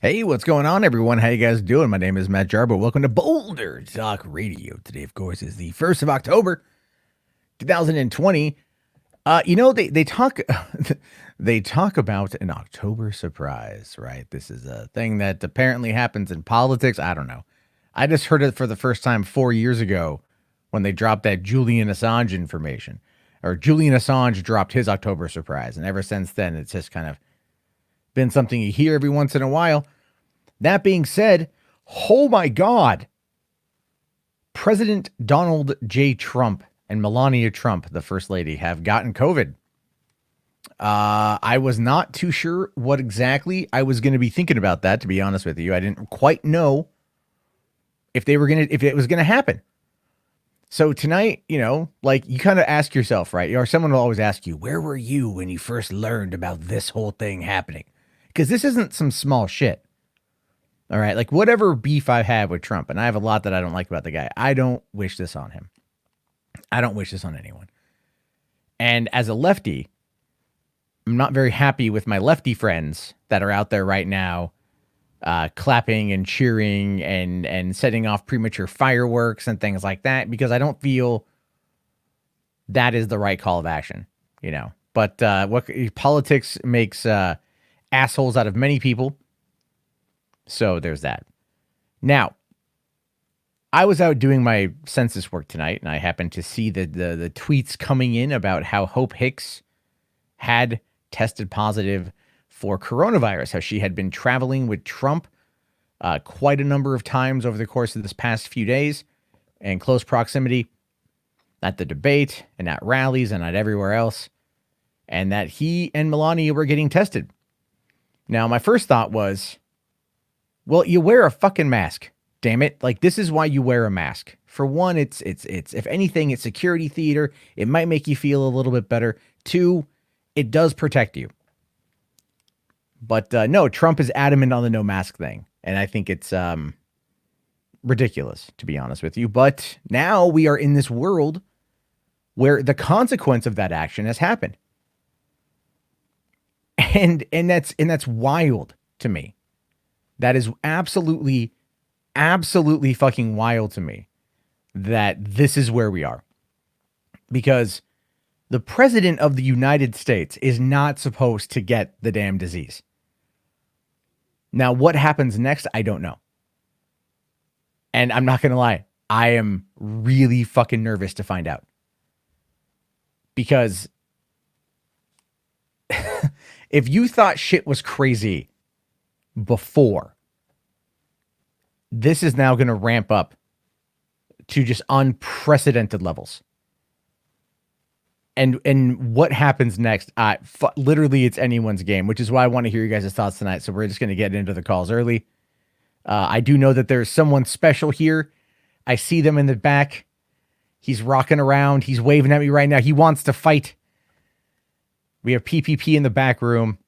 Hey, what's going on, everyone? How you guys doing? My name is Matt Jarbo. Welcome to Boulder Talk Radio. Today, of course, is the 1st of October, 2020. They talk they talk about an October surprise, right? This is a thing that apparently happens in politics. I don't know. I just heard it for the first time 4 years ago when they dropped that Julian Assange information. Or Julian Assange dropped his October surprise. And ever since then, it's just kind of been something you hear every once in a while. That being said, oh my God, President Donald J. Trump and Melania Trump, the first lady, have gotten COVID. I was not too sure what exactly I was going to be thinking about that, to be honest with you. I didn't quite know if it was going to happen. So tonight, like you kind of ask yourself, right? Or someone will always ask you, where were you when you first learned about this whole thing happening? Because this isn't some small shit. All right, like whatever beef I have with Trump, and I have a lot that I don't like about the guy, I don't wish this on him. I don't wish this on anyone. And as a lefty, I'm not very happy with my lefty friends that are out there right now clapping and cheering and setting off premature fireworks and things like that, because I don't feel that is the right call of action, But what politics makes assholes out of many people. So there's that. Now, I was out doing my census work tonight, and I happened to see the tweets coming in about how Hope Hicks had tested positive for coronavirus, how she had been traveling with Trump quite a number of times over the course of this past few days in close proximity at the debate and at rallies and at everywhere else, and that he and Melania were getting tested. Now, my first thought was, well, you wear a fucking mask, damn it. Like, this is why you wear a mask. For one, it's if anything, it's security theater. It might make you feel a little bit better. Two, it does protect you. But no, Trump is adamant on the no mask thing. And I think it's ridiculous, to be honest with you. But now we are in this world where the consequence of that action has happened. And that's wild to me. That is absolutely fucking wild to me that this is where we are. Because the president of the United States is not supposed to get the damn disease. Now, what happens next, I don't know. And I'm not going to lie, I am really fucking nervous to find out. Because if you thought shit was crazy before, this is now going to ramp up to just unprecedented levels. And what happens next? Literally, it's anyone's game, which is why I want to hear you guys' thoughts tonight. So we're just going to get into the calls early. I do know that there's someone special here. I see them in the back. He's rocking around. He's waving at me right now. He wants to fight. We have PPP in the back room.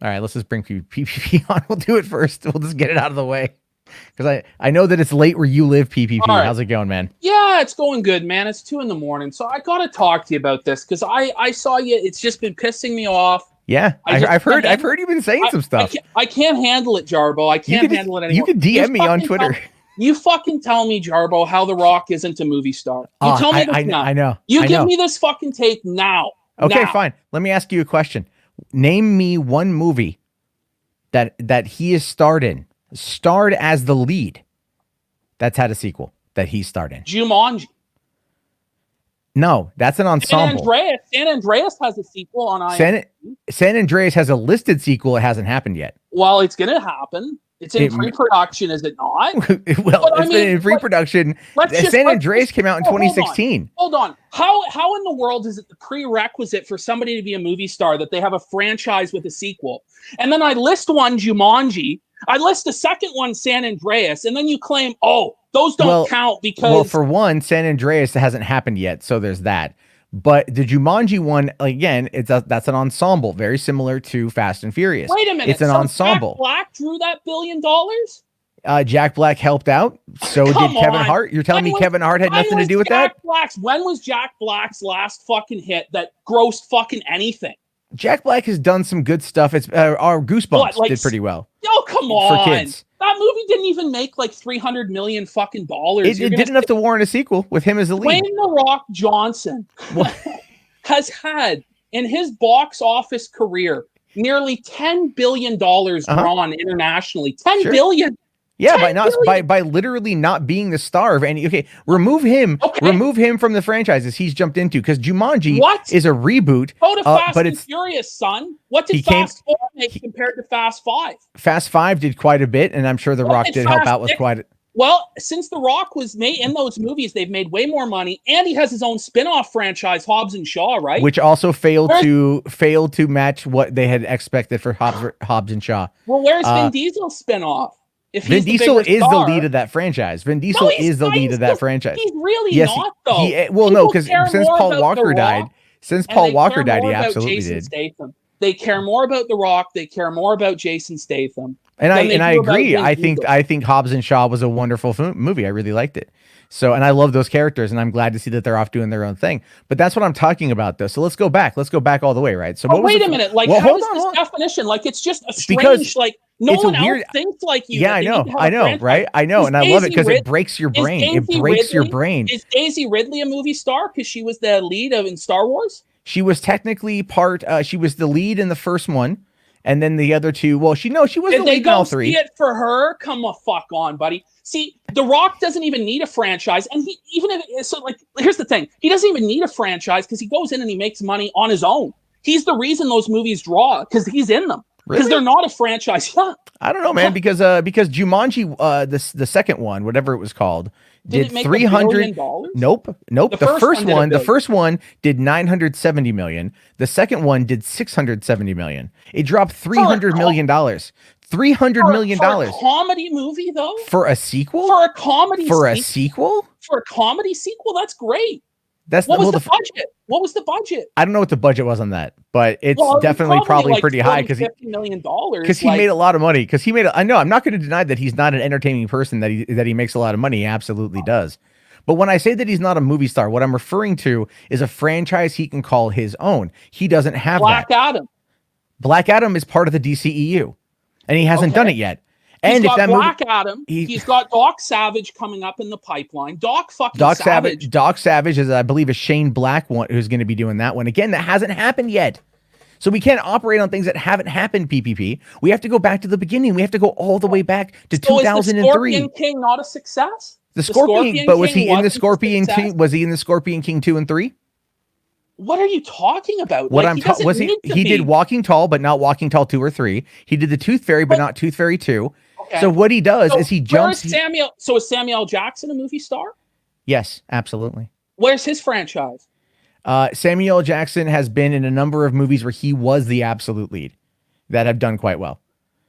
All right, let's just bring PPP on. We'll do it first. We'll just get it out of the way. Because I know that it's late where you live, PPP. Right. How's it going, man? Yeah, it's going good, man. It's 2 a.m. So I got to talk to you about this because I saw you. It's just been pissing me off. Yeah, I've heard you've been saying some stuff. I can't handle it, Jarbo. I can't handle it anymore. You can DM me on Twitter. You fucking tell me, Jarbo, how The Rock isn't a movie star. You tell me this now. I know. You give me this fucking take now. Okay, now. Fine. Let me ask you a question. Name me one movie that he is starred as the lead, that's had a sequel that he starred in. Jumanji. No, that's an ensemble. San Andreas has a sequel on IMDb. San Andreas has a listed sequel. It hasn't happened yet. Well, it's going to happen. It's in pre-production, is it not? Well, it's been in pre-production. San Andreas came out in 2016. Hold on. How in the world is it the prerequisite for somebody to be a movie star that they have a franchise with a sequel? And then I list one, Jumanji. I list the second one, San Andreas. And then you claim, those don't count because... Well, for one, San Andreas hasn't happened yet, so there's that. But the Jumanji one, again, that's an ensemble, very similar to Fast and Furious. Wait a minute. It's an ensemble. Jack Black drew that $1 billion? Jack Black helped out. So did Kevin Hart. You're telling me Kevin Hart had nothing to do with that? When was Jack Black's last fucking hit that grossed fucking anything? Jack Black has done some good stuff. It's our Goosebumps What, like, did pretty well Oh, come for on. kids. That movie didn't even make like 300 million fucking dollars. It did enough to warrant a sequel with him as the lead. Dwayne The Rock Johnson has had in his box office career nearly $10 billion drawn internationally. $10 billion. Yeah, by literally not being the star of any. Okay, remove him from the franchises he's jumped into, because Jumanji is a reboot. Go to Fast and Furious, son. What did Fast 4 make compared to Fast 5? Fast 5 did quite a bit, and I'm sure The Rock did help out with quite a. Well, since The Rock was made in those movies, they've made way more money, and he has his own spin-off franchise, Hobbs and Shaw, right? Which also failed to match what they had expected for Hobbs and Shaw. Well, where's Vin Diesel's spin-off? If Vin Diesel is the lead of that franchise. Vin Diesel is the lead of that franchise. He's really not, though. Well, no, because since Paul Walker died, he absolutely did. They care more about The Rock. They care more about Jason Statham. And I agree. I think Hobbs and Shaw was a wonderful movie. I really liked it. So, and I love those characters, and I'm glad to see that they're off doing their own thing. But that's what I'm talking about, though. So let's go back. Let's go back all the way, right? So, wait a minute. Like, how is this definition? Like, it's just a strange, like, no one else thinks like you. Yeah, I know, right? I know, and I love it because it breaks your brain. It breaks your brain. Is Daisy Ridley a movie star because she was the lead in Star Wars? She was technically she was the lead in the first one. And then the other two, well, she was the lead in all three. See it for her? Come the fuck on, buddy. See, The Rock doesn't even need a franchise, and here's the thing: he doesn't even need a franchise because he goes in and he makes money on his own. He's the reason those movies draw because he's in them. Because they're not a franchise. I don't know, man. Because Jumanji, the second one, whatever it was called, did $300 million. Nope. The first one did 970 million. The second one did 670 million. It dropped $300 million. $300 million. For a comedy movie, though. For a sequel. For a comedy. For a sequel. For a comedy sequel, that's great. What was the budget? What was the budget? I don't know what the budget was on that, but it's probably like pretty high because $50 million. Because he made a lot of money. Because he made. I know. I'm not going to deny that he's not an entertaining person. That he makes a lot of money. He absolutely does. But when I say that he's not a movie star, what I'm referring to is a franchise he can call his own. He doesn't have Black Adam. Black Adam is part of the DCEU, and he hasn't done it yet. And he's got Black Adam. He's got Doc Savage coming up in the pipeline. Doc Savage. Doc Savage is, I believe, a Shane Black one who's going to be doing that one. Again, that hasn't happened yet. So we can't operate on things that haven't happened, PPP. We have to go back to the beginning. We have to go all the way back to 2003. Is the Scorpion King not a success? The Scorpion, but was he in the Scorpion King? Was he in the Scorpion King 2 and 3? What are you talking about? He did Walking Tall, but not Walking Tall 2 or 3. He did the Tooth Fairy, but not Tooth Fairy 2. Okay. So what he does is he jumps. Is Samuel Jackson a movie star? Yes, absolutely. Where's his franchise? Samuel Jackson has been in a number of movies where he was the absolute lead that have done quite well.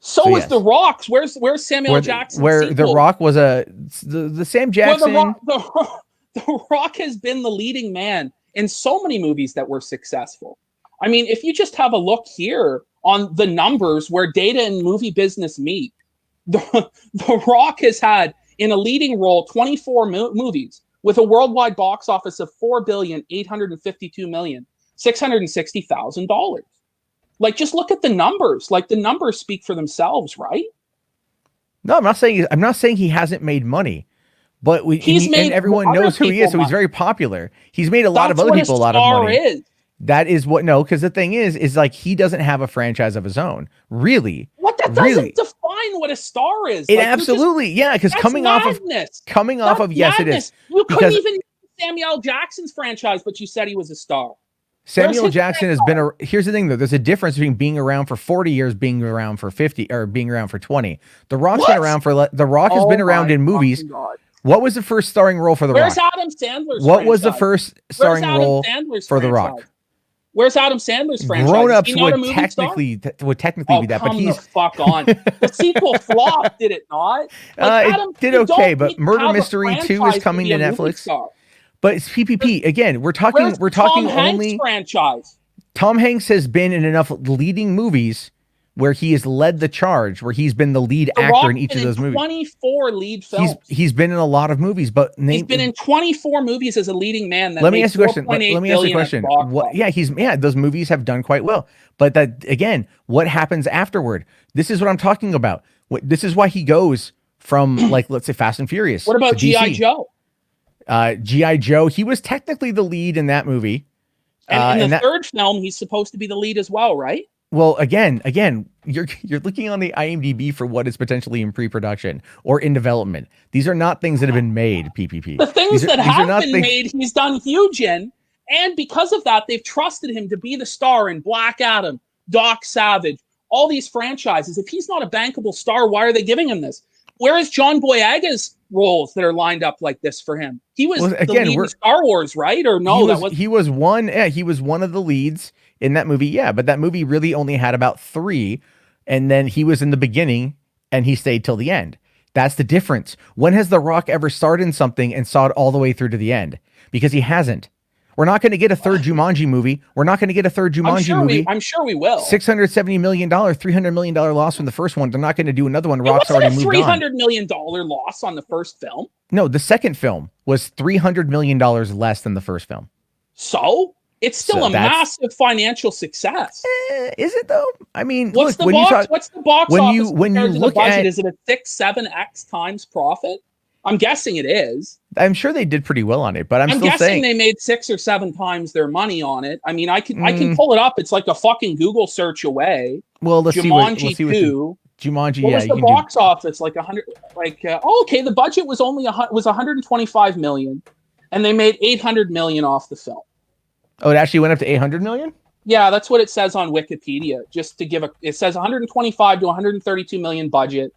So is The Rock's. Where's Samuel Jackson? Where The Rock was the Sam Jackson. The Rock has been the leading man in so many movies that were successful. I mean, if you just have a look here on the numbers where data and movie business meet, the Rock has had in a leading role 24 movies with a worldwide box office of $4,852,660,000. Like, just look at the numbers. Like, the numbers speak for themselves, right? No, I'm not saying he hasn't made money, but everyone knows who he is, so he's very popular. He's made a lot of other people a lot of money. That is what because the thing is like he doesn't have a franchise of his own, really. What that doesn't define what a star is. It absolutely, because coming off of yes, it is. You couldn't even Samuel Jackson's franchise, but you said he was a star. Samuel Jackson has been here's the thing though, there's a difference between being around for 40 years, being around for 50, or being around for 20. The Rock's been around for has been around in movies. What was the first starring role for The Rock? Where's Adam Sandler's What was the first starring role for The Rock? Where's Adam Sandler's franchise? Grown-ups would technically be that, but he's the fuck on. The sequel flopped, did it not? It did okay, but Murder Mystery 2 is coming to Netflix. But it's PPP again. We're talking Tom only Hanks franchise. Tom Hanks has been in enough leading movies where he has led the charge, where he's been the lead The actor Rock's in each been of those in movies. 24 lead films. He's been in a lot of movies, but He's been in 24 movies as a leading man. That let me ask you a question. Let me ask you a question. Yeah, Those movies have done quite well. But that again, what happens afterward? This is what I'm talking about. This is why he goes from like, let's say, Fast and Furious. What about G.I. Joe? G.I. Joe, he was technically the lead in that movie. And in the third film, he's supposed to be the lead as well, right? Well, again, you're looking on the IMDb for what is potentially in pre-production or in development. These are not things that have been made, PPP. The things that have been made, he's done huge in. And because of that, they've trusted him to be the star in Black Adam, Doc Savage, all these franchises. If he's not a bankable star, why are they giving him this? Where is John Boyega's roles that are lined up like this for him? He was the lead in Star Wars, right? Or no, he was one of the leads in that movie. Yeah, but that movie really only had about 3, and then he was in the beginning and he stayed till the end. That's the difference. When has The Rock ever started in something and saw it all the way through to the end? Because he hasn't. We're not going to get a third Jumanji movie. I'm sure we will. $670 million, $300 million loss from the first one. They're not going to do another one. Rock's already moved on. $300 million loss on the first film. No, the second film was $300 million less than the first film. So it's still a massive financial success. Is it though? I mean, what's the box office when you look at budget? Is it a 6-7x times profit? I'm guessing it is. I'm sure they did pretty well on it, but I'm still guessing they made 6 or 7 times their money on it. I mean, I can pull it up. It's like a fucking Google search away. Well, let's Jumanji see what 2. Jumanji. What was the box office? Like 100? Okay. The budget was only 125 million, and they made 800 million off the film. Oh, it actually went up to 800 million. Yeah, that's what it says on Wikipedia. Just to give it says 125 to 132 million budget.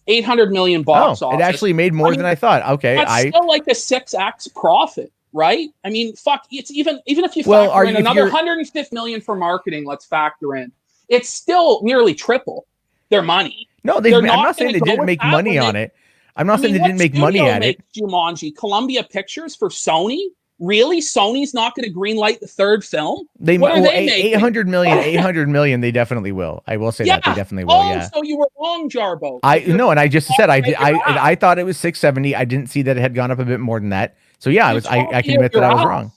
800 million box office. It actually made more than I thought. Okay, that's still like a 6x profit, right? I mean, fuck. It's even if you factor in another 150 million for marketing. Let's factor in. It's still nearly triple their money. No, I'm not saying they didn't make money on it. I'm not saying they didn't make money at it. Jumanji, Columbia Pictures for Sony. Really? Sony's not going to greenlight the third film? What are they making? 800 million, they definitely will. I will say that they definitely will. Yeah. So you were wrong, Jarbo. And I just said I thought it was 670. I didn't see that it had gone up a bit more than that. So yeah, I can admit that I was wrong.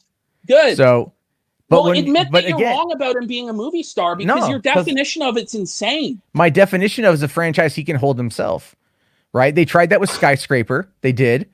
Good. So, admit that you're wrong about him being a movie star because your definition of it's insane. My definition of is a franchise he can hold himself. Right? They tried that with Skyscraper. They did.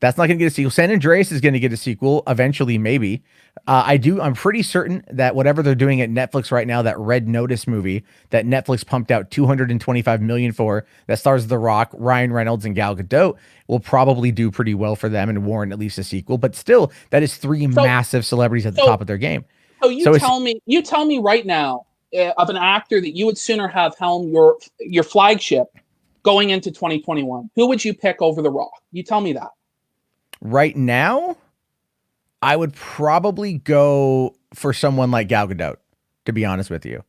That's not going to get a sequel. San Andreas is going to get a sequel eventually, maybe. I'm pretty certain that whatever they're doing at Netflix right now, that Red Notice movie that Netflix pumped out $225 million for, that stars The Rock, Ryan Reynolds, and Gal Gadot, will probably do pretty well for them and warrant at least a sequel. But still, that is 3 massive celebrities at the top of their game. So you tell me right now of an actor that you would sooner have helm your flagship going into 2021. Who would you pick over The Rock? You tell me that. Right now, I would probably go for someone like Gal Gadot, to be honest with you.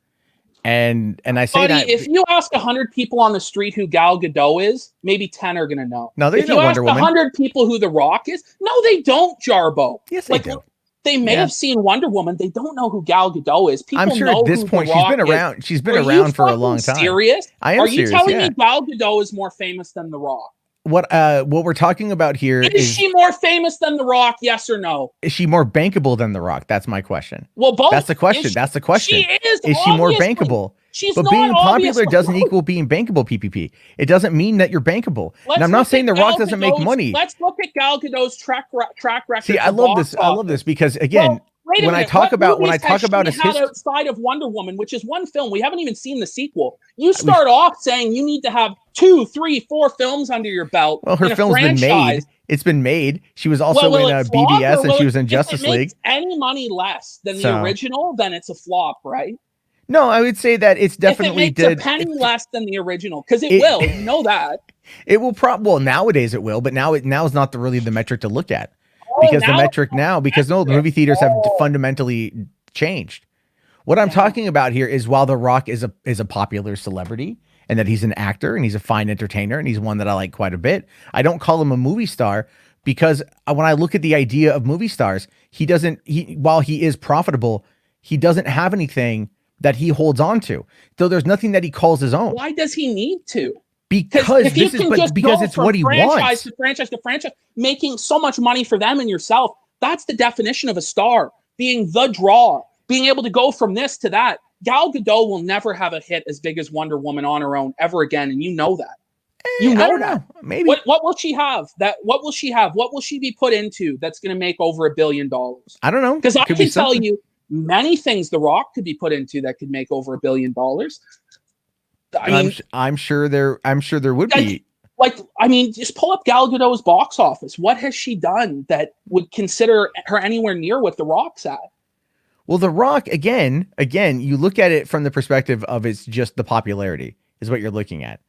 And I say that if you ask 100 people on the street who Gal Gadot is, maybe 10 are going to know. No, they know Wonder Woman. If you ask 100 people who The Rock is, no, they don't, Jarbo. Yes, they do. They may have seen Wonder Woman. They don't know who Gal Gadot is. People I'm sure at this point she's been around. She's been around for a long time. Serious? I am serious. Are you telling me Gal Gadot is more famous than The Rock? What we're talking about here is she more famous than The Rock? Yes or no? Is she more bankable than The Rock? That's my question. Well, both. That's the question. That's the question. She is. Is she more bankable? But being popular doesn't equal being bankable, PPP. It doesn't mean that you're bankable. And I'm not saying The Rock doesn't make money. Let's look at Gal Gadot's track record. See, I love this. I love this because again, when I talk about his history outside of Wonder Woman, which is one film, we haven't even seen the sequel. You start off saying you need to have 2, 3, 4 films under your belt. Well, her film's been made. It's been made. She was also in BBS and she was in Justice League. If it makes any money less than the original, then it's a flop, right? No, I would say that it's definitely if it makes a penny less than the original, because it will. You know that. It will well, nowadays it will, but now is not really the metric to look at. Because the movie theaters have fundamentally changed. What I'm talking about here is while The Rock is a popular celebrity and that he's an actor and he's a fine entertainer and he's one that I like quite a bit, I don't call him a movie star because when I look at the idea of movie stars, while he is profitable, he doesn't have anything that he holds on to. Though there's nothing that he calls his own. Why does he need to? Because if you can just because go it's from what he franchise wants. to franchise to franchise, making so much money for them and yourself, that's the definition of a star, being the draw, being able to go from this to that. Gal Gadot will never have a hit as big as Wonder Woman on her own ever again, and you know that. You know I don't that. know. Maybe. What will she have? What will she have? What will she be put into that's going to make over $1 billion? I don't know. Because I can tell you many things The Rock could be put into that could make over $1 billion. I mean, I'm sure there would be. Just pull up Gal Gadot's box office. What has she done that would consider her anywhere near what The Rock's at? Well, The Rock, again, you look at it from the perspective of it's just the popularity is what you're looking at.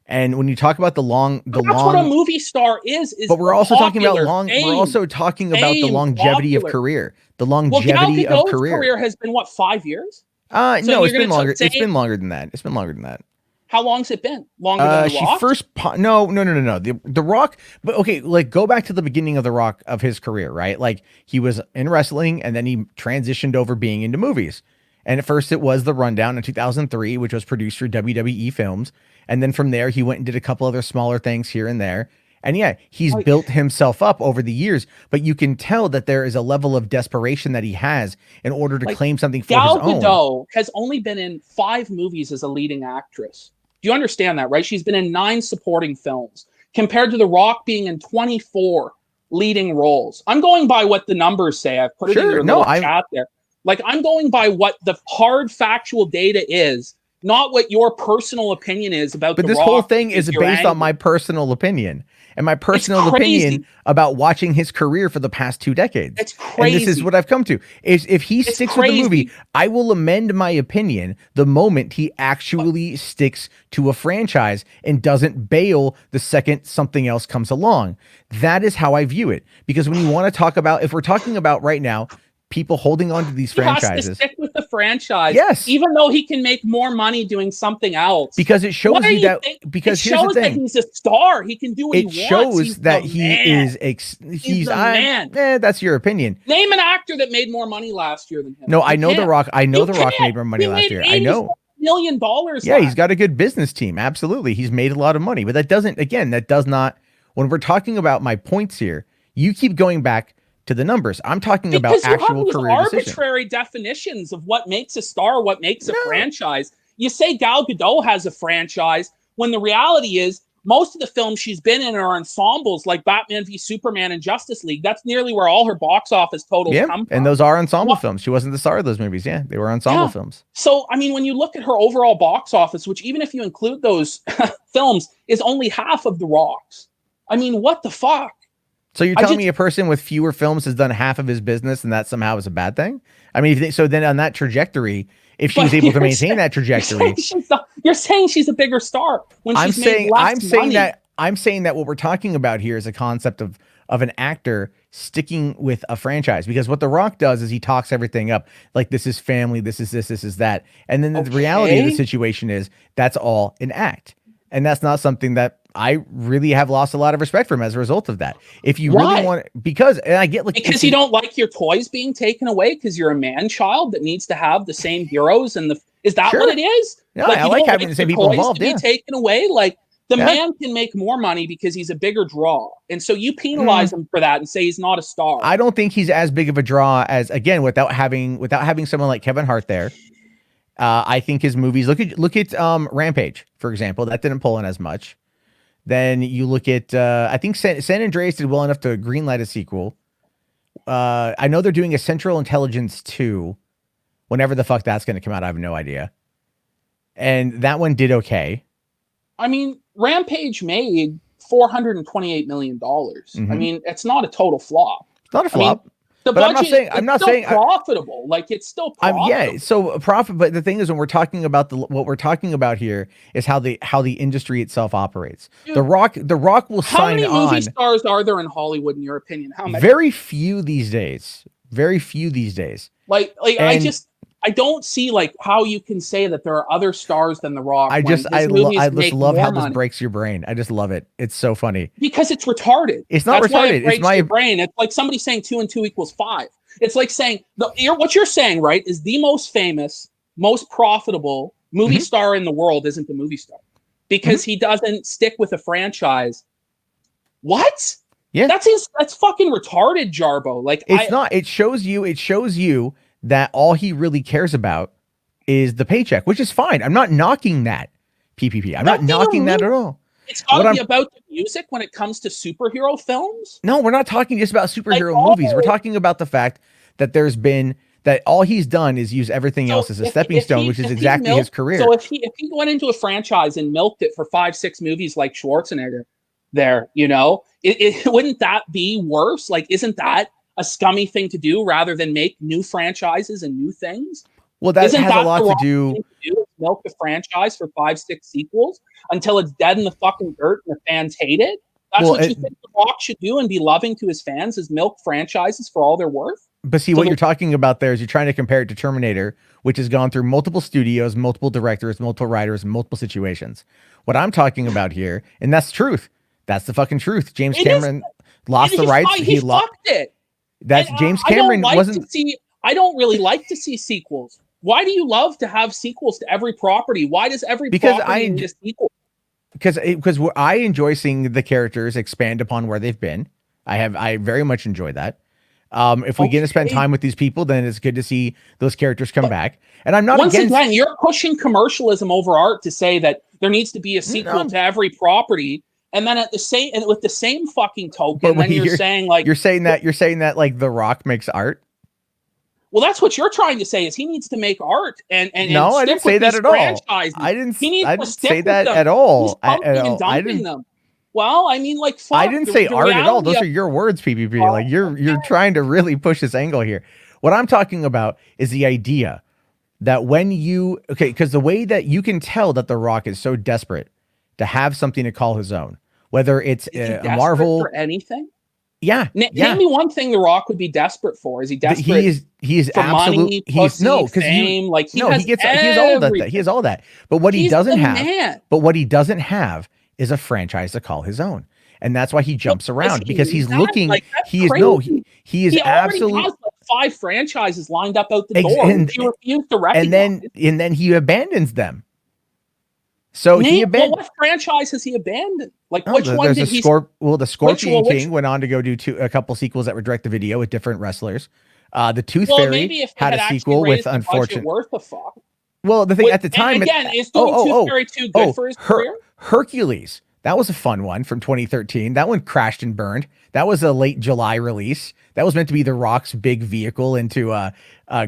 And when you talk about that's what a movie star is. But we're also talking about we're also talking about the longevity of career. The longevity Gal of Gadot's career. career has been what, 5 years? No, it's been longer. It's been longer than that. It's been longer than that. How long's it been? Longer than The Rock? No. The Rock, but okay, like go back to the beginning of The Rock of his career, right? Like he was in wrestling and then he transitioned over being into movies. And at first it was The Rundown in 2003, which was produced for WWE Films. And then from there, he went and did a couple other smaller things here and there. And yeah, he's built himself up over the years, but you can tell that there is a level of desperation that he has in order to claim something for his own. Gal Gadot has only been in 5 movies as a leading actress. Do you understand that, right? She's been in 9 supporting films compared to The Rock being in 24 leading roles. I'm going by what the numbers say. I've put it in your little chat there. Like, I'm going by what the hard factual data is, not what your personal opinion is about The Rock. But this whole thing is based on my personal opinion. And my personal opinion about watching his career for the past 2 decades. It's crazy. And this is what I've come to. Is if he sticks with the movie, I will amend my opinion the moment he actually sticks to a franchise and doesn't bail the second something else comes along. That is how I view it. Because when you want to talk about, if we're talking about right now, people holding on to these franchises. He has to stick with the franchise. Yes. Even though he can make more money doing something else. Because it shows you that, because here's the thing. That he's a star. He can do what he wants. It shows that he's the man. That's your opinion. Name an actor that made more money last year than him. No, I know The Rock. I know The Rock made more money last year. I know. $80 million. Yeah, he's got a good business team. Absolutely. He's made a lot of money. But that does not, when we're talking about my points here, you keep going back to the numbers. I'm talking about actual career decisions. Arbitrary definitions of what makes a star, what makes a franchise. You say Gal Gadot has a franchise when the reality is most of the films she's been in are ensembles like Batman v Superman and Justice League. That's nearly where all her box office totals come from. And those are ensemble films. She wasn't the star of those movies. Yeah, they were ensemble films. So, I mean, when you look at her overall box office, which even if you include those films, is only half of The Rock's. I mean, what the fuck? So you're telling me a person with fewer films has done half of his business and that somehow is a bad thing? I mean, so then on that trajectory, if she's able to maintain that trajectory, you're saying she's a bigger star when she's made less money. I'm saying that what we're talking about here is a concept of an actor sticking with a franchise, because what The Rock does is he talks everything up like this is family, this is this is that, and then the reality of the situation is that's all an act, and that's not something that I really have lost a lot of respect for him as a result of that. If you really want, because you don't like your toys being taken away because you're a man child that needs to have the same heroes and is that what it is? No, I like having the same people involved. To be taken away, like the man can make more money because he's a bigger draw, and so you penalize him for that and say he's not a star. I don't think he's as big of a draw as, again, without having someone like Kevin Hart there. I think his movies. Look at Rampage, for example. That didn't pull in as much. Then you look at, I think San Andreas did well enough to greenlight a sequel. I know they're doing a Central Intelligence 2. Whenever the fuck that's going to come out, I have no idea. And that one did okay. I mean, Rampage made $428 million. Mm-hmm. I mean, it's not a total flop. It's not a flop. I mean, the budget, I'm not saying profitable. Like it's still profitable. So profit. But the thing is, when we're talking about what we're talking about here is how the industry itself operates. Dude, The Rock will sign on. How many movie stars are there in Hollywood, in your opinion? How many? Very few these days. Like I don't see like how you can say that there are other stars than The Rock. I just love how this breaks your brain. I just love it. It's so funny because it's retarded. It's not retarded. It's my brain. It's like somebody saying 2 and 2 equals 5. It's like saying what you're saying, right, is the most famous most profitable movie Mhm. star in the world isn't the movie star because he doesn't stick with a franchise. What? Yeah. That's fucking retarded, Jarbo. Like It's not. It shows you that all he really cares about is the paycheck, which is fine. I'm not knocking that PPP. I'm not what do you knocking that mean? at all. It's got What to I'm be about the music when it comes to superhero films. No, we're not talking just about Like, superhero movies. We're oh, talking about the fact that that all he's done is use everything so else as a stepping stone, which is if he exactly his milked, career. so if he went into a franchise and milked it for 5-6 movies like Schwarzenegger, there, wouldn't that be worse? Like, isn't that a scummy thing to do rather than make new franchises and new things? Well, that Isn't has a that lot the to wrong do. thing to do? Is milk the franchise for 5-6 sequels until it's dead in the fucking dirt and the fans hate it? That's Well, what you think The Rock should do and be loving to his fans, is milk franchises for all they're worth? but see, what you're talking about there is you're trying to compare it to Terminator, which has gone through multiple studios, multiple directors, multiple writers, multiple situations. What I'm talking about here, and that's truth. That's the fucking truth. James Cameron lost the rights. He fucked it. That's And James Cameron wasn't. I don't really like to see sequels. Why do you love to have sequels to every property? Why does every property need a sequel? Because I enjoy seeing the characters expand upon where they've been. I very much enjoy that. If we get to spend time with these people, then it's good to see those characters come back. And I'm not once again, you're pushing commercialism over art to say that there needs to be a sequel to every property. And then with the same fucking token, then you're saying that like The Rock makes art. Well, that's what you're trying to say, is he needs to make art and no, I didn't say that at all. I didn't say that at all. I didn't them. Well, I mean, like, fuck, I didn't say art at all. Those are your words, PPP. Like you're trying to really push this angle here. What I'm talking about is the idea that because the way that you can tell that The Rock is so desperate to have something to call his own, whether it's a Marvel for anything. Yeah. Name me one thing The Rock would be desperate for. Is he desperate? He is for absolutely. Money, pussy, fame. He has all that. But what he doesn't have is a franchise to call his own, and that's why he jumps around, because he's looking. He is absolutely has 5 franchises lined up out the door. And he refused to recognize and then he abandons them. So what franchise has he abandoned? Like, which one did he? The Scorpion King went on to go do a couple sequels that were direct to video with different wrestlers. The Tooth Fairy had a sequel with unfortunate. Worth a fuck. Well, the thing at the time, is Tooth Fairy too good for his career? Hercules. That was a fun one from 2013. That one crashed and burned. That was a late July release. That was meant to be The Rock's big vehicle into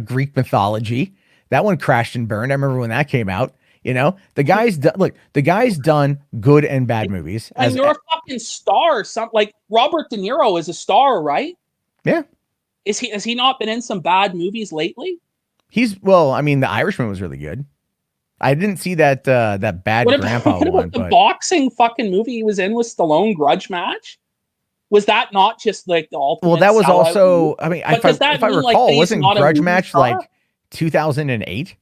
Greek mythology. That one crashed and burned. I remember when that came out. The guy's done good and bad movies. And you're a fucking star. Like Robert De Niro is a star, right? Yeah. Has he not been in some bad movies lately? The Irishman was really good. I didn't see that bad grandpa one. The boxing fucking movie he was in with Stallone, Grudge Match? Was that not just like the ultimate? Well, that was also. I mean, if I recall, wasn't Grudge Match like 2008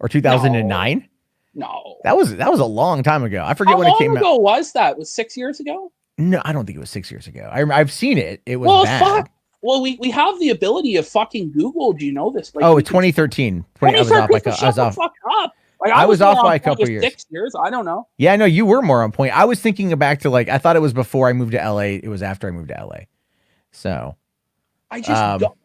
or 2009? No, that was a long time ago. I forget when it came out. How long ago was that? Was 6 years ago? No, I don't think it was 6 years ago. I've seen it. It was bad. Fuck. Well, we have the ability of fucking Google. Do you know this? Like, 2013. I was off. I was off by a couple years. 6 years. I don't know. Yeah, no, you were more on point. I was thinking back to I thought it was before I moved to LA. It was after I moved to LA. So I just don't,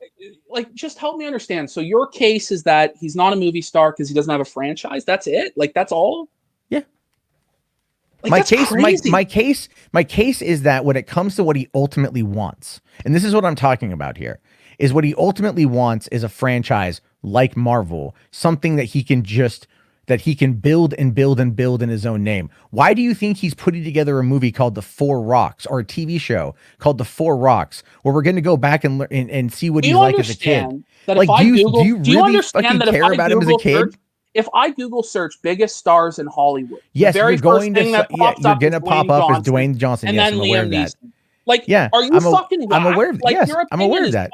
just help me understand. So your case is that he's not a movie star because he doesn't have a franchise. That's it. That's all. Yeah. My case is that when it comes to what he ultimately wants, and this is what I'm talking about here, is what he ultimately wants is a franchise like Marvel, something that he can build and build and build in his own name. Why do you think he's putting together a movie called The Four Rocks, or a TV show called The Four Rocks, where we're going to go back and see what he's like as a kid? Do you really fucking care about him as a kid? If I Google search biggest stars in Hollywood, yes, you're going to pop up as Dwayne Johnson. And yes, then I'm aware of that. Are you fucking? I'm aware of that. Yes, I'm aware of that.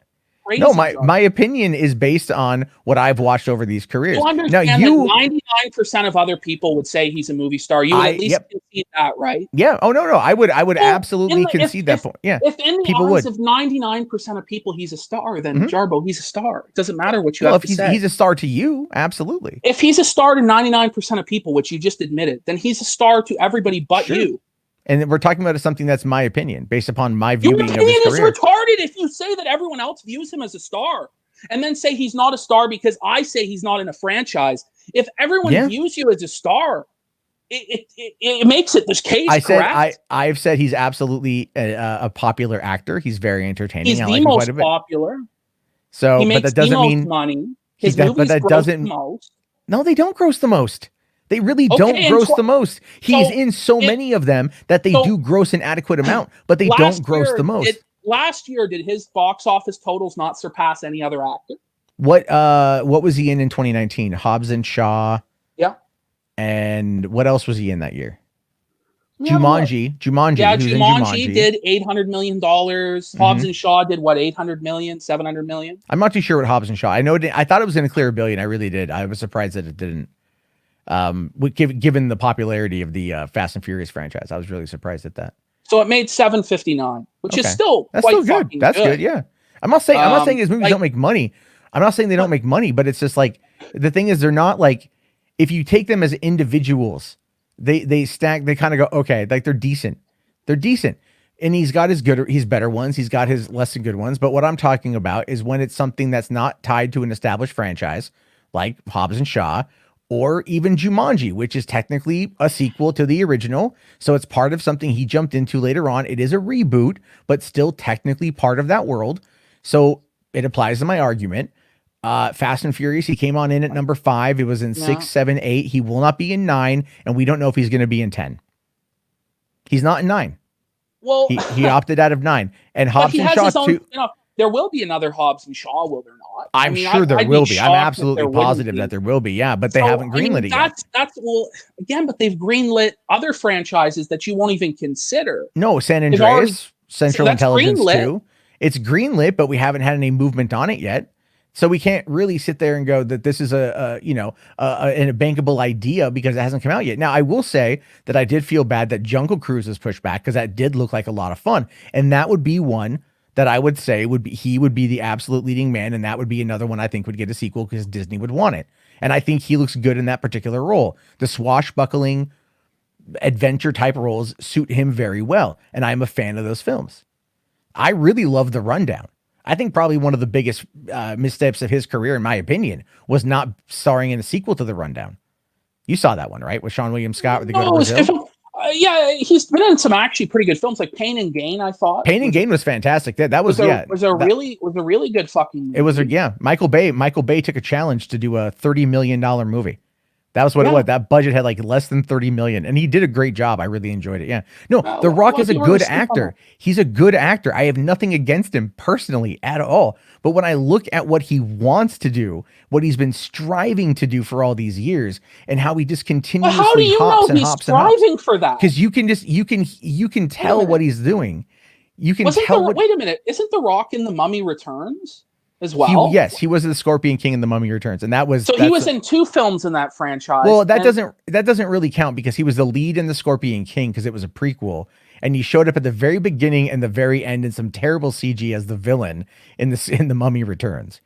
crazy. No, my opinion is based on what I've watched over these careers. You understand that 99% of other people would say he's a movie star. You would at least concede that, right? Yeah. Oh no, I would absolutely concede that point. Yeah. If in the people eyes would. of 99% of people he's a star, then Jarbo, he's a star. It doesn't matter what you have to say. He's a star to you, absolutely. If he's a star to 99% of people, which you just admitted, then he's a star to everybody but you. And we're talking about something that's my opinion, based upon my viewing of his career. Your opinion is retarded if you say that everyone else views him as a star, and then say he's not a star because I say he's not in a franchise. If everyone views you as a star, it makes it this case. I've said he's absolutely a popular actor. He's very entertaining. He's the most popular. So, he makes but that doesn't mean money. His movies gross the most. No, they don't gross the most. They really don't gross the most. He's in so many of them that they do gross an adequate amount, but they don't gross the most. Last year, did his box office totals not surpass any other actor? What was he in 2019? Hobbs and Shaw. Yeah. And what else was he in that year? Jumanji. Yeah, Jumanji did $800 million. Hobbs and Shaw did what, 800 million, 700 million? I'm not too sure what Hobbs and Shaw. I know I thought it was going to clear $1 billion. I really did. I was surprised that it didn't. Given the popularity of the Fast and Furious franchise, I was really surprised at that. So it made 759, which is still good. That's good. Yeah, I'm not saying his movies don't make money. I'm not saying they don't make money, but it's just like the thing is they're not like, if you take them as individuals, they stack. They kind of go, okay, like they're decent. They're decent, and he's got his better ones. He's got his less than good ones. But what I'm talking about is when it's something that's not tied to an established franchise, like Hobbs and Shaw. Or even Jumanji, which is technically a sequel to the original. So it's part of something he jumped into later on. It is a reboot, but still technically part of that world. So it applies to my argument. Fast and Furious, he came on in at number 5. It was in 6, 7, 8. He will not be in 9. And we don't know if he's going to be in 10. He's not in 9. Well, he opted out of 9. And Hobbs and Shaw too. There will be another Hobbs and Shaw, will there not? I'm sure there will be. I'm absolutely positive that there will be. Yeah, but they haven't greenlit it yet. But they've greenlit other franchises that you won't even consider. No, San Andreas, Central Intelligence 2. It's greenlit, but we haven't had any movement on it yet. So we can't really sit there and go that this is a bankable idea because it hasn't come out yet. Now, I will say that I did feel bad that Jungle Cruise was pushed back because that did look like a lot of fun. And that would be one that I would say he would be the absolute leading man, and that would be another one I think would get a sequel because Disney would want it. And I think he looks good in that particular role. The swashbuckling adventure type roles suit him very well, and I'm a fan of those films. I really love The Rundown. I think probably one of the biggest missteps of his career, in my opinion, was not starring in a sequel to The Rundown. You saw that one, right? With Sean William Scott with the Go to Brazil? Yeah, he's been in some actually pretty good films, like Pain and Gain. I thought Pain and Gain was fantastic. That was a really good fucking movie. It was Michael Bay took a challenge to do a $30 million movie. That was what it was. That budget had like less than 30 million, and he did a great job. I really enjoyed it. Yeah. No, The Rock is a good actor. He's a good actor. I have nothing against him personally at all. But when I look at what he wants to do, what he's been striving to do for all these years, and how he just continuously how do you hops know and he's hops and hops. Striving for that? Because you can tell what he's doing. You can tell. Wait a minute. Isn't The Rock in The Mummy Returns as well? He was the Scorpion King in The Mummy Returns, and that was he was in 2 films in that franchise. Well, that doesn't really count because he was the lead in The Scorpion King because it was a prequel, and he showed up at the very beginning and the very end in some terrible CG as the villain in The Mummy Returns.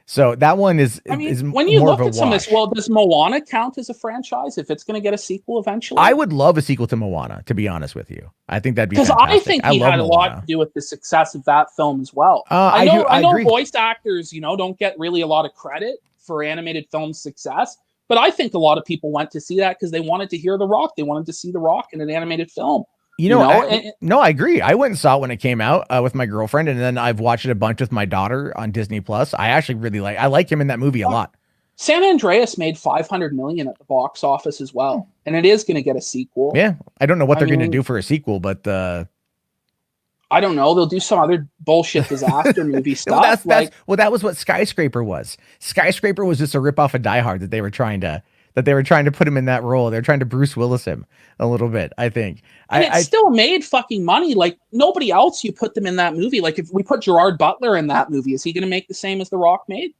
So that one is when you look at some as well, does Moana count as a franchise if it's going to get a sequel eventually? I would love a sequel to Moana, to be honest with you. I think that'd be because I think he had a lot to do with the success of that film as well. I know voice actors, don't get really a lot of credit for animated film success, but I think a lot of people went to see that because they wanted to hear The Rock. They wanted to see The Rock in an animated film. I agree. I went and saw it when it came out with my girlfriend, and then I've watched it a bunch with my daughter on Disney Plus. I actually really like him in that movie a lot. San Andreas made $500 million at the box office as well, and it is going to get a sequel. Yeah, I don't know what they're going to do for a sequel, but I don't know. They'll do some other bullshit disaster movie stuff. That was what Skyscraper was. Skyscraper was just a ripoff of Die Hard that they were trying to that they were trying to put him in that role. They're trying to Bruce Willis him a little bit, I think. And it still made fucking money. Like nobody else, you put them in that movie. Like if we put Gerard Butler in that movie, is he going to make the same as The Rock made?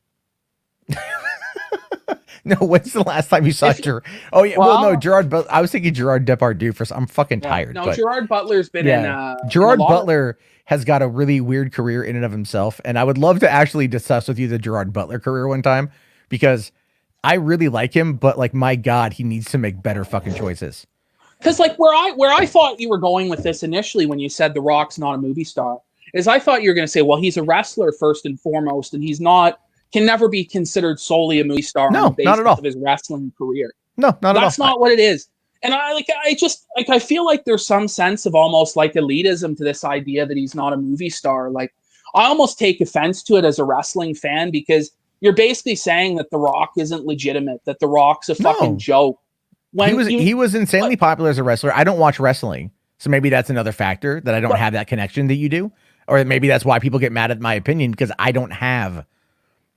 No, when's the last time you saw Gerard? Oh yeah, well no, Gerard. But I was thinking Gerard Depardieu for. I'm fucking tired. No, but Gerard Butler's been in. Gerard Butler has got a really weird career in and of himself, and I would love to actually discuss with you the Gerard Butler career one time because I really like him, but like my God, he needs to make better fucking choices. Because like where I thought you were going with this initially when you said The Rock's not a movie star is I thought you were going to say, well, he's a wrestler first and foremost, and can never be considered solely a movie star on the basis not at all. of his wrestling career. No, not at all. That's not what it is. And I feel like there's some sense of almost like elitism to this idea that he's not a movie star. Like I almost take offense to it as a wrestling fan because you're basically saying that The Rock isn't legitimate, that The Rock's a fucking joke. He was insanely popular as a wrestler. I don't watch wrestling, so maybe that's another factor that I don't have that connection that you do, or maybe that's why people get mad at my opinion because I don't have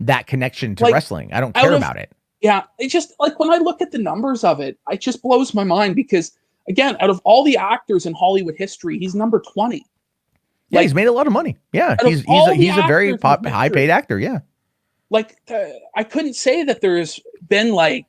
that connection to wrestling. I don't care about it. Yeah, it just like when I look at the numbers of it, it just blows my mind because again, out of all the actors in Hollywood history, he's number 20. Yeah, he's made a lot of money. Yeah, he's a very high paid actor. Yeah, like I couldn't say that there's been like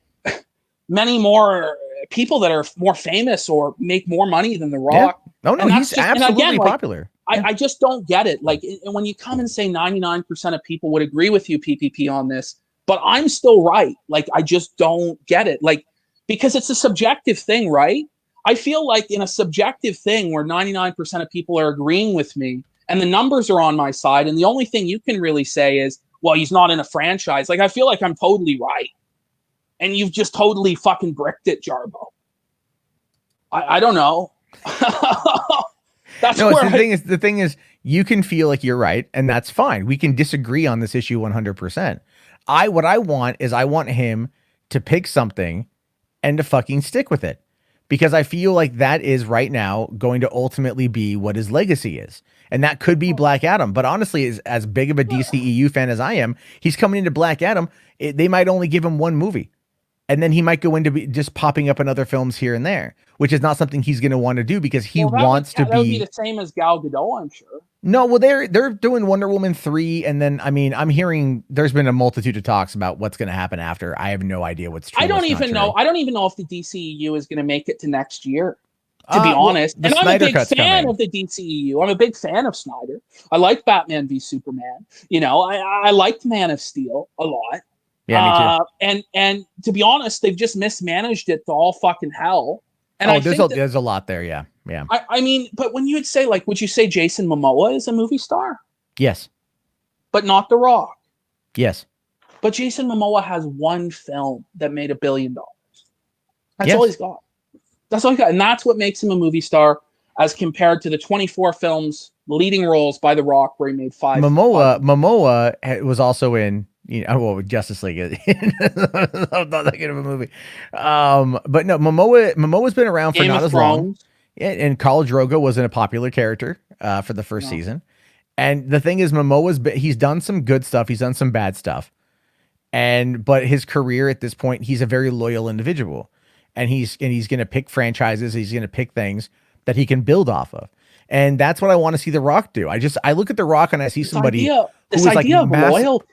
many more people that are more famous or make more money than The Rock. Yeah. No, he's absolutely popular. I just don't get it. Like, and when you come and say 99% of people would agree with you, PPP, on this, but I'm still right. Like, I just don't get it. Like, because it's a subjective thing, right? I feel like in a subjective thing where 99% of people are agreeing with me and the numbers are on my side, and the only thing you can really say is, well, he's not in a franchise. Like, I feel like I'm totally right. And you've just totally fucking bricked it, Jarbo. I don't know. The thing is, you can feel like you're right, and that's fine. We can disagree on this issue 100%. What I want him to pick something and to fucking stick with it. Because I feel like that is right now going to ultimately be what his legacy is. And that could be Black Adam. But honestly, as big of a DCEU fan as I am, he's coming into Black Adam. They might only give him one movie. And then he might go into just popping up in other films here and there, which is not something he's going to want to do because he wants to be. That would be the same as Gal Gadot, I'm sure. No, well, they're doing Wonder Woman 3, and then I mean, I'm hearing there's been a multitude of talks about what's going to happen after. I have no idea what's true. I don't even know if the DCEU is going to make it to next year. To be honest, and I'm a big fan of the DCEU. I'm a big fan of Snyder. I like Batman v Superman. You know, I liked Man of Steel a lot. Yeah, me too. And to be honest, they've just mismanaged it to all fucking hell. And there's a lot there. Yeah. I mean, but when you would say, like, would you say Jason Momoa is a movie star? Yes. But not The Rock. Yes. But Jason Momoa has one film that made $1 billion. That's all he's got. That's all he got. And that's what makes him a movie star as compared to the 24 films, leading roles by The Rock, where he made 5. Momoa was also in, Justice League. Not that good of a movie. But no, Momoa's been around for not as long. Yeah, and Khal Drogo wasn't a popular character for the first season. And the thing is, he's done some good stuff. He's done some bad stuff. But his career at this point, he's a very loyal individual. And he's going to pick franchises. He's going to pick things that he can build off of. And that's what I want to see The Rock do. I look at The Rock and I see somebody of loyalty.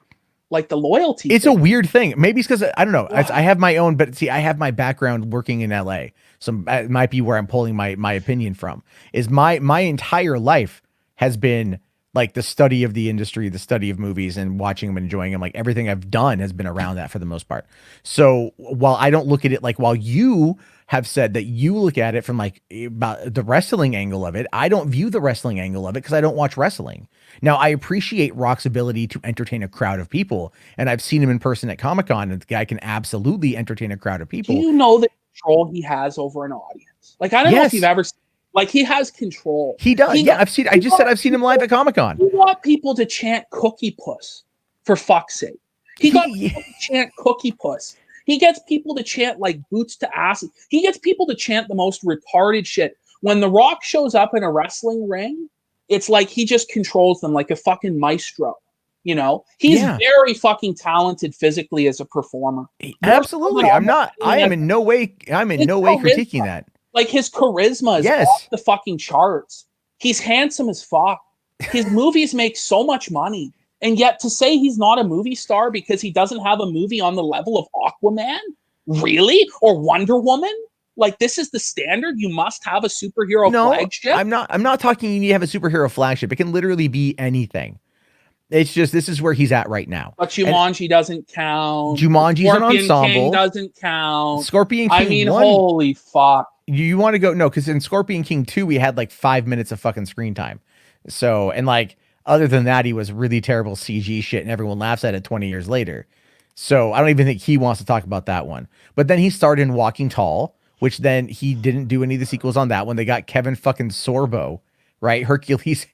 Like the loyalty. It's a weird thing. Maybe it's because I don't know. I have my own, but see, I have my background working in LA, so it might be where I'm pulling my opinion from. Is my entire life has been like the study of the industry, the study of movies, and watching them, and enjoying them. Like everything I've done has been around that for the most part. So while I don't look at it like while you have said that you look at it from like about the wrestling angle of it, I don't view the wrestling angle of it because I don't watch wrestling. Now, I appreciate Rock's ability to entertain a crowd of people, and I've seen him in person at Comic-Con, and the guy can absolutely entertain a crowd of people. Do you know the control he has over an audience? Like, I don't know if you've ever seen, like, he has control. He does. I've seen him live at Comic-Con. He got people to chant Cookie Puss, for fuck's sake. He got people to chant Cookie Puss. He gets people to chant, like, boots to ass. He gets people to chant the most retarded shit. When The Rock shows up in a wrestling ring, it's like he just controls them like a fucking maestro. You know, he's Yeah. very fucking talented physically as a performer. More so than Absolutely. I am almost in no way his critiquing charisma. that. Like his charisma is off Yes. the fucking charts. He's handsome as fuck. His movies make so much money. And yet to say he's not a movie star because he doesn't have a movie on the level of Aquaman? Really? Or Wonder Woman? Like this is the standard? You must have a superhero No, flagship? I'm not talking you need to have a superhero flagship. It can literally be anything. It's just this is where he's at right now. But And Jumanji doesn't count. Jumanji's an Scorpion King ensemble. doesn't count. Scorpion I King mean, 1. holy fuck. You want to go? No, because in Scorpion King 2, we had like 5 minutes of fucking screen time. So, and like, other than that, he was really terrible CG shit, and everyone laughs at it 20 years later. So, I don't even think he wants to talk about that one. But then he started in Walking Tall, which then he didn't do any of the sequels on that one. They got Kevin fucking Sorbo, right? Hercules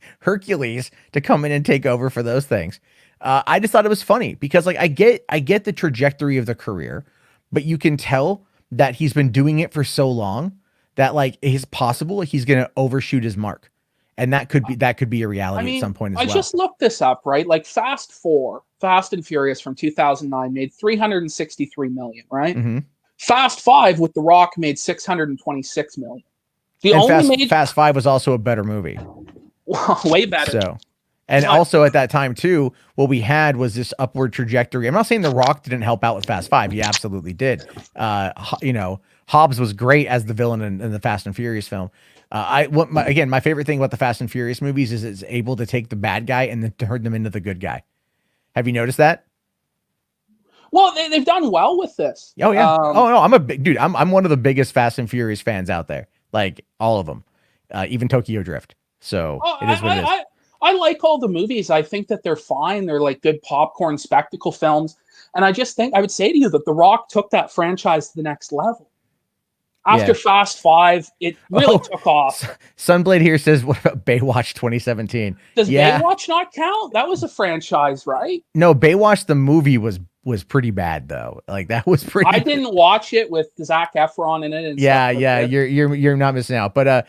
to come in and take over for those things. I just thought it was funny because, like, I get the trajectory of the career, but you can tell that he's been doing it for so long that like it's possible he's gonna overshoot his mark, and that could be a reality at some point as I well. just looked this up, right? Like Fast and Furious from 2009 made 363 million, right? Mhm. Fast 5 with The Rock made 626 million. The And only made Fast 5 was also a better movie. way better. So, and But- also at that time too, what we had was this upward trajectory. I'm not saying The Rock didn't help out with Fast 5. He absolutely did. You know, Hobbs was great as the villain in the Fast and Furious film. My favorite thing about the Fast and Furious movies is it's able to take the bad guy and then turn them into the good guy. Have you noticed that? Well, they've done well with this. Oh yeah. Oh no, I'm a big dude. I'm one of the biggest Fast and Furious fans out there. Like all of them, even Tokyo Drift. So it is what it is. I like all the movies. I think that they're fine. They're like good popcorn spectacle films. And I just think I would say to you that The Rock took that franchise to the next level. After Fast 5, it really took off. Sunblade here says, what about Baywatch 2017? Does Baywatch not count? That was a franchise, right? No, Baywatch the movie was pretty bad though. Like that was pretty. I didn't watch it with Zac Efron in it. And you're not missing out. But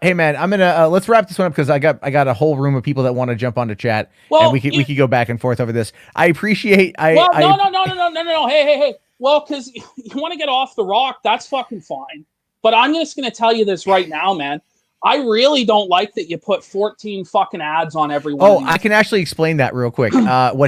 hey man, I'm gonna let's wrap this one up because I got a whole room of people that want to jump onto chat, and we could go back and forth over this. I appreciate. No. Hey. Well, because you want to get off The Rock, that's fucking fine. But I'm just gonna tell you this right now, man. I really don't like that you put 14 fucking ads on every one. Oh, I can actually explain that real quick.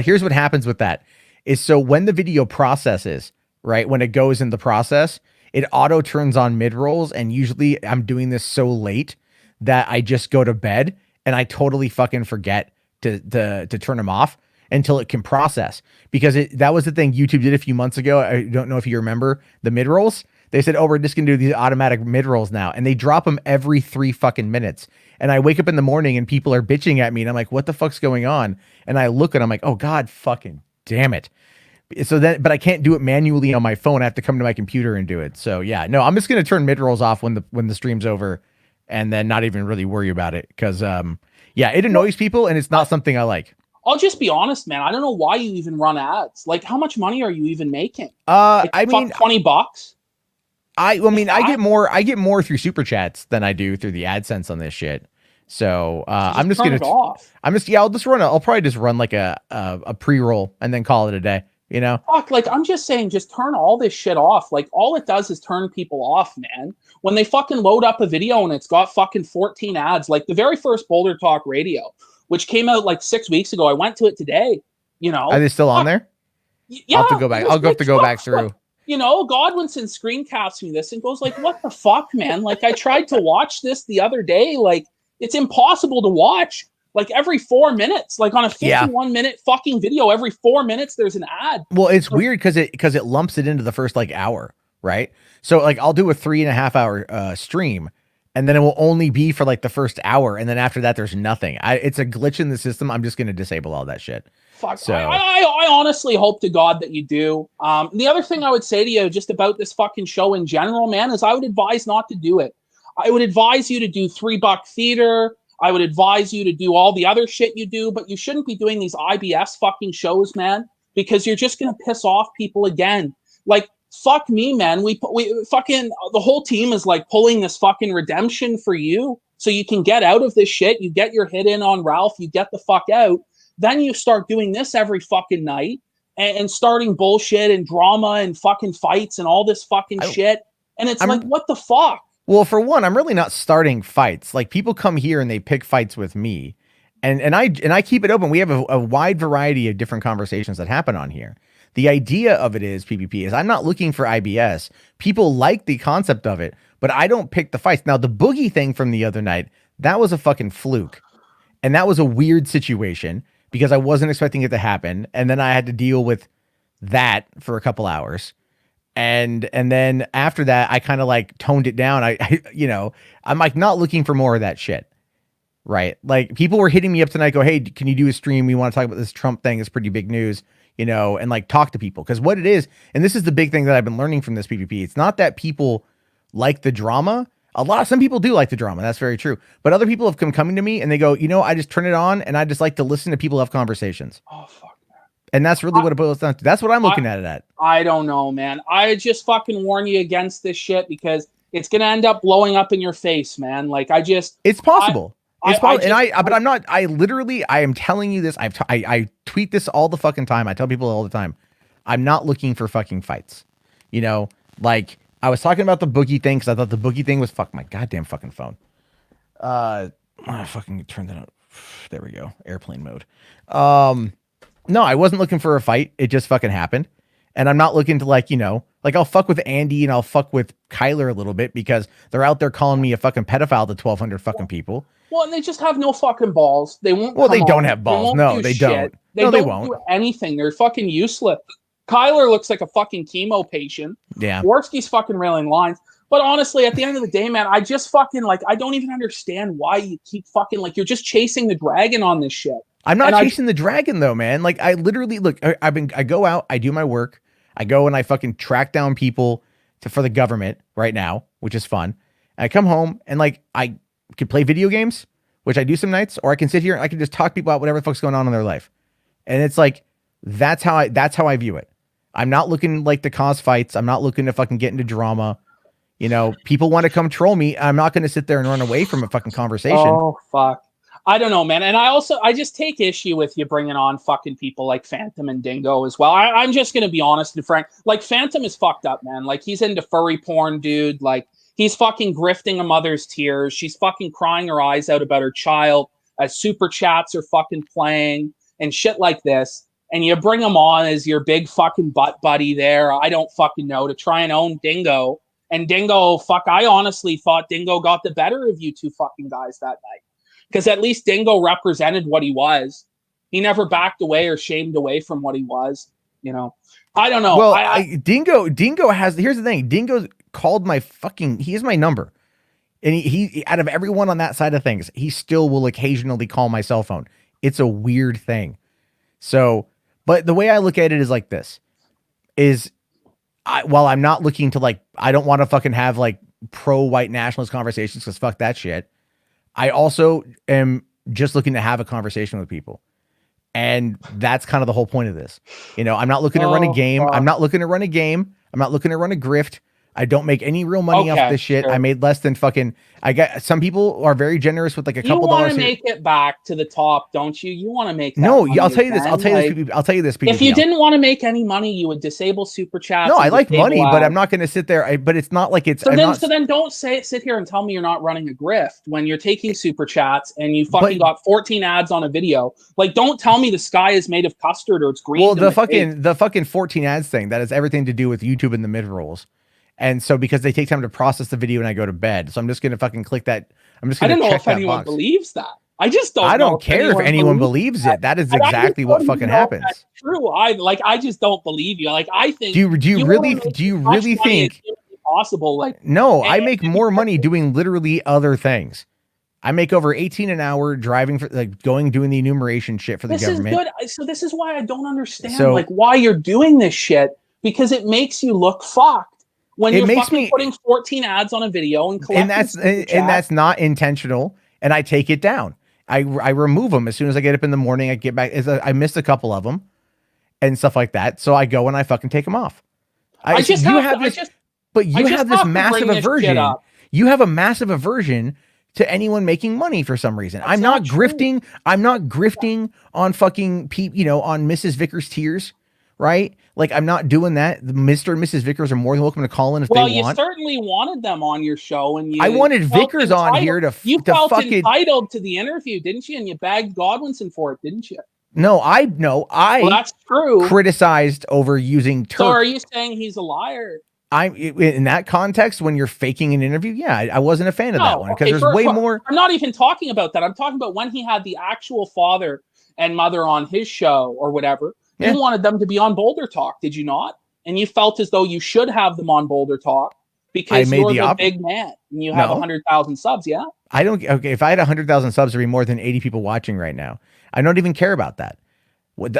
Here's what happens with that is so when the video processes, right, when it goes in the process, it auto turns on mid-rolls, and usually I'm doing this so late that I just go to bed and I totally fucking forget to turn them off until it can process. Because that was the thing YouTube did a few months ago. I don't know if you remember the mid-rolls. They said, oh, we're just going to do these automatic mid-rolls now. And they drop them every 3 fucking minutes. And I wake up in the morning and people are bitching at me. And I'm like, what the fuck's going on? And I look and I'm like, oh, God fucking damn it. But I can't do it manually on my phone. I have to come to my computer and do it. So yeah, no, I'm just going to turn mid-rolls off when the stream's over and then not even really worry about it. Cause it annoys people and it's not something I like. I'll just be honest, man. I don't know why you even run ads. Like, how much money are you even making? I mean, $20. I get more through super chats than I do through the AdSense on this shit. So I'm just gonna off. I'll probably just run like a pre-roll and then call it a day. You know, fuck. Like I'm just saying, just turn all this shit off. Like all it does is turn people off, man. When they fucking load up a video and it's got fucking 14 ads, like the very first Boulder Talk Radio, which came out like 6 weeks ago. I went to it today. You know, are they still on there? Yeah, I'll have to go back. I'll have to go back through. You know, Godwinson screencasts me this and goes like, what the fuck, man? Like I tried to watch this the other day. Like it's impossible to watch. Like every 4 minutes, like on a 51-minute fucking video, every 4 minutes there's an ad. Well, it's weird because it lumps it into the first like hour, right? So like I'll do a 3.5 hour stream, and then it will only be for like the first hour, and then after that there's nothing. It's a glitch in the system. I'm just gonna disable all that shit. Fuck. So I honestly hope to God that you do. The other thing I would say to you just about this fucking show in general, man, is I would advise not to do it. I would advise you to do $3 theater. I would advise you to do all the other shit you do, but you shouldn't be doing these IBS fucking shows, man, because you're just going to piss off people again. Like, fuck me, man. We fucking, the whole team is like pulling this fucking redemption for you so you can get out of this shit. You get your hit in on Ralph, you get the fuck out. Then you start doing this every fucking night and starting bullshit and drama and fucking fights and all this fucking shit. And it's like, what the fuck? Well, for one, I'm really not starting fights. Like, people come here and they pick fights with me, and I keep it open. We have a wide variety of different conversations that happen on here. The idea of it is, PvP, is I'm not looking for IBS. People like the concept of it, but I don't pick the fights. Now, the boogie thing from the other night, that was a fucking fluke. And that was a weird situation because I wasn't expecting it to happen. And then I had to deal with that for a couple hours. And then after that, I kind of like toned it down. I'm like not looking for more of that shit. Right. Like, people were hitting me up tonight, go, hey, can you do a stream? We want to talk about this Trump thing. It's pretty big news, and like talk to people. Because what it is, and this is the big thing that I've been learning from this PvP, it's not that people like the drama. Some people do like the drama. That's very true. But other people have coming to me and they go, I just turn it on and I just like to listen to people have conversations. Oh, fuck. And that's really what it boils down to. That's what I'm looking at it at. I don't know, man. I just fucking warn you against this shit because it's going to end up blowing up in your face, man. Like, it's possible. But I'm not, I am telling you this. I tweet this all the fucking time. I tell people all the time, I'm not looking for fucking fights. Like, I was talking about the boogie thing because I thought the boogie thing was my goddamn fucking phone. I fucking turned that on. There we go. Airplane mode. No, I wasn't looking for a fight. It just fucking happened. And I'm not looking to like I'll fuck with Andy and I'll fuck with Kyler a little bit because they're out there calling me a fucking pedophile to 1,200 fucking people. Well, and they just have no fucking balls. They won't. Well, they don't have balls. No, they don't. They won't do anything. They're fucking useless. Kyler looks like a fucking chemo patient. Yeah. Worski's fucking railing lines. But honestly, at the end of the day, man, I just fucking I don't even understand why you keep fucking you're just chasing the dragon on this shit. I'm not chasing the dragon though, man. Like, I literally I go out, I do my work. I go and I fucking track down people for the government right now, which is fun. And I come home and I can play video games, which I do some nights, or I can sit here and I can just talk to people about whatever the fuck's going on in their life. And it's like, that's how I view it. I'm not looking to cause fights. I'm not looking to fucking get into drama. People want to come troll me. I'm not going to sit there and run away from a fucking conversation. Oh, fuck. I don't know, man. And I just take issue with you bringing on fucking people like Phantom and Dingo as well. I'm just going to be honest and frank. Like, Phantom is fucked up, man. Like, he's into furry porn, dude. Like, he's fucking grifting a mother's tears. She's fucking crying her eyes out about her child as super chats are fucking playing and shit like this. And you bring him on as your big fucking butt buddy there. I don't fucking know, to try and own Dingo. And Dingo, I honestly thought Dingo got the better of you two fucking guys that night. Because at least Dingo represented what he was. He never backed away or shamed away from what he was. I don't know. Well, Dingo has, here's the thing. Dingo called he has my number. And he out of everyone on that side of things, he still will occasionally call my cell phone. It's a weird thing. So, but the way I look at it is like this, while I'm not looking to I don't want to fucking have pro-white nationalist conversations because fuck that shit. I also am just looking to have a conversation with people. And that's kind of the whole point of this. I'm not looking to run a game. I'm not looking to run a game. I'm not looking to run a grift. I don't make any real money off this shit. Sure. I made less than I got, some people are very generous with a couple dollars. You want to make it back to the top, don't you? You want to make that money. I'll tell you this. I'll tell you this. If you didn't want to make any money, you would disable super chats. No, I like money, but I'm not going to sit there. But it's not like it's. So then don't sit here and tell me you're not running a grift when you're taking super chats and you fucking got 14 ads on a video. Don't tell me the sky is made of custard or it's green. Well, the fucking 14 ads thing, that has everything to do with YouTube and the mid rolls. And so because they take time to process the video and I go to bed. So I'm just going to fucking click that. I'm just going to check that box. I don't know if anyone believes that. I don't care if anyone believes it. That is exactly what fucking happens. That's true. I just don't believe you. I think. Do you really think possible? No, I make more money doing literally other things. I make over 18 an hour driving for doing the enumeration shit for the government. This is good. So this is why I don't understand why you're doing this shit, because it makes you look fucked. When you're fucking putting 14 ads on a video and that's not intentional, and I take it down. I remove them as soon as I get up in the morning. I get back. I missed a couple of them and stuff like that, so I go and I fucking take them off. You have this massive aversion. You have a massive aversion to anyone making money for some reason. That's I'm not not true. grifting. I'm not grifting on fucking on Mrs. Vickers' tears, right? Like I'm not doing that. Mr. and Mrs. Vickers are more than welcome to call in if they want. You certainly wanted them on your show, and I wanted Vickers on here to felt fucking entitled to the interview, didn't you? And you bagged Godwinson for it, didn't you? No, I Well, that's true. criticized over using Turk. So are you saying he's a liar? I'm in that context when you're faking an interview. Yeah, I wasn't a fan of that one because there's way more. I'm not even talking about that. I'm talking about when he had the actual father and mother on his show or whatever. You wanted them to be on Boulder Talk, did you not? And you felt as though you should have them on Boulder Talk because you're the big man and you have 100,000 subs. Yeah. I don't. Okay, if I had 100,000 subs, there'd be more than 80 people watching right now. I don't even care about that.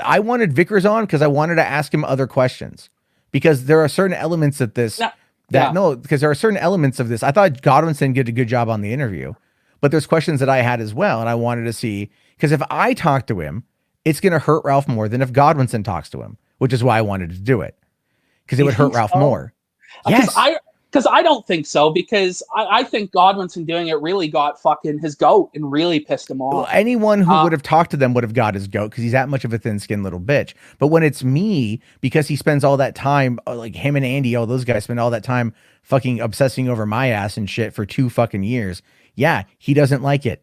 I wanted Vickers on because I wanted to ask him other questions. Because there are certain elements of this because there are certain elements of this. I thought Godwinson did a good job on the interview, but there's questions that I had as well. And I wanted to see, because if I talk to him, it's going to hurt Ralph more than if Godwinson talks to him, which is why I wanted to do it. Because it would hurt Ralph more. Yes. Because I don't think so, because I think Godwinson doing it really got fucking his goat and really pissed him off. Well, anyone who would have talked to them would have got his goat because he's that much of a thin-skinned little bitch. But when it's me, because he spends all that time, like him and Andy, all those guys spend all that time fucking obsessing over my ass and shit for 2 fucking years. Yeah, he doesn't like it.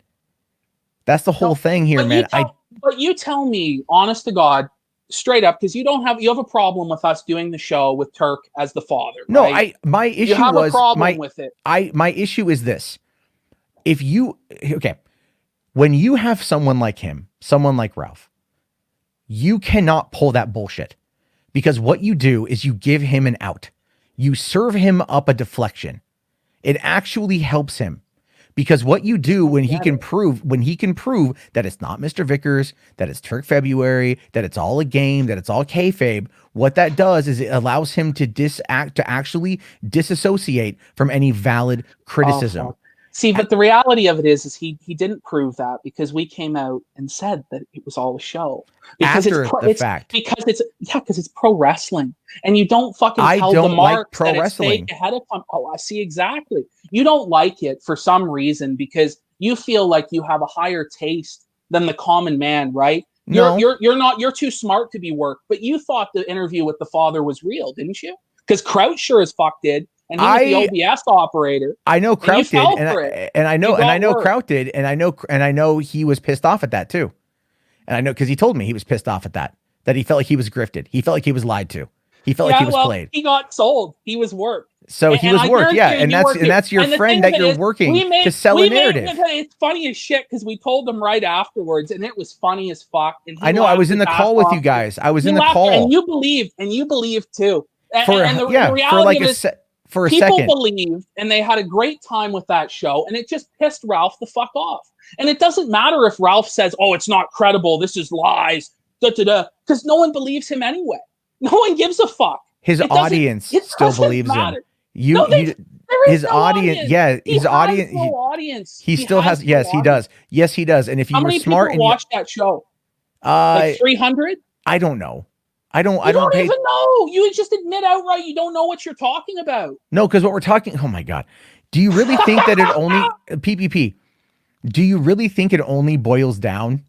That's the whole thing here, man. But you tell me, honest to God, straight up, because you have a problem with us doing the show with Turk as the father. No, right? My issue you have was a problem with it. My issue is this: when you have someone like him, someone like Ralph, you cannot pull that bullshit, because what you do is you give him an out, you serve him up a deflection. It actually helps him. Because what you do when he can prove that it's not Mr. Vickers, that it's Turk February, that it's all a game, that it's all kayfabe, what that does is it allows him to actually disassociate from any valid criticism. See, but the reality of it is he didn't prove that, because we came out and said that it was all a show. Because it's pro wrestling, and you don't fucking tell the marks that it's fake ahead of time. Oh, I see exactly. You don't like it for some reason because you feel like you have a higher taste than the common man, right? You're too smart to be worked. But you thought the interview with the father was real, didn't you? Because Crouch sure as fuck did. And he was the OBS operator. I know Kraut did, and I know Kraut did, and I know he was pissed off at that too. And I know because he told me he was pissed off at that he felt like he was grifted. He felt like he was lied to. He felt like he was played. He got sold. He was worked. So he was worked, yeah. And that's your friend that you're working to sell a narrative. It's funny as shit because we told them right afterwards, and it was funny as fuck. And I know. I was in the call with you guys. I was in the call, and you believed too. For a people second. believed, and they had a great time with that show, and it just pissed Ralph the fuck off. And it doesn't matter if Ralph says, "Oh, it's not credible. This is lies," because no one believes him anyway. No one gives a fuck. His audience still believes him. His audience, yeah, his audience. No audience. He still has. Yes, he does. Yes, he does. And if you were smart and watched that show, like 300. I don't know. I don't even know. You just admit outright you don't know what you're talking about. No, because what we're talking. Oh my God. Do you really think that it only PPP? Do you really think it only boils down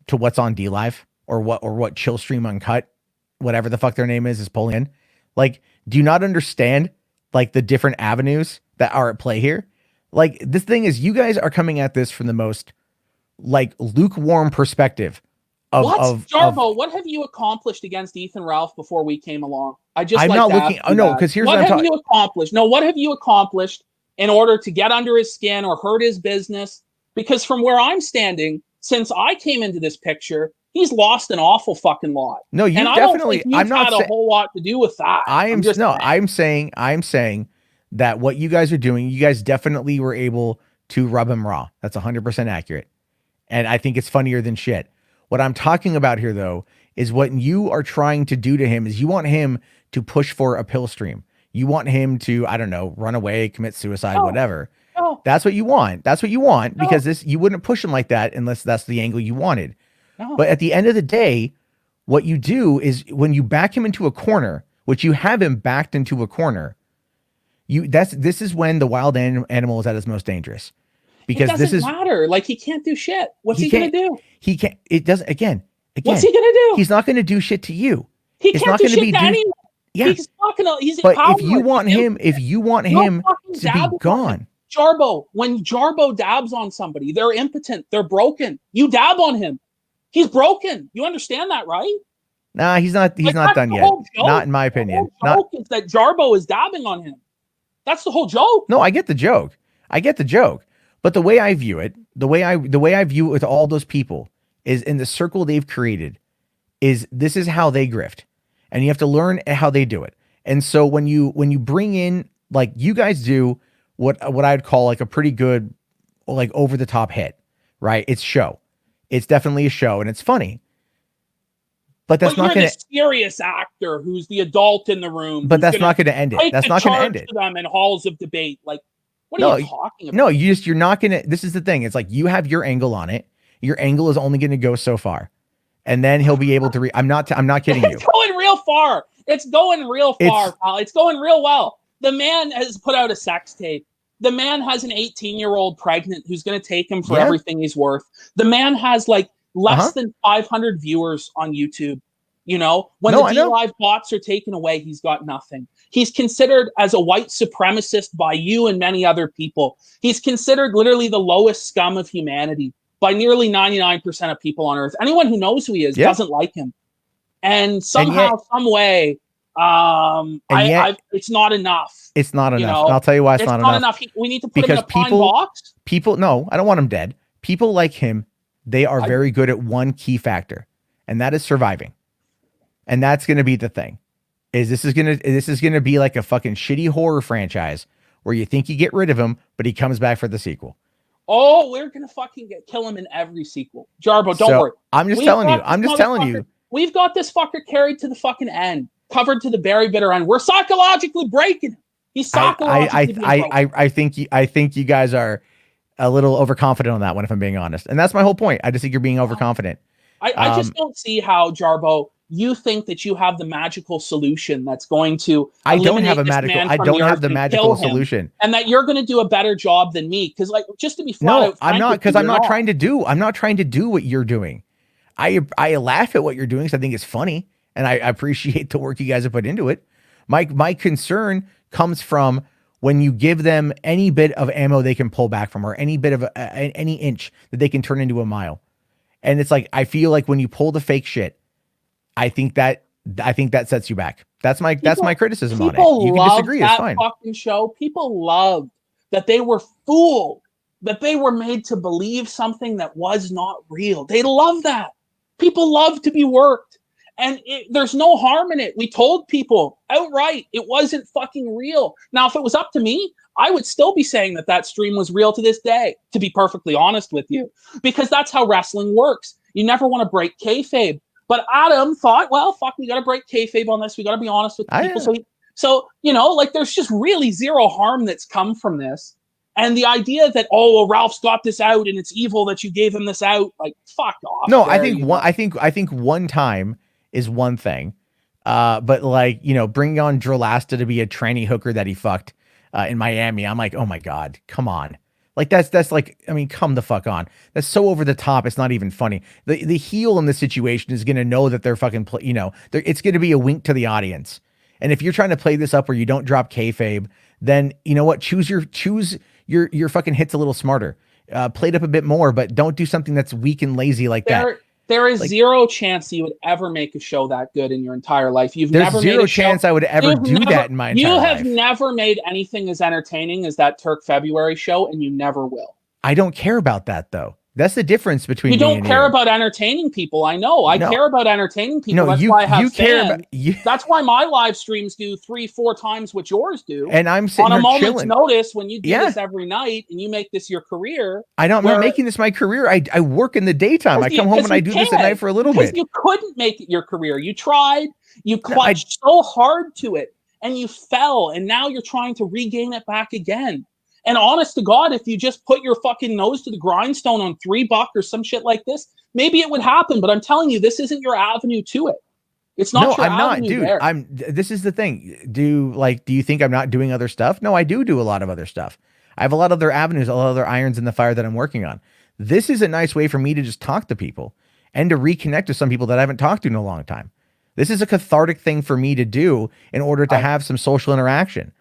to what's on D Live or what Chill Stream Uncut, whatever the fuck their name is pulling in? Like, do you not understand like the different avenues that are at play here? Like, this thing is, you guys are coming at this from the most like lukewarm perspective. Jarbo, what have you accomplished against Ethan Ralph before we came along? I'm not looking. Oh no, because here's what have you accomplished. No, what have you accomplished in order to get under his skin or hurt his business? Because from where I'm standing, since I came into this picture, he's lost an awful fucking lot. No, you and definitely. I'm not had a whole lot to do with that. I'm saying that what you guys are doing, you guys definitely were able to rub him raw. That's 100% accurate, and I think it's funnier than shit. What I'm talking about here, though, is what you are trying to do to him is you want him to push for a pill stream. You want him to, I don't know, run away, commit suicide, whatever. No. That's what you want. That's what you want because you wouldn't push him like that unless that's the angle you wanted. No. But at the end of the day, what you do is when you back him into a corner, which you have him backed into a corner, this is when the wild animal is at its most dangerous. because this is matter. Like, he can't do shit. What's he can't gonna do? He can't. It doesn't. Again. What's he gonna do? He's not going to do shit to you. He it's can't not do going to shit be to anyone. Yeah. He's not gonna. He's but powerless. if you want him to be gone, Jarbo, when Jarbo dabs on somebody, they're impotent. They're broken. You dab on him, he's broken. You understand that, right? Nah, he's not. He's not done yet. Not in my opinion. The whole joke is that Jarbo is dabbing on him. That's the whole joke. No, I get the joke. But the way I view it, the way I view it with all those people is in the circle they've created. This is how they grift, and you have to learn how they do it. And so when you bring in, like, you guys do what I'd call like a pretty good, like, over the top hit, right? It's show. It's definitely a show, and it's funny. But that's not going to serious actor who's the adult in the room. But that's not going to end it. That's not going to end it. To them in halls of debate. Like, what are you talking about? No, you're not going to. This is the thing. It's like, you have your angle on it. Your angle is only going to go so far. And then he'll be able to I'm not kidding you. It's going real far. It's going real far, pal. It's going real well. The man has put out a sex tape. The man has an 18-year-old pregnant who's going to take him for everything he's worth. The man has like less than 500 viewers on YouTube. You know, when the DLive bots are taken away, he's got nothing. He's considered as a white supremacist by you and many other people. He's considered literally the lowest scum of humanity by nearly 99% of people on earth. Anyone who knows who he is doesn't like him. And somehow, some way, it's not enough. It's not enough. You know? And I'll tell you why it's not enough. We need to put him in a pine box. No, I don't want him dead. People like him, they are very good at one key factor, and that is surviving. And that's going to be the thing. This is going to be like a fucking shitty horror franchise where you think you get rid of him, but he comes back for the sequel. Oh, we're going to fucking kill him in every sequel. Jarbo, don't worry. I'm just telling you. We've got this fucker carried to the fucking end, covered to the very bitter end. We're psychologically breaking him. He's psychologically broken. I think you guys are a little overconfident on that one, if I'm being honest. And that's my whole point. I just think you're being overconfident. I just don't see how, Jarbo, you think that you have the magical solution that's going to I don't have the magical solution, and that you're going to do a better job than me. Because, like, just to be flat out, I'm not, because I'm not trying to do what you're doing. I laugh at what you're doing because I think it's funny, and I appreciate the work you guys have put into it. My concern comes from when you give them any bit of ammo they can pull back from, or any bit of any inch that they can turn into a mile. And it's like, I feel like when you pull the fake shit, I think that sets you back. That's my criticism on it. You can disagree. It's fine. Fucking show. People loved that they were fooled, that they were made to believe something that was not real. They love that. People love to be worked, and there's no harm in it. We told people outright it wasn't fucking real. Now, if it was up to me, I would still be saying that stream was real to this day, to be perfectly honest with you, because that's how wrestling works. You never want to break kayfabe. But Adam thought, well, fuck, we got to break kayfabe on this. We got to be honest with people. So, you know, like, there's just really zero harm that's come from this. And the idea that, oh, well, Ralph's got this out and it's evil that you gave him this out, like, fuck off. No, I think one time is one thing. But, like, you know, bringing on Drolasta to be a tranny hooker that he fucked in Miami, I'm like, oh my God, come on. Like, that's like, I mean, come the fuck on. That's so over the top. It's not even funny. The heel in this situation is going to know that they're fucking, it's going to be a wink to the audience. And if you're trying to play this up where you don't drop kayfabe, then you know what? Choose your fucking hits a little smarter. Play it up a bit more, but don't do something that's weak and lazy like that. There is zero chance you would ever make a show that good in your entire life. There's zero chance I would ever do that in my entire life. You have never made anything as entertaining as that Turk February show, and you never will. I don't care about that, though. That's the difference between you don't care about entertaining people. I know. I care about entertaining people. No, that's why I have fans. That's why my live streams do 3-4 times what yours do. And I'm sitting on a moment's chilling. notice when you do this every night and you make this your career. I'm not making this my career. I work in the daytime. I come home and I do this at night for a little bit. You couldn't make it your career. You tried. You clutched so hard to it and you fell. And now you're trying to regain it back again. And honest to God, if you just put your fucking nose to the grindstone on $3 or some shit like this, maybe it would happen. But I'm telling you, this isn't your avenue to it. It's not your avenue dude. This is the thing. Do you think I'm not doing other stuff? No, I do a lot of other stuff. I have a lot of other avenues, a lot of other irons in the fire that I'm working on. This is a nice way for me to just talk to people and to reconnect with some people that I haven't talked to in a long time. This is a cathartic thing for me to do in order to have some social interaction.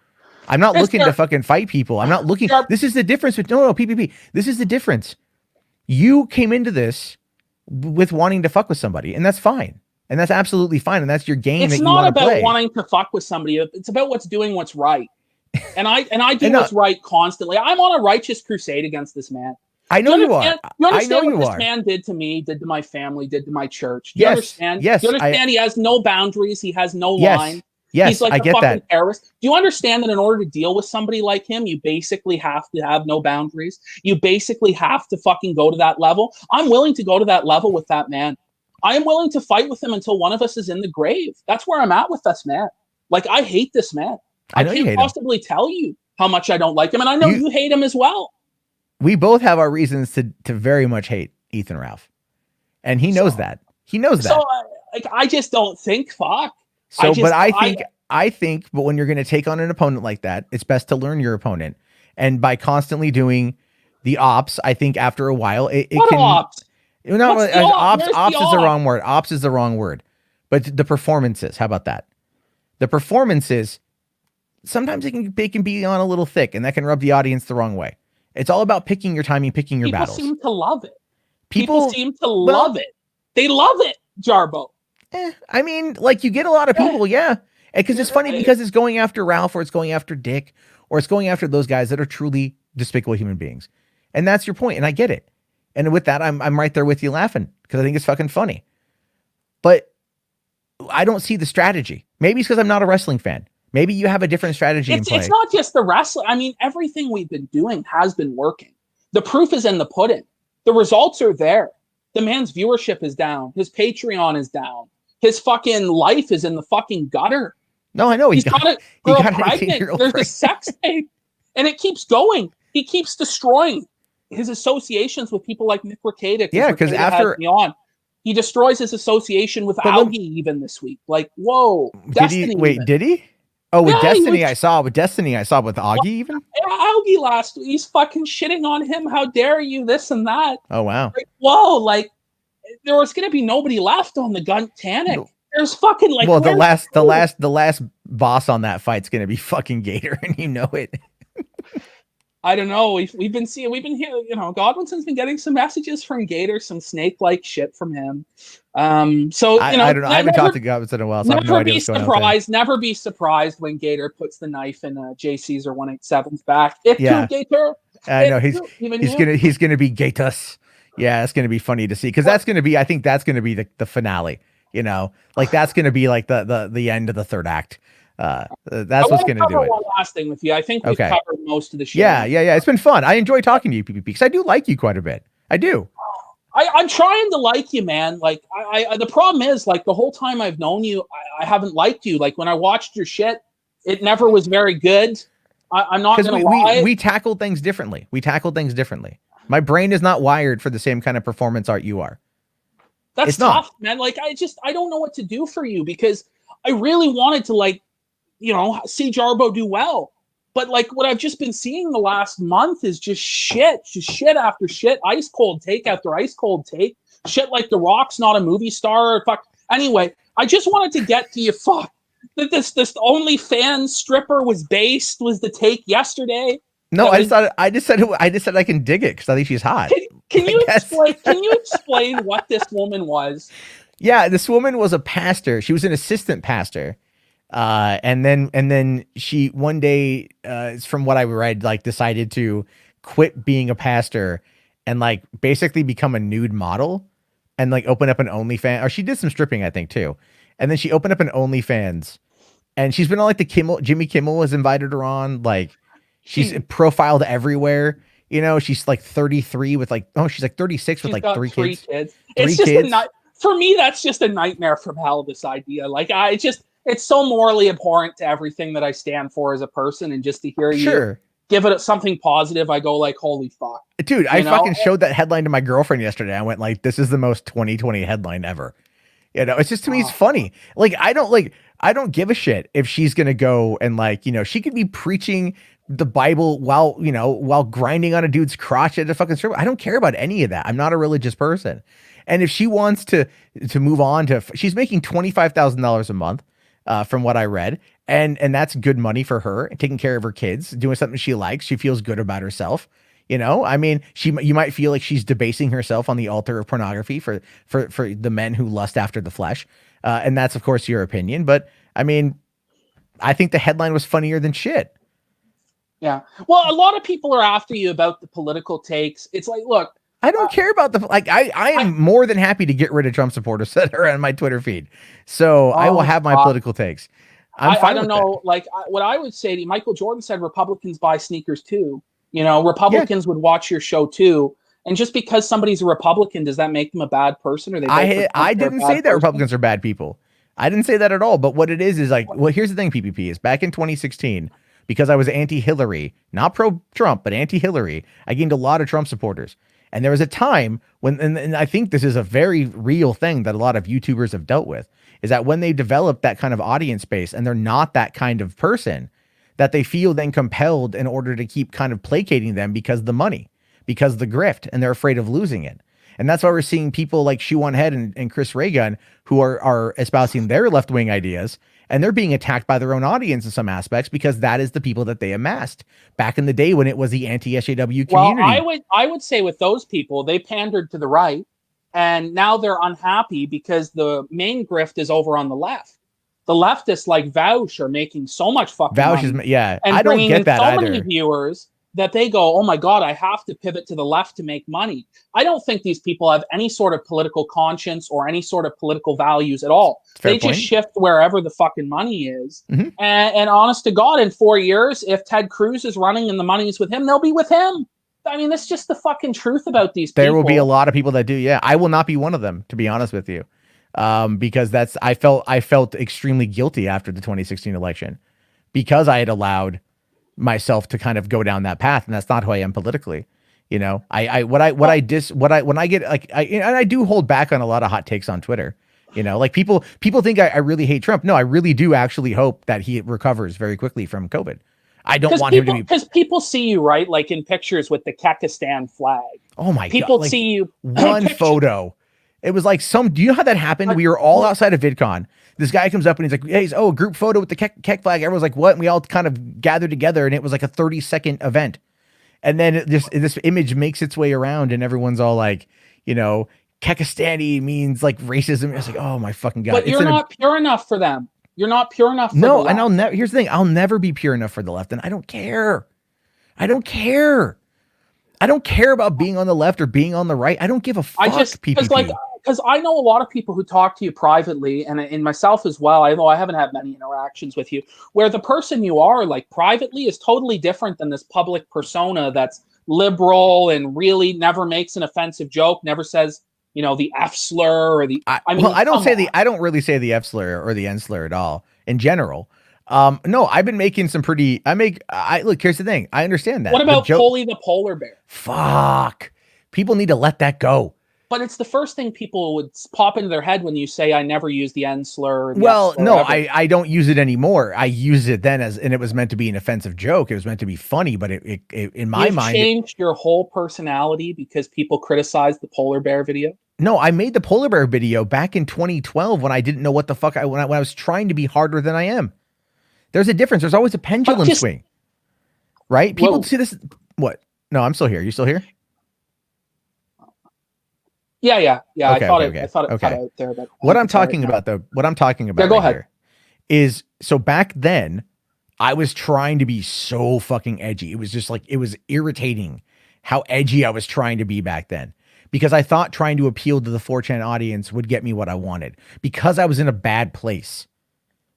I'm not looking to fucking fight people. I'm not looking. This is the difference with no, PPP. This is the difference. You came into this with wanting to fuck with somebody, and that's fine. And that's absolutely fine. And that's your game that you want to play. It's not about wanting to fuck with somebody. It's about doing what's right. And I do what's right constantly. I'm on a righteous crusade against this man. I know you are. You understand what this man did to me, did to my family, did to my church? Do you understand? Yes. Do you understand he has no boundaries? He has no line. Yes, he's like I a get fucking that. terrorist. Do you understand that in order to deal with somebody like him, you basically have to have no boundaries? You basically have to fucking go to that level. I'm willing to go to that level with that man. I am willing to fight with him until one of us is in the grave. That's where I'm at with this man. Like, I hate this man. I can't possibly tell you how much I don't like him. And I know you hate him as well. We both have our reasons to very much hate Ethan Ralph. And he knows that. He knows that. So, I just don't think, fuck. So, I think, but when you're going to take on an opponent like that, it's best to learn your opponent. And by constantly doing the ops, I think after a while, it can. Ops? Ops is the wrong word. Ops is the wrong word. But the performances, how about that? The performances, sometimes they can be on a little thick, and that can rub the audience the wrong way. It's all about picking your timing, picking your battles. People seem to love it. People seem to love it. They love it, Jarbo. I mean, like, you get a lot of people, yeah. Because it's funny because it's going after Ralph, or it's going after Dick, or it's going after those guys that are truly despicable human beings. And that's your point, and I get it. And with that, I'm right there with you laughing because I think it's fucking funny. But I don't see the strategy. Maybe it's because I'm not a wrestling fan. Maybe you have a different strategy in play. It's not just the wrestling. I mean, everything we've been doing has been working. The proof is in the pudding. The results are there. The man's viewership is down. His Patreon is down. His fucking life is in the fucking gutter. No, I know. He's got a girl pregnant. There's a sex tape. And it keeps going. He keeps destroying his associations with people like Nick Rekieta. Yeah, because after he destroys his association with Augie even this week. Like, whoa. Did he? Oh, with Destiny, I saw with Augie even? Augie last week, he's fucking shitting on him. How dare you, this and that. Oh, wow. Like, whoa, like, there was going to be nobody left on the Guntanic. No. There's fucking, like... Well, the last boss on that fight's going to be fucking Gator, and you know it. I don't know. We've been hearing, Godwinson's been getting some messages from Gator, some snake-like shit from him. So, I don't know. I haven't talked to Godwinson in a while, so I have no idea what's going on. Never be surprised when Gator puts the knife in JC's or 187's back. Gator. I know he's gonna be Gatus. Yeah, it's gonna be funny to see because that's gonna be. I think that's gonna be the finale. You know, like that's gonna be like the end of the third act. That's what's going to do it. One last thing with you. I think we've covered most of the show. Yeah. It's been fun. I enjoy talking to you, PPP, because I do like you quite a bit. I do. I'm trying to like you, man. Like, the problem is, like, the whole time I've known you, I haven't liked you. Like, when I watched your shit, it never was very good. I'm not going to lie. We tackle things differently. My brain is not wired for the same kind of performance art you are. That's tough, man. Like, I don't know what to do for you because I really wanted to, like, see Jarbo do well. But like what I've just been seeing the last month is just shit after shit, ice cold take after ice cold take, shit like The Rock's not a movie star. Fuck. Anyway, I just wanted to get to you. Fuck that this OnlyFans stripper was the take yesterday. No, I just said I can dig it because I think she's hot. Can you explain what this woman was? Yeah, this woman was a pastor. She was an assistant pastor. And then she one day, from what I read, like decided to quit being a pastor and like basically become a nude model and like open up an OnlyFans, or she did some stripping, I think too. And then she opened up an OnlyFans and she's been on like Jimmy Kimmel has invited her on. Like she's profiled everywhere. She's like 33 with like, she's like 36 with like three kids. It's just for me, that's just a nightmare from hell, this idea. Like it's so morally abhorrent to everything that I stand for as a person, and just to hear you give it something positive, I go like, holy fuck. Dude, I fucking showed that headline to my girlfriend yesterday. I went like, this is the most 2020 headline ever. It's just, to me, it's funny. Like, I don't give a shit if she's going to go and like, she could be preaching the Bible while grinding on a dude's crotch at a fucking strip. I don't care about any of that. I'm not a religious person. And if she wants to move on to, she's making $25,000 a month, from what I read, and that's good money for her, taking care of her kids, doing something she likes. She feels good about herself. I mean, you might feel like she's debasing herself on the altar of pornography for the men who lust after the flesh, and that's of course your opinion. But I mean, I think the headline was funnier than shit. Yeah. Well, a lot of people are after you about the political takes. It's like, look, I don't care about I am more than happy to get rid of Trump supporters that are on my Twitter feed. So I will have my political takes. I don't know. Like what I would say to you, Michael Jordan said Republicans buy sneakers too. Republicans would watch your show too. And just because somebody's a Republican, does that make them a bad person? Or I didn't say that Republicans are bad people. I didn't say that at all. But what it is like, well, here's the thing, PPP, is back in 2016, because I was anti-Hillary, not pro-Trump, but anti-Hillary, I gained a lot of Trump supporters. And there was a time when, and I think this is a very real thing that a lot of YouTubers have dealt with, is that when they develop that kind of audience base and they're not that kind of person, that they feel then compelled in order to keep kind of placating them because the money, because the grift, and they're afraid of losing it. And that's why we're seeing people like Shoe on Head and Chris Reagan, who are espousing their left-wing ideas, and they're being attacked by their own audience in some aspects, because that is the people that they amassed back in the day when it was the anti-SJW community. Well, I would say with those people, they pandered to the right, and now they're unhappy because the main grift is over on the left. The leftists like Vaush are making so much fucking money. Yeah, and I don't get that either. Many viewers that they go, oh my God, I have to pivot to the left to make money. I don't think these people have any sort of political conscience or any sort of political values at all. They just shift wherever the fucking money is. Mm-hmm. And honest to God, in 4 years, if Ted Cruz is running and the money is with him, they'll be with him. I mean, that's just the fucking truth about these people. There will be a lot of people that do. Yeah, I will not be one of them, to be honest with you. Because I felt extremely guilty after the 2016 election, because I had allowed myself to kind of go down that path, and that's not who I am politically. When I do hold back on a lot of hot takes on Twitter. Like people think I really hate Trump. No, I really do actually hope that he recovers very quickly from COVID. I don't want him to be, because people see you, right? Like in pictures with the Kyrgyzstan flag. Oh my God. People see you. One photo. It was like do you know how that happened? We were all outside of VidCon. This guy comes up and he's like, hey, a group photo with the Kek flag. Everyone's like, what? And we all kind of gathered together, and it was like a 30-second event. And then this image makes its way around, and everyone's all like, Kekistani means like racism. I was like, oh my fucking God. But you're not pure enough for them. You're not pure enough for No, and here's the thing. I'll never be pure enough for the left, and I don't care. I don't care about being on the left or being on the right. I don't give a fuck. Because I know a lot of people who talk to you privately, and in myself as well. I know I haven't had many interactions with you, where the person you are like privately is totally different than this public persona that's liberal and really never makes an offensive joke, never says, the F slur or the. I don't really say the F slur or the N slur at all in general. No, I've been making some pretty. Look. Here's the thing. I understand that. What about Polly the polar bear? Fuck. People need to let that go. But it's the first thing people would pop into their head when you say, I never use the N slur. I don't use it anymore. I used it then and it was meant to be an offensive joke. It was meant to be funny, but it in my mind. You've changed your whole personality because people criticized the polar bear video? No, I made the polar bear video back in 2012 when I didn't know what the fuck when I was trying to be harder than I am. There's a difference. There's always a pendulum swing, right? People see this. What? No, I'm still here. You still here? Yeah. Okay, I thought it cut out there. But what I'm talking about go ahead. Here is, so back then I was trying to be so fucking edgy. It was just like, it was irritating how edgy I was trying to be back then, because I thought trying to appeal to the 4chan audience would get me what I wanted, because I was in a bad place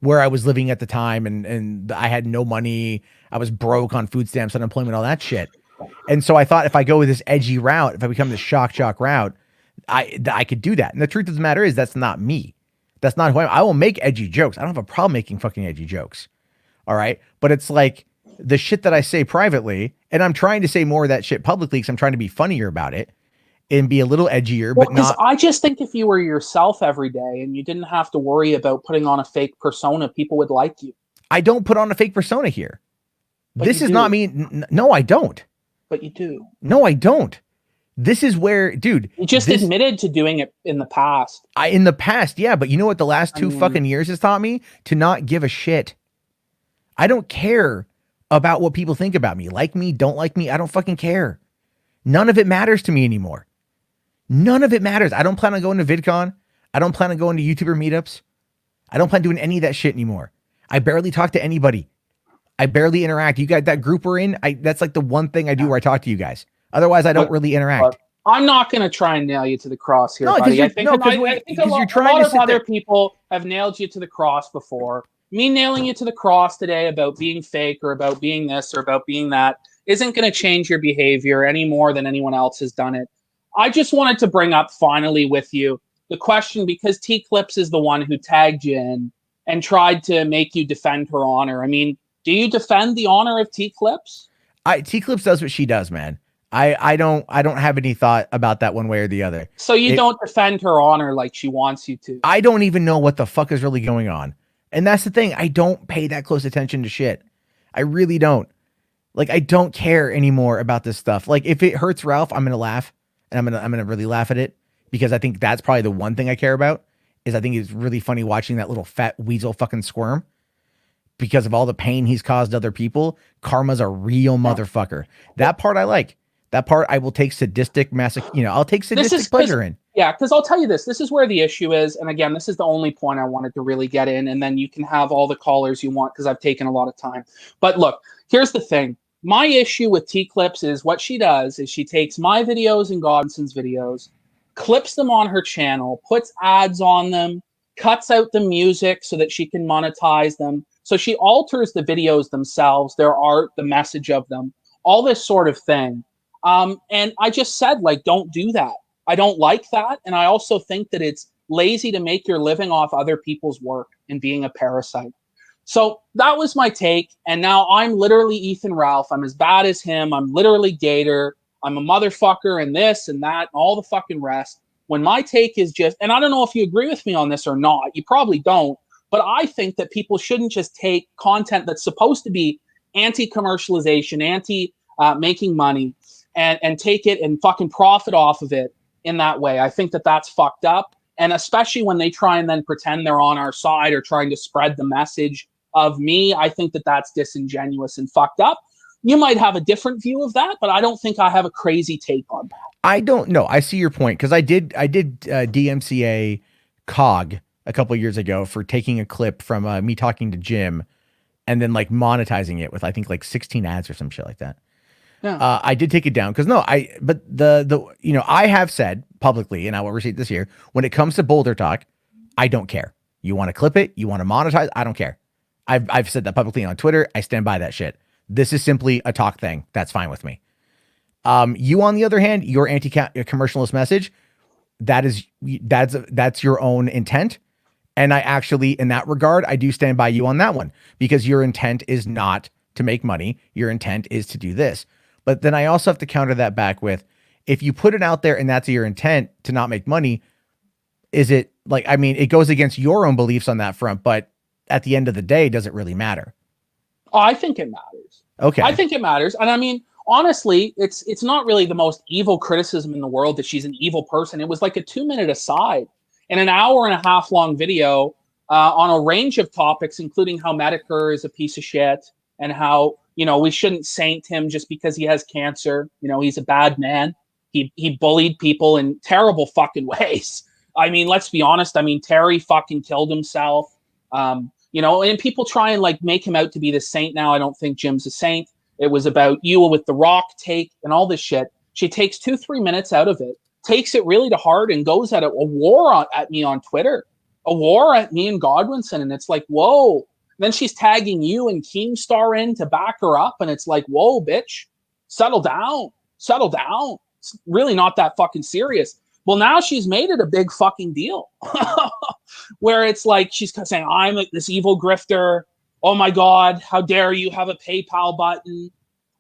where I was living at the time, and I had no money. I was broke on food stamps, unemployment, all that shit. And so I thought, if I go with this edgy route, if I become this shock jock route, I could do that. And the truth of the matter is, that's not me. That's not who I am. I will make edgy jokes. I don't have a problem making fucking edgy jokes. All right. But it's like the shit that I say privately, and I'm trying to say more of that shit publicly because I'm trying to be funnier about it and be a little edgier, but not. I just think if you were yourself every day and you didn't have to worry about putting on a fake persona, people would like you. I don't put on a fake persona here. But This you is not do. me. No, I don't. But you do. No, I don't. This is where, dude, You just this admitted to doing it in the past. in the past, yeah, but you know what the last I two mean, fucking years has taught me? To not give a shit. I don't care about what people think about me. Like me, don't like me, I don't fucking care. None of it matters to me anymore. None of it matters. I don't plan on going to VidCon. I don't plan on going to YouTuber meetups. I don't plan on doing any of that shit anymore. I barely talk to anybody. I barely interact. You got that group we're in. That's like the one thing I do where I talk to you guys. Otherwise, I don't really interact. I'm not going to try and nail you to the cross here, No, because buddy. you're I think, no, I think because you're a trying lot to of sit other there. people have nailed you to the cross before. Me nailing you to the cross today about being fake or about being this or about being that isn't going to change your behavior any more than anyone else has done it. I just wanted to bring up finally with you the question, because T Clips is the one who tagged you in and tried to make you defend her honor. I mean, do you defend the honor of T Clips? T Clips does what she does, man. I don't have any thought about that one way or the other. So you don't defend her honor like she wants you to. I don't even know what the fuck is really going on. And that's the thing. I don't pay that close attention to shit. I really don't. Like, I don't care anymore about this stuff. Like, if it hurts Ralph, I'm gonna laugh, and I'm gonna really laugh at it, because I think that's probably the one thing I care about. Is I think it's really funny watching that little fat weasel fucking squirm because of all the pain he's caused other people. Karma's a real motherfucker. That part I like. That part I will take sadistic I'll take sadistic pleasure in. Yeah, because I'll tell you this. This is where the issue is. And again, this is the only point I wanted to really get in. And then you can have all the callers you want because I've taken a lot of time. But look, here's the thing. My issue with T-Clips is what she does is she takes my videos and Godson's videos, clips them on her channel, puts ads on them, cuts out the music so that she can monetize them. So she alters the videos themselves, their art, the message of them, all this sort of thing. And I just said, like, don't do that. I don't like that. And I also think that it's lazy to make your living off other people's work and being a parasite. So that was my take. And now I'm literally Ethan Ralph. I'm as bad as him. I'm literally Gator. I'm a motherfucker and this and that, and all the fucking rest. When my take is just, and I don't know if you agree with me on this or not, you probably don't, but I think that people shouldn't just take content that's supposed to be anti-commercialization, making money, and take it and fucking profit off of it in that way. I think that that's fucked up. And especially when they try and then pretend they're on our side or trying to spread the message of me, I think that that's disingenuous and fucked up. You might have a different view of that, but I don't think I have a crazy take on that. I don't know. I see your point, because I did DMCA COG a couple of years ago for taking a clip from me talking to Jim and then like monetizing it with, I think, like 16 ads or some shit like that. Yeah. I did take it down because but I have said publicly, and I will repeat this here, when it comes to Boulder Talk, I don't care. You want to clip it, you want to monetize, I don't care. I've said that publicly on Twitter. I stand by that shit. This is simply a talk thing. That's fine with me. You, on the other hand, your anti-commercialist message, that's your own intent. And I actually, in that regard, I do stand by you on that one, because your intent is not to make money. Your intent is to do this. But then I also have to counter that back with, if you put it out there and that's your intent to not make money, is it like, I mean, it goes against your own beliefs on that front, but at the end of the day, does it really matter? Oh, I think it matters. Okay. I think it matters. And I mean, honestly, it's not really the most evil criticism in the world that she's an evil person. It was like a 2-minute aside in an hour and a half long video on a range of topics, including how Medicare is a piece of shit and how, we shouldn't saint him just because he has cancer. He's a bad man. He bullied people in terrible fucking ways. I mean, let's be honest. I mean, Terry fucking killed himself. And people try and like make him out to be the saint now. I don't think Jim's a saint. It was about you with the Rock take and all this shit. She takes 2-3 minutes out of it, takes it really to heart, and goes at a war at me on Twitter, a war at me and Godwinson. And it's like, whoa. Then she's tagging you and Keemstar in to back her up. And it's like, whoa, bitch, settle down. It's really not that fucking serious. Well, now she's made it a big fucking deal where it's like she's saying, I'm like this evil grifter. Oh my God, how dare you have a PayPal button?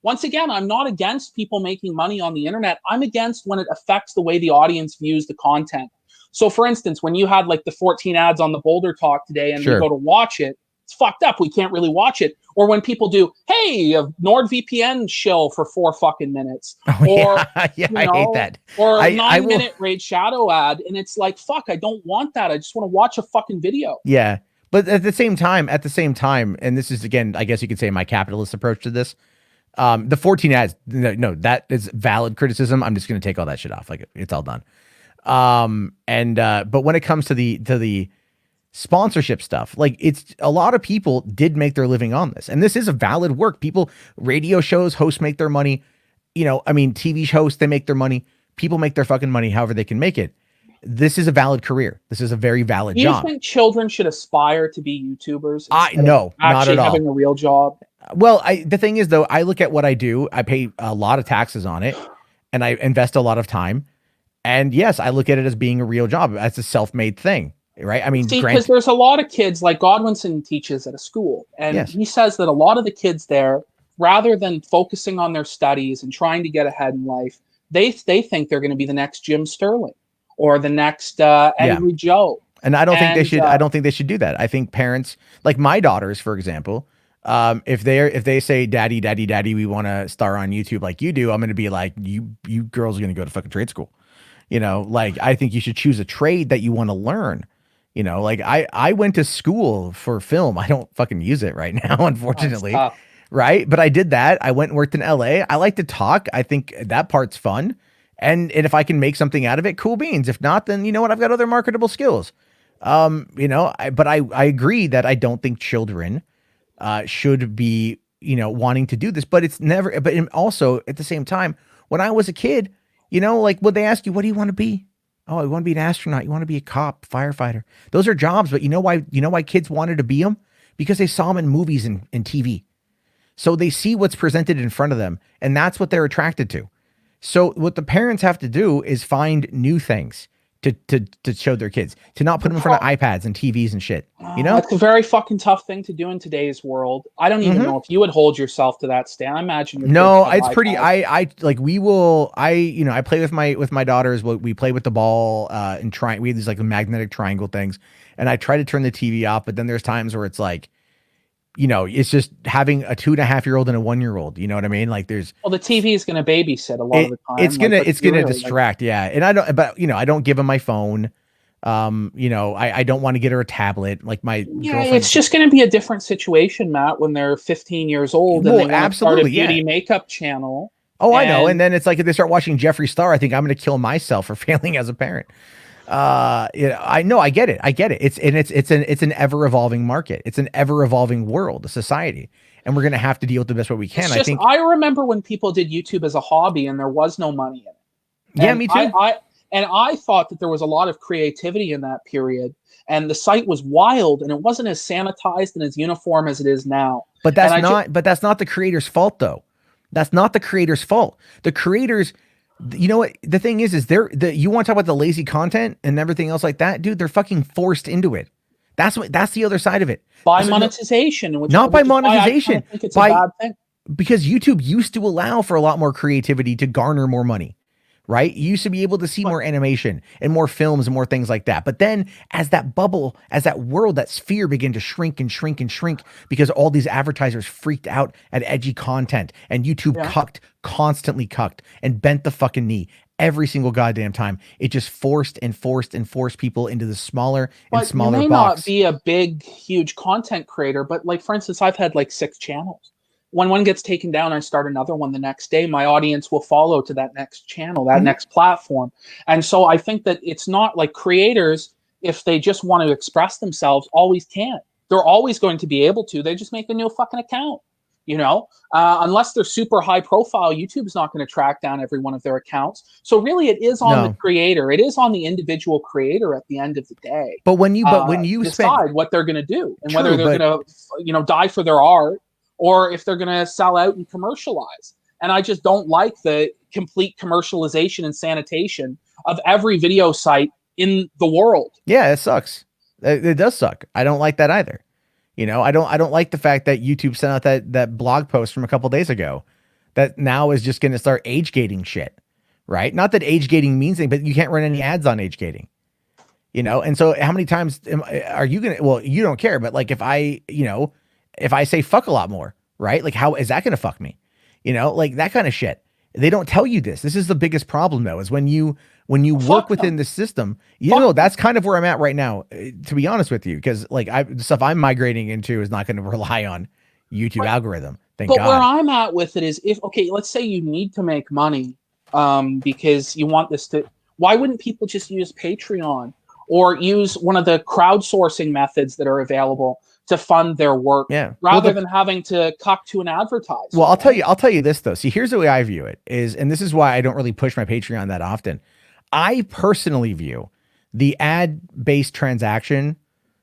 Once again, I'm not against people making money on the internet. I'm against when it affects the way the audience views the content. So for instance, when you had like the 14 ads on the Boulder Talk today and Sure. we go to watch it, It's fucked up. We can't really watch it. Or when people do, hey, a NordVPN shill for 4 fucking minutes. Oh Or, yeah, I hate that. Or a I will. 9-minute Raid Shadow ad. And it's like, fuck, I don't want that. I just want to watch a fucking video. Yeah. But at the same time, and this is again, I guess you could say my capitalist approach to this. The 14 ads, no, that is valid criticism. I'm just going to take all that shit off. Like it's all done. But when it comes to the sponsorship stuff, like it's a lot of people did make their living on this, and this is a valid work. People, radio shows, hosts make their money. I mean, TV hosts, they make their money. People make their fucking money however they can make it. This is a valid career. This is a very valid job. Do you think children should aspire to be YouTubers? No, not at all. Having a real job. Well, the thing is though, I look at what I do. I pay a lot of taxes on it, and I invest a lot of time. And yes, I look at it as being a real job. That's a self-made thing, right? I mean, because there's a lot of kids, like Godwinson teaches at a school, and he says that a lot of the kids there, rather than focusing on their studies and trying to get ahead in life, they think they're going to be the next Jim Sterling or the next Angry Joe. And I don't think they should. I don't think they should do that. I think parents, like my daughters, for example, if they say, "Daddy, daddy, daddy, we want to star on YouTube like you do," I'm going to be like, "You girls are going to go to fucking trade school." Like I think you should choose a trade that you want to learn. Like I went to school for film. I don't fucking use it right now, unfortunately. Right. But I did that. I went and worked in LA. I like to talk. I think that part's fun. And if I can make something out of it, cool beans. If not, then you know what? I've got other marketable skills. But I agree that I don't think children should be, wanting to do this, but it's never, but also at the same time, when I was a kid, like would they ask you, what do you want to be? Oh, you want to be an astronaut. You want to be a cop, firefighter. Those are jobs, but you know why kids wanted to be them? Because they saw them in movies and TV. So they see what's presented in front of them, and that's what they're attracted to. So what the parents have to do is find new things to show their kids, to not put them in front of iPads and TVs and shit. It's a very fucking tough thing to do in today's world. I don't even know if you would hold yourself to that stand. I imagine. No, it's pretty. I like we will. I play with my daughters. We play with the ball and try. We have these like magnetic triangle things, and I try to turn the TV off. But then there's times where it's like, it's just having a 2.5-year-old and a 1-year-old. You know what I mean? Like there's. Well, the TV is going to babysit a lot of the time. It's gonna distract. Yeah, and I don't. But I don't give them my phone. I don't want to get her a tablet. Like my girlfriend. It's just going to be a different situation, Matt, when they're 15 years old and they want to start a beauty makeup channel. Oh, I know. And then it's like if they start watching Jeffree Star, I think I'm going to kill myself for failing as a parent. I know, I get it. It's an ever evolving market. It's an ever evolving world, a society, and we're going to have to deal with the best way we can. I remember when people did YouTube as a hobby and there was no money in it. Yeah, me too. I thought that there was a lot of creativity in that period, and the site was wild, and it wasn't as sanitized and as uniform as it is now. But that's not the creator's fault, though. That's not the creator's fault. The creators. You know what the thing is you want to talk about the lazy content and everything else like that, dude, they're fucking forced into it. That's the other side of it. By monetization. Not by monetization. I think it's a bad thing. Because YouTube used to allow for a lot more creativity to garner more money, right? You used to be able to see more animation and more films and more things like that. But then as that bubble, as that world, that sphere began to shrink and shrink and shrink because all these advertisers freaked out at edgy content, and YouTube constantly cucked and bent the fucking knee every single goddamn time. It just forced people into the smaller and smaller box. You may not be a big, huge content creator, but like, for instance, I've had like 6 channels. When one gets taken down, I start another one the next day. My audience will follow to that next channel, that next platform. And so I think that it's not like creators, if they just want to express themselves, always can. They're always going to be able to. They just make a new fucking account. Unless they're super high profile, YouTube's not going to track down every one of their accounts. So really it is on the creator. It is on the individual creator at the end of the day. But when you decide what they're going to do and whether they're going to, die for their art, or if they're going to sell out and commercialize. And I just don't like the complete commercialization and sanitation of every video site in the world. Yeah, it sucks. It does suck. I don't like that either. I don't like the fact that YouTube sent out that blog post from a couple days ago that now is just going to start age gating shit, right? Not that age gating means anything, but you can't run any ads on age gating. And so how many times are you gonna? Well, you don't care, but like if I say fuck a lot more, right? Like how is that gonna fuck me? Like that kind of shit. They don't tell you this. This is the biggest problem though, is when you work Fuck within them. the system, Fuck that's kind of where I'm at right now, to be honest with you, because like the stuff I'm migrating into is not going to rely on YouTube But, algorithm. Thank but where God. I'm at with it is, if okay, let's say you need to make money, because you want this to. Why wouldn't people just use Patreon or use one of the crowdsourcing methods that are available to fund their work, Yeah. rather than having to cuck to an advertiser? Well, Right? I'll tell you this though. See, here's the way I view it is, and this is why I don't really push my Patreon that often. I personally view the ad-based transaction,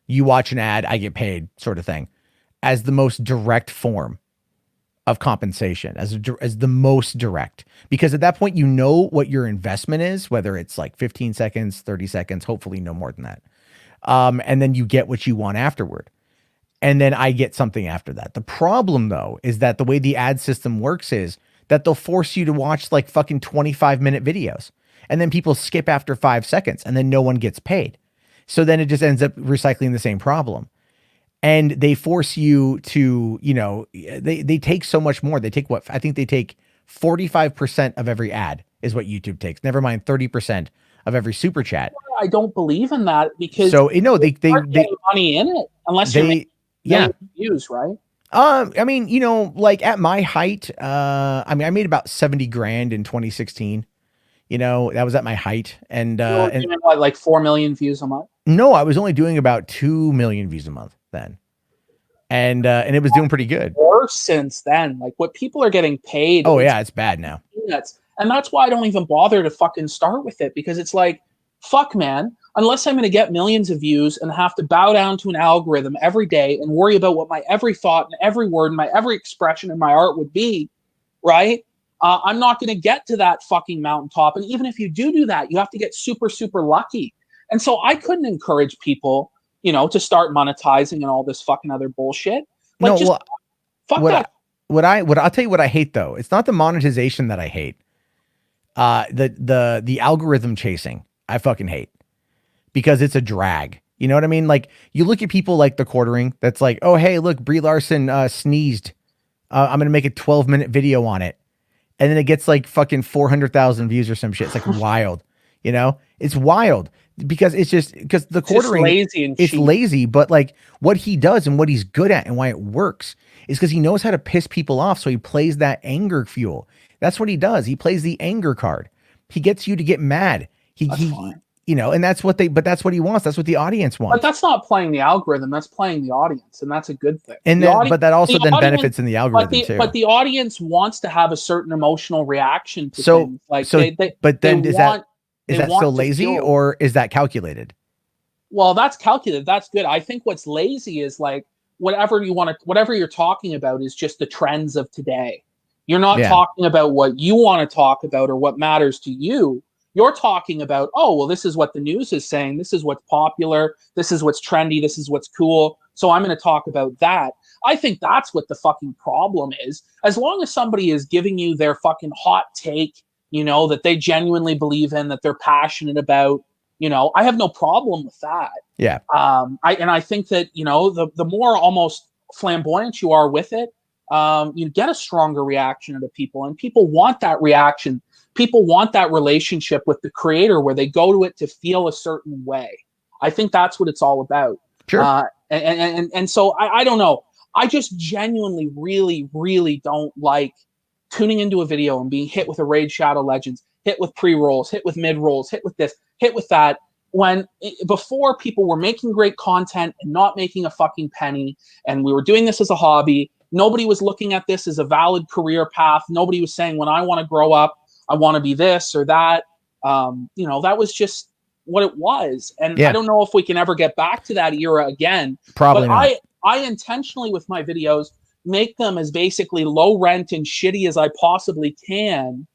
you watch an ad, I get paid sort of thing, as the most direct form of compensation, as the most direct, because at that point, what your investment is, whether it's like 15 seconds, 30 seconds, hopefully no more than that. And then you get what you want afterward. And then I get something after that. The problem though is that the way the ad system works is that they'll force you to watch like fucking 25-minute videos. And then people skip after 5 seconds and then no one gets paid. So then it just ends up recycling the same problem. And they force you to, they take so much more. They take I think they take 45% of every ad is what YouTube takes. Never mind 30% of every super chat. I don't believe in that, because So, they aren't getting money in it unless you're making yeah. views, right? I mean, like at my height, I made about 70 grand in 2016. That was at my height. And, You were doing what, like 4 million views a month? no, I was only doing about 2 million views a month then. And it was doing pretty good. Worse since then. Like what people are getting paid. Oh yeah, it's bad now. Peanuts. And that's why I don't even bother to fucking start with it, because it's like, fuck, man. Unless I'm going to get millions of views and have to bow down to an algorithm every day and worry about what my every thought and every word and my every expression in my art would be, right? I'm not going to get to that fucking mountaintop. And even if you do that, you have to get super, super lucky. And so I couldn't encourage people, to start monetizing and all this fucking other bullshit. Like, No, just well, fuck that. I'll tell you what I hate though. It's not the monetization that I hate. The algorithm chasing, I fucking hate, because it's a drag. You know what I mean? Like you look at people like the quartering that's like, oh, hey, look, Brie Larson sneezed. I'm going to make a 12-minute video on it. And then it gets like fucking 400,000 views or some shit. It's like wild, it's wild because the quartering, lazy and it's cheap. lazy, but like what he does and what he's good at and why it works is because he knows how to piss people off. So he plays that anger fuel. That's what he does. He plays the anger card. He gets you to get mad. And that's what that's what he wants. That's what the audience wants. But that's not playing the algorithm. That's playing the audience, and that's a good thing. And but that also then benefits in the algorithm too. But the audience wants to have a certain emotional reaction to things. Like is that still lazy or is that calculated? Well, that's calculated. That's good. I think what's lazy is like whatever you're talking about is just the trends of today. You're not talking about what you want to talk about or what matters to you. You're talking about, oh, well, this is what the news is saying. This is what's popular. This is what's trendy. This is what's cool. So I'm going to talk about that. I think that's what the fucking problem is. As long as somebody is giving you their fucking hot take, that they genuinely believe in, that they're passionate about, I have no problem with that. Yeah. I think that, the more almost flamboyant you are with it, you get a stronger reaction out of people, and people want that reaction. People want that relationship with the creator where they go to it to feel a certain way. I think that's what it's all about. Sure. And so I don't know. I just genuinely, really, really don't like tuning into a video and being hit with a Raid Shadow Legends, hit with pre-rolls, hit with mid-rolls, hit with this, hit with that. When before people were making great content and not making a fucking penny, and we were doing this as a hobby, nobody was looking at this as a valid career path. Nobody was saying, when I want to grow up, I want to be this or that. That was just what it was. And I don't know if we can ever get back to that era again. Probably not. I intentionally, with my videos, make them as basically low rent and shitty as I possibly can,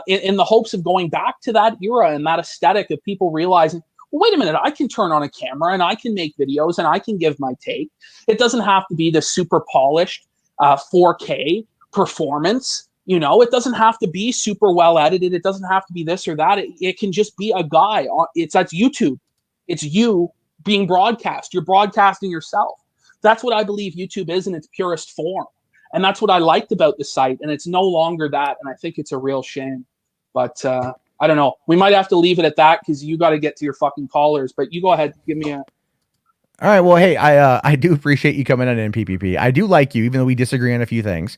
in the hopes of going back to that era and that aesthetic of people realizing, well, wait a minute, I can turn on a camera and I can make videos and I can give my take. It doesn't have to be the super polished 4K performance. It doesn't have to be super well edited. It doesn't have to be this or that. It can just be a guy. That's YouTube. It's you being broadcast. You're broadcasting yourself. That's what I believe YouTube is in its purest form. And that's what I liked about the site. And it's no longer that. And I think it's a real shame. But I don't know. We might have to leave it at that because you got to get to your fucking callers. But you go ahead. Give me a. All right. Well, hey, I do appreciate you coming on in, PPP. I do like you, even though we disagree on a few things.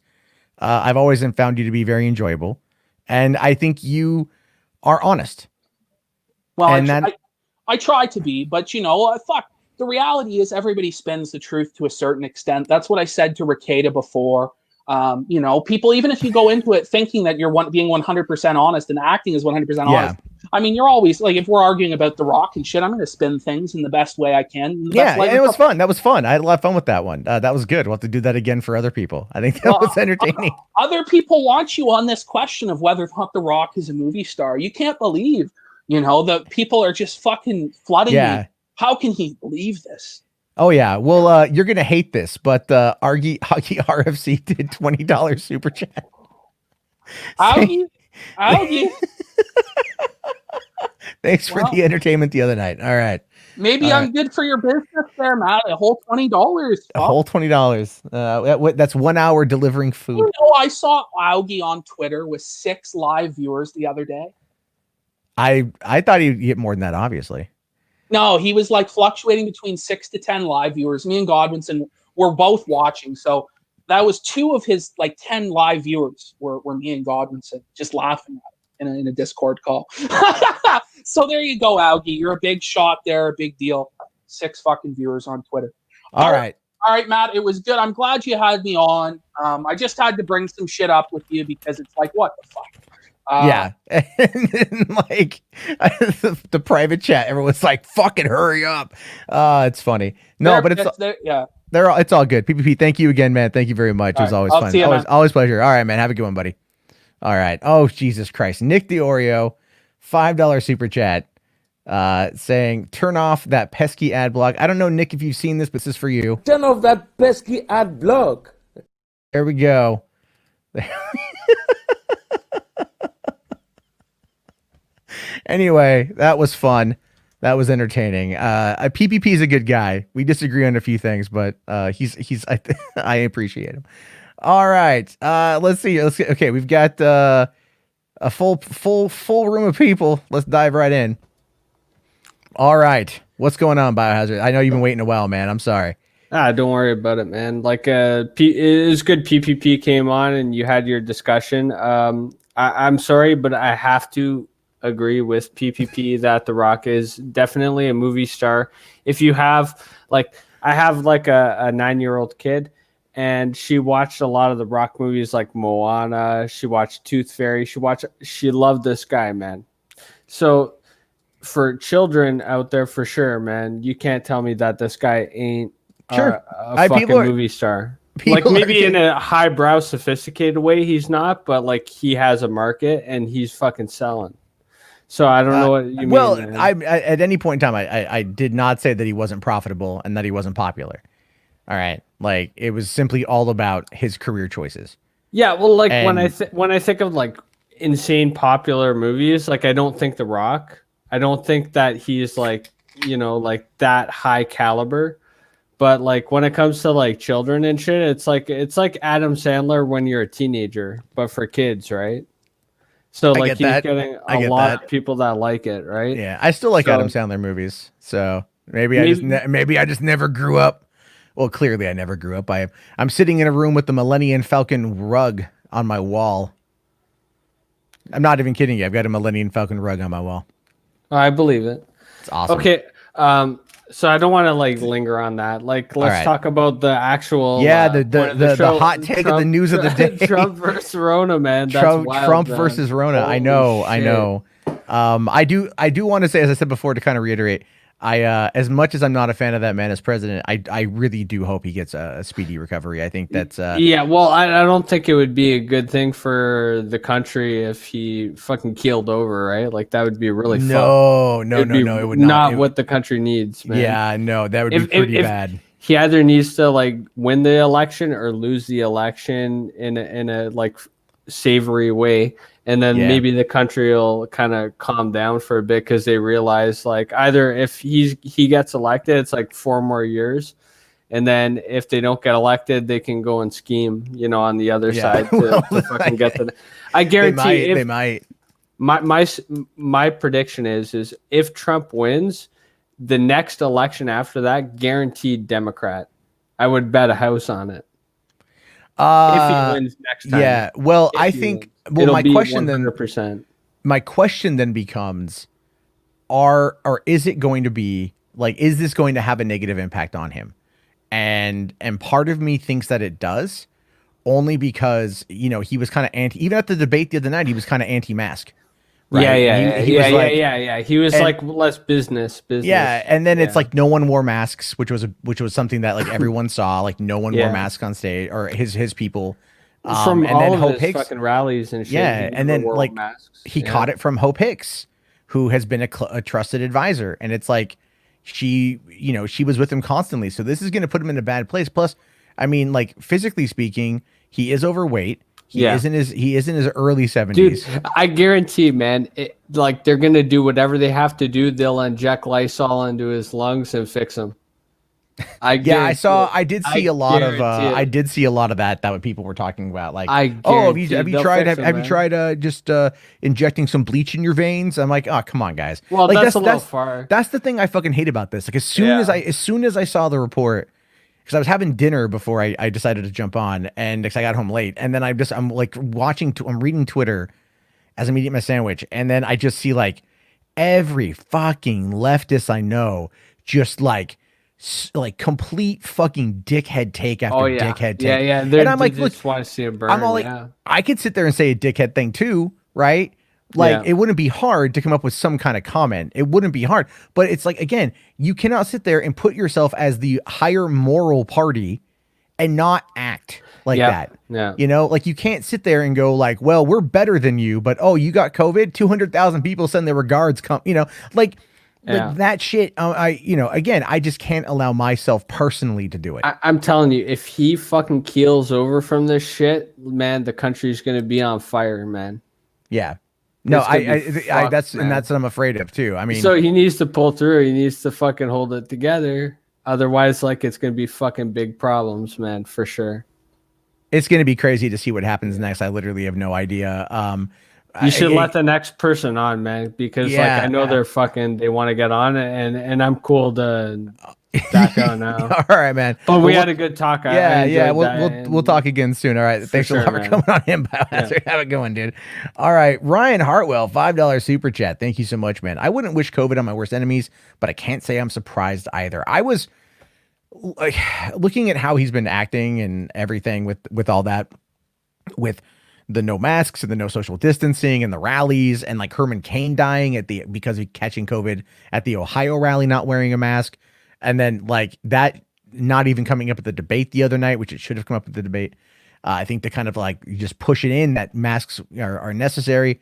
I've always found you to be very enjoyable. And I think you are honest. Well, and I try to be, but fuck. The reality is everybody spins the truth to a certain extent. That's what I said to Ricada before. People, even if you go into it thinking that you're being 100% honest and acting as 100% honest, I mean, you're always like, if we're arguing about The Rock and shit, I'm going to spin things in the best way I can. Yeah, and it was fun. That was fun. I had a lot of fun with that one. That was good. We'll have to do that again for other people. I think that was entertaining. Other people want you on this question of whether or not The Rock is a movie star. You can't believe, that people are just fucking flooding me. How can he believe this? Oh yeah. Well, you're gonna hate this, but Argy RFC did $20 super chat. Augie. Thanks for the entertainment the other night. All right. Maybe I'm good for your business there, Matt. A whole $20. A whole $20. That's 1 hour delivering food. I saw Augie on Twitter with 6 live viewers the other day. I thought he'd get more than that, obviously. No, he was like fluctuating between 6 to 10 live viewers. Me and Godwinson were both watching. So that was 2 of his like 10 live viewers were me and Godwinson just laughing at it in a Discord call. So there you go, Augie. You're a big shot there, a big deal. 6 fucking viewers on Twitter. All right, Matt. It was good. I'm glad you had me on. I just had to bring some shit up with you because it's like, what the fuck? Yeah. And then, like the private chat, everyone's like, fucking hurry up. It's funny. No, but it's all good. PPP, thank you again, man. Thank you very much. It was always fun. Always pleasure. All right, man. Have a good one, buddy. All right. Oh, Jesus Christ. Nick the Oreo, $5 super chat, saying, turn off that pesky ad block. I don't know, Nick, if you've seen this, but this is for you. Turn off that pesky ad block. There we go. Anyway, that was fun. That was entertaining. PPP is a good guy. We disagree on a few things, but he's I appreciate him. All right. Let's see. Okay, we've got a full room of people. Let's dive right in. All right. What's going on, Biohazard? I know you've been waiting a while, man. I'm sorry. Don't worry about it, man. Like it is good PPP came on and you had your discussion. I'm sorry, but I have to agree with PPP that The Rock is definitely a movie star. If you have I have like a 9-year-old kid, and she watched a lot of The Rock movies like Moana. She watched Tooth Fairy. She loved this guy, man. So for children out there, for sure, man, you can't tell me that this guy ain't a fucking movie star. Like maybe in a highbrow, sophisticated way, he's not, but like he has a market and he's fucking selling. So I don't know what you mean. Well, I at any point in time, I did not say that he wasn't profitable and that he wasn't popular. All right, like it was simply all about his career choices. Yeah, well, like when I think of like insane popular movies, like I don't think The Rock. I don't think that he's like like that high caliber. But like when it comes to like children and shit, it's like Adam Sandler when you're a teenager, but for kids, right? So like he's getting a lot of people that like it, right? Yeah, I still like Adam Sandler movies. So maybe I just never grew up. Well, clearly I never grew up. I'm sitting in a room with the Millennium Falcon rug on my wall. I'm not even kidding you. I've got a Millennium Falcon rug on my wall. I believe it. It's awesome. Okay. So I don't want to like linger on that. Like, let's talk about the actual. Yeah, the hot take of the news of the day. Trump versus Rona, man. That's wild, Trump man. versus Rona. Holy I know. shit. I do want to say, as I said before, to kind of reiterate, as much as I'm not a fan of that man as president, I really do hope he gets a speedy recovery. I think that's yeah. Well, I don't think it would be a good thing for the country if he fucking keeled over, right? Like that would be really no. It would not. What the country needs, man. Yeah, no, that would be pretty bad. He either needs to like win the election or lose the election in a like savory way. and then Yeah. maybe the country will kind of calm down for a bit because they realize like either if he gets elected, it's like 4 more years, and then if they don't get elected, they can go and scheme, on the other side to fucking get the. I guarantee they might. My prediction is if Trump wins, the next election after that, guaranteed Democrat. I would bet a house on it. If he wins next time. Yeah. Well, I think. Well, it'll my be question 100%. then. My question then becomes, is it going to be like? Is this going to have a negative impact on him? And part of me thinks that it does, only because he was kind of anti. Even at the debate the other night, he was kind of anti-mask. Right? Yeah. He was like less business. Yeah, and then it's like no one wore masks, which was something that like everyone saw. Like no one wore masks on stage, or his people. From and all then of Hope his Hicks, fucking rallies and shit. Yeah, and then like masks. he caught it from Hope Hicks, who has been a trusted advisor, and it's like she was with him constantly. So this is going to put him in a bad place. Plus, I mean, like physically speaking, he is overweight. He is in his early 70s. Dude, I guarantee, man, like they're gonna do whatever they have to do. They'll inject Lysol into his lungs and fix him. I did see a lot of that what people were talking about. Like, have you tried just injecting some bleach in your veins? I'm like, oh, come on, guys. Well, like, that's a little far. That's the thing I fucking hate about this. Like, as soon as I saw the report, because I was having dinner before I decided to jump on, and because I got home late, and then I'm like I'm reading Twitter as I'm eating my sandwich, and then I just see like every fucking leftist I know just like complete fucking dickhead take after dickhead take. Yeah. And I'm like, look, just want to see him burn. I'm all like, I could sit there and say a dickhead thing too, right? Like, it wouldn't be hard to come up with some kind of comment. It wouldn't be hard. But it's like, again, you cannot sit there and put yourself as the higher moral party and not act like that. Yeah. Like you can't sit there and go like, well, we're better than you, but you got COVID, 200,000 people send their regards, like that shit. Again, I just can't allow myself personally to do it. I'm telling you, if he fucking keels over from this shit, man, the country's going to be on fire, man. Yeah. No, that's what I'm afraid of too. I mean, so he needs to pull through. He needs to fucking hold it together. Otherwise, like, it's going to be fucking big problems, man, for sure. It's going to be crazy to see what happens next. I literally have no idea. You should let the next person on, man, because I know they want to get on it, and I'm cool to back out now. All right, man. But we had a good talk. We'll talk again soon. All right. Thanks a lot for coming on in, Biohazard. Have it going, dude. All right. Ryan Hartwell, $5 super chat. Thank you so much, man. I wouldn't wish COVID on my worst enemies, but I can't say I'm surprised either. I was like looking at how he's been acting and everything with all that, with the no masks and the no social distancing and the rallies, and like Herman Cain dying because of catching COVID at the Ohio rally, not wearing a mask. And then like that not even coming up at the debate the other night, which it should have come up at the debate. I think to kind of like just push it in that masks are necessary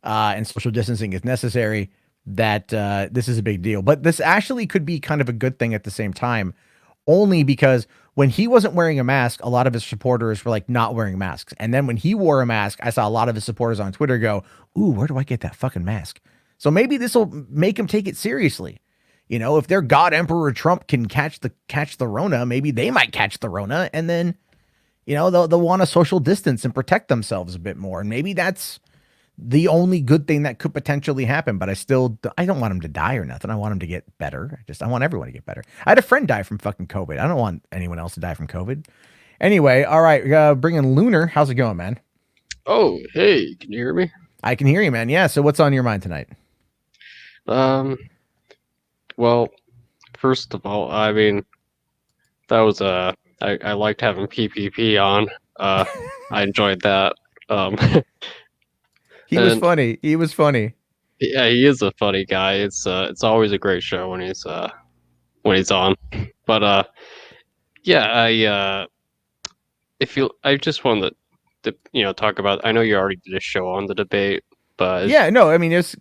and social distancing is necessary, that this is a big deal. But this actually could be kind of a good thing at the same time, only because when he wasn't wearing a mask, a lot of his supporters were like not wearing masks. And then when he wore a mask, I saw a lot of his supporters on Twitter go, ooh, where do I get that fucking mask? So maybe this will make him take it seriously. If their God Emperor Trump can catch the Rona, maybe they might catch the Rona, and then, they'll want to social distance and protect themselves a bit more. And maybe that's the only good thing that could potentially happen. But I don't want him to die or nothing. I want him to get better. I want everyone to get better. I had a friend die from fucking COVID. I don't want anyone else to die from COVID. Anyway, all right, bring in Lunar. How's it going, man? Oh, hey, can you hear me? I can hear you, man. Yeah. So what's on your mind tonight? Well, first of all, I mean, that was I liked having PPP on. I enjoyed that. He was funny. He was funny. Yeah, he is a funny guy. It's always a great show when he's on. But I just wanted to talk about. I know you already did a show on the debate, but I mean, it's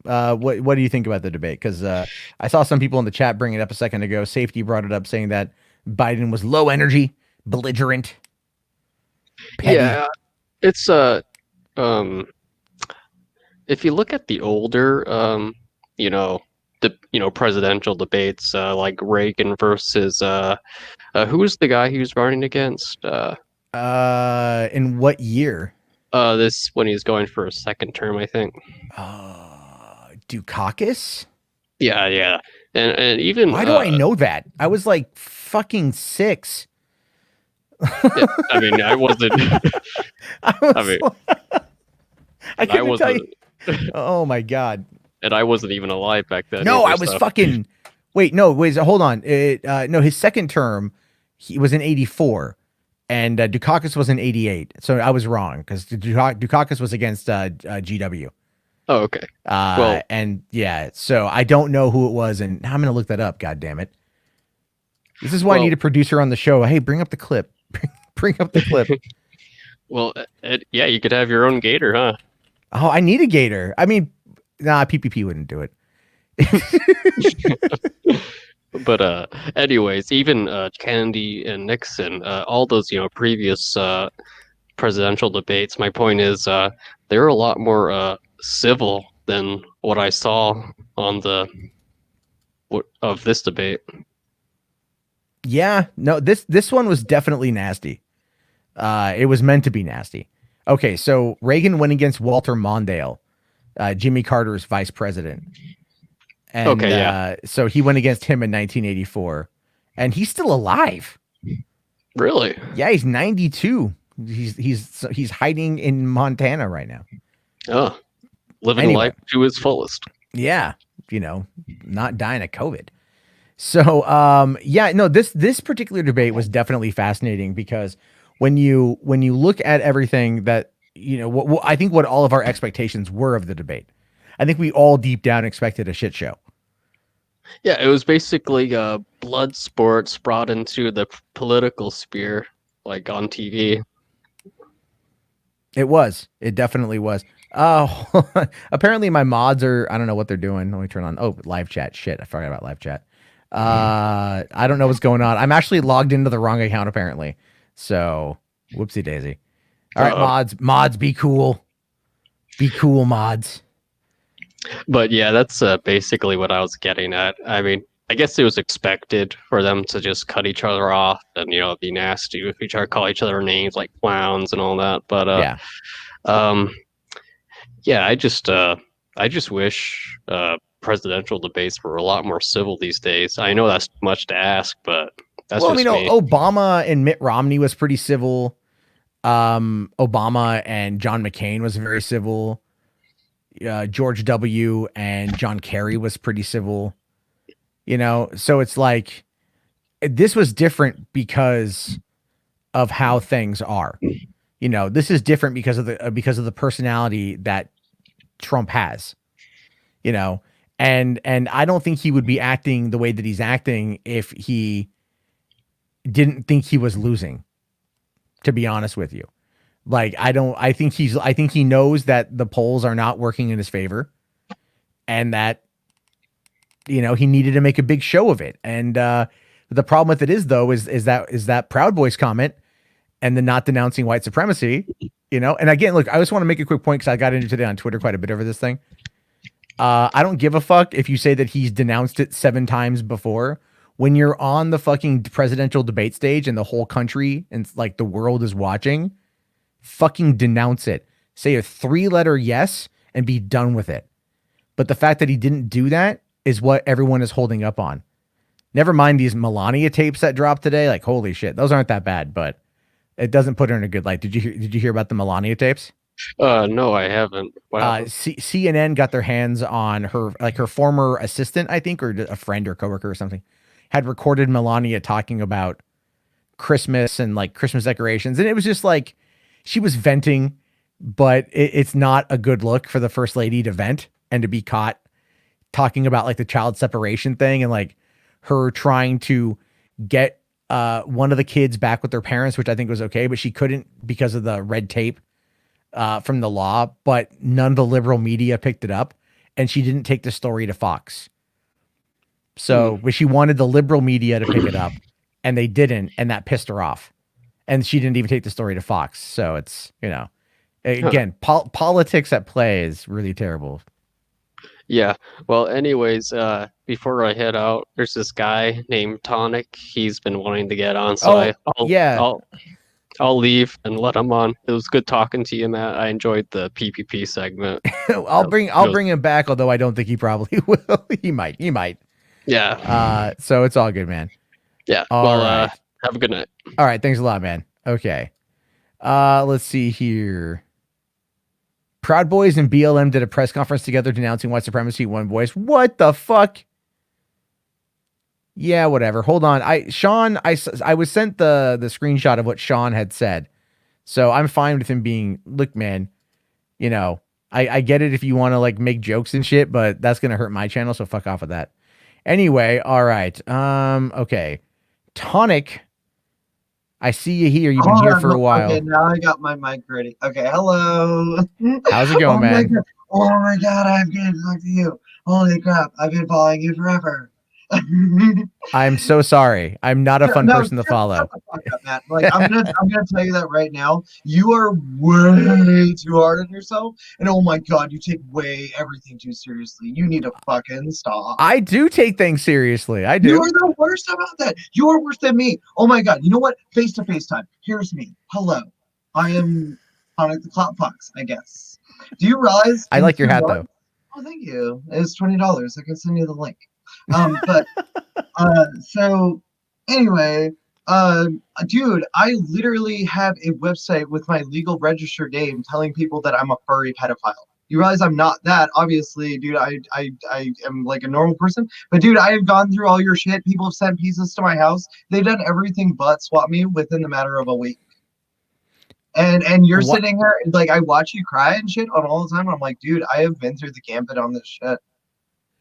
what do you think about the debate? Because I saw some people in the chat bring it up a second ago. Safety brought it up, saying that Biden was low energy, belligerent, petty. Yeah, it's if you look at the older, you know, presidential debates, like Reagan versus who was the guy he was running against? In what year? This when he's going for a second term, I think. Dukakis? Yeah, yeah, and even Why do I know that? I was like fucking 6. yeah, I mean, I wasn't. I mean, I I couldn't tell wasn't, you. Oh my god. and I wasn't even alive back then. No, either, I was so. fucking. Wait, no, wait, hold on. No, his second term, he was in 84, and Dukakis was in 88. So I was wrong because Dukakis was against GW. Oh, okay. Well, And yeah, so I don't know who it was, and I'm gonna look that up. God damn it! This is why I need a producer on the show. Hey, bring up the clip. Bring up the clip. well, yeah, you could have your own gator, huh? Oh, I need a gator. I mean, nah, PPP wouldn't do it. But anyways, even Kennedy and Nixon, all those previous presidential debates. My point is, they're a lot more civil than what I saw on of this debate. Yeah, no, this one was definitely nasty. It was meant to be nasty. Okay, so Reagan went against Walter Mondale, Jimmy Carter's vice president. And Okay, yeah. So he went against him in 1984, and he's still alive. Really? Yeah, he's 92. He's hiding in Montana right now. Oh, living life to its fullest. Yeah, not dying of COVID. So, yeah, no, this particular debate was definitely fascinating because when you look at everything that I think what all of our expectations were of the debate, I think we all deep down expected a shit show. Yeah, it was basically blood sports brought into the political sphere, like on TV. It was. It definitely was. Oh, apparently my mods are. I don't know what they're doing. Let me turn on. Oh, live chat. Shit, I forgot about live chat. I don't know what's going on. I'm actually logged into the wrong account apparently. So, whoopsie daisy. All right, mods, be cool. Be cool, mods. But yeah, that's basically what I was getting at. I mean, I guess it was expected for them to just cut each other off and be nasty with each other, call each other names like clowns and all that. But yeah, I just wish presidential debates were a lot more civil these days. I know that's much to ask, but that's just me. Obama and Mitt Romney was pretty civil. Obama and John McCain was very civil. George W. and John Kerry was pretty civil. So it's like this was different because of how things are. This is different because of the personality that Trump has. And I don't think he would be acting the way that he's acting if he didn't think he was losing, to be honest with you. Like, I think he knows that the polls are not working in his favor and that, he needed to make a big show of it. And the problem with it is that Proud Boys comment and the not denouncing white supremacy, and again, look, I just want to make a quick point because I got into today on Twitter quite a bit over this thing. I don't give a fuck if you say that he's denounced it 7 times before. When you're on the fucking presidential debate stage and the whole country and like the world is watching, fucking denounce it. Say a 3-letter yes and be done with it. But the fact that he didn't do that is what everyone is holding up on. Never mind these Melania tapes that dropped today. Like, holy shit, those aren't that bad, but it doesn't put her in a good light. Did you hear about the Melania tapes? No, I haven't. CNN got their hands on her former assistant, I think, or a friend or coworker or something, had recorded Melania talking about Christmas and like Christmas decorations. And it was just like, she was venting, but it's not a good look for the first lady to vent and to be caught talking about like the child separation thing and like her trying to get one of the kids back with their parents, which I think was okay, but she couldn't because of the red tape from the law, but none of the liberal media picked it up and she didn't take the story to Fox. So but she wanted the liberal media to pick it up and they didn't, and that pissed her off. And she didn't even take the story to Fox. So it's, Again, politics at play is really terrible. Yeah. Well, anyways, before I head out, there's this guy named Tonic. He's been wanting to get on, so yeah. I'll leave and let him on. It was good talking to you, Matt. I enjoyed the PPP segment. I'll bring him back, although I don't think he probably will. He might. Yeah. So it's all good, man. Yeah. All right. Have a good night. All right. Thanks a lot, man. Okay. Let's see here. Proud Boys and BLM did a press conference together denouncing white supremacy. One voice. What the fuck? Yeah, whatever. Hold on. I was sent the screenshot of what Sean had said. So I'm fine with him being, look, man, you know, I get it if you want to like make jokes and shit, but that's going to hurt my channel. So fuck off with that. Anyway. All right. Okay. Tonic. I see you here. You've been here for a while. Okay, now I got my mic ready. Okay, hello. How's it going, man? Oh my god, I'm getting to talk to you. Holy crap, I've been following you forever. I'm so sorry. I'm not a fun person to follow. Shut the fuck up, Matt. Like, I'm gonna tell you that right now. You are way too hard on yourself, and oh my god, you take everything too seriously. You need to fucking stop. I do take things seriously. I do. You are the worst about that. You are worse than me. Oh my god. You know what? Face to face time. Here's me. Hello. I am Sonic the Cloud Fox, I guess. Do you realize? I like your hat though. Oh, thank you. It's $20. I can send you the link. So anyway, dude, I literally have a website with my legal registered name telling people that I'm a furry pedophile. You realize I'm not that, obviously, dude. I am like a normal person, but dude, I have gone through all your shit. People have sent pieces to my house. They've done everything but swap me within the matter of a week. And you're sitting here like I watch you cry and shit on all the time. I'm like, dude, I have been through the gambit on this shit.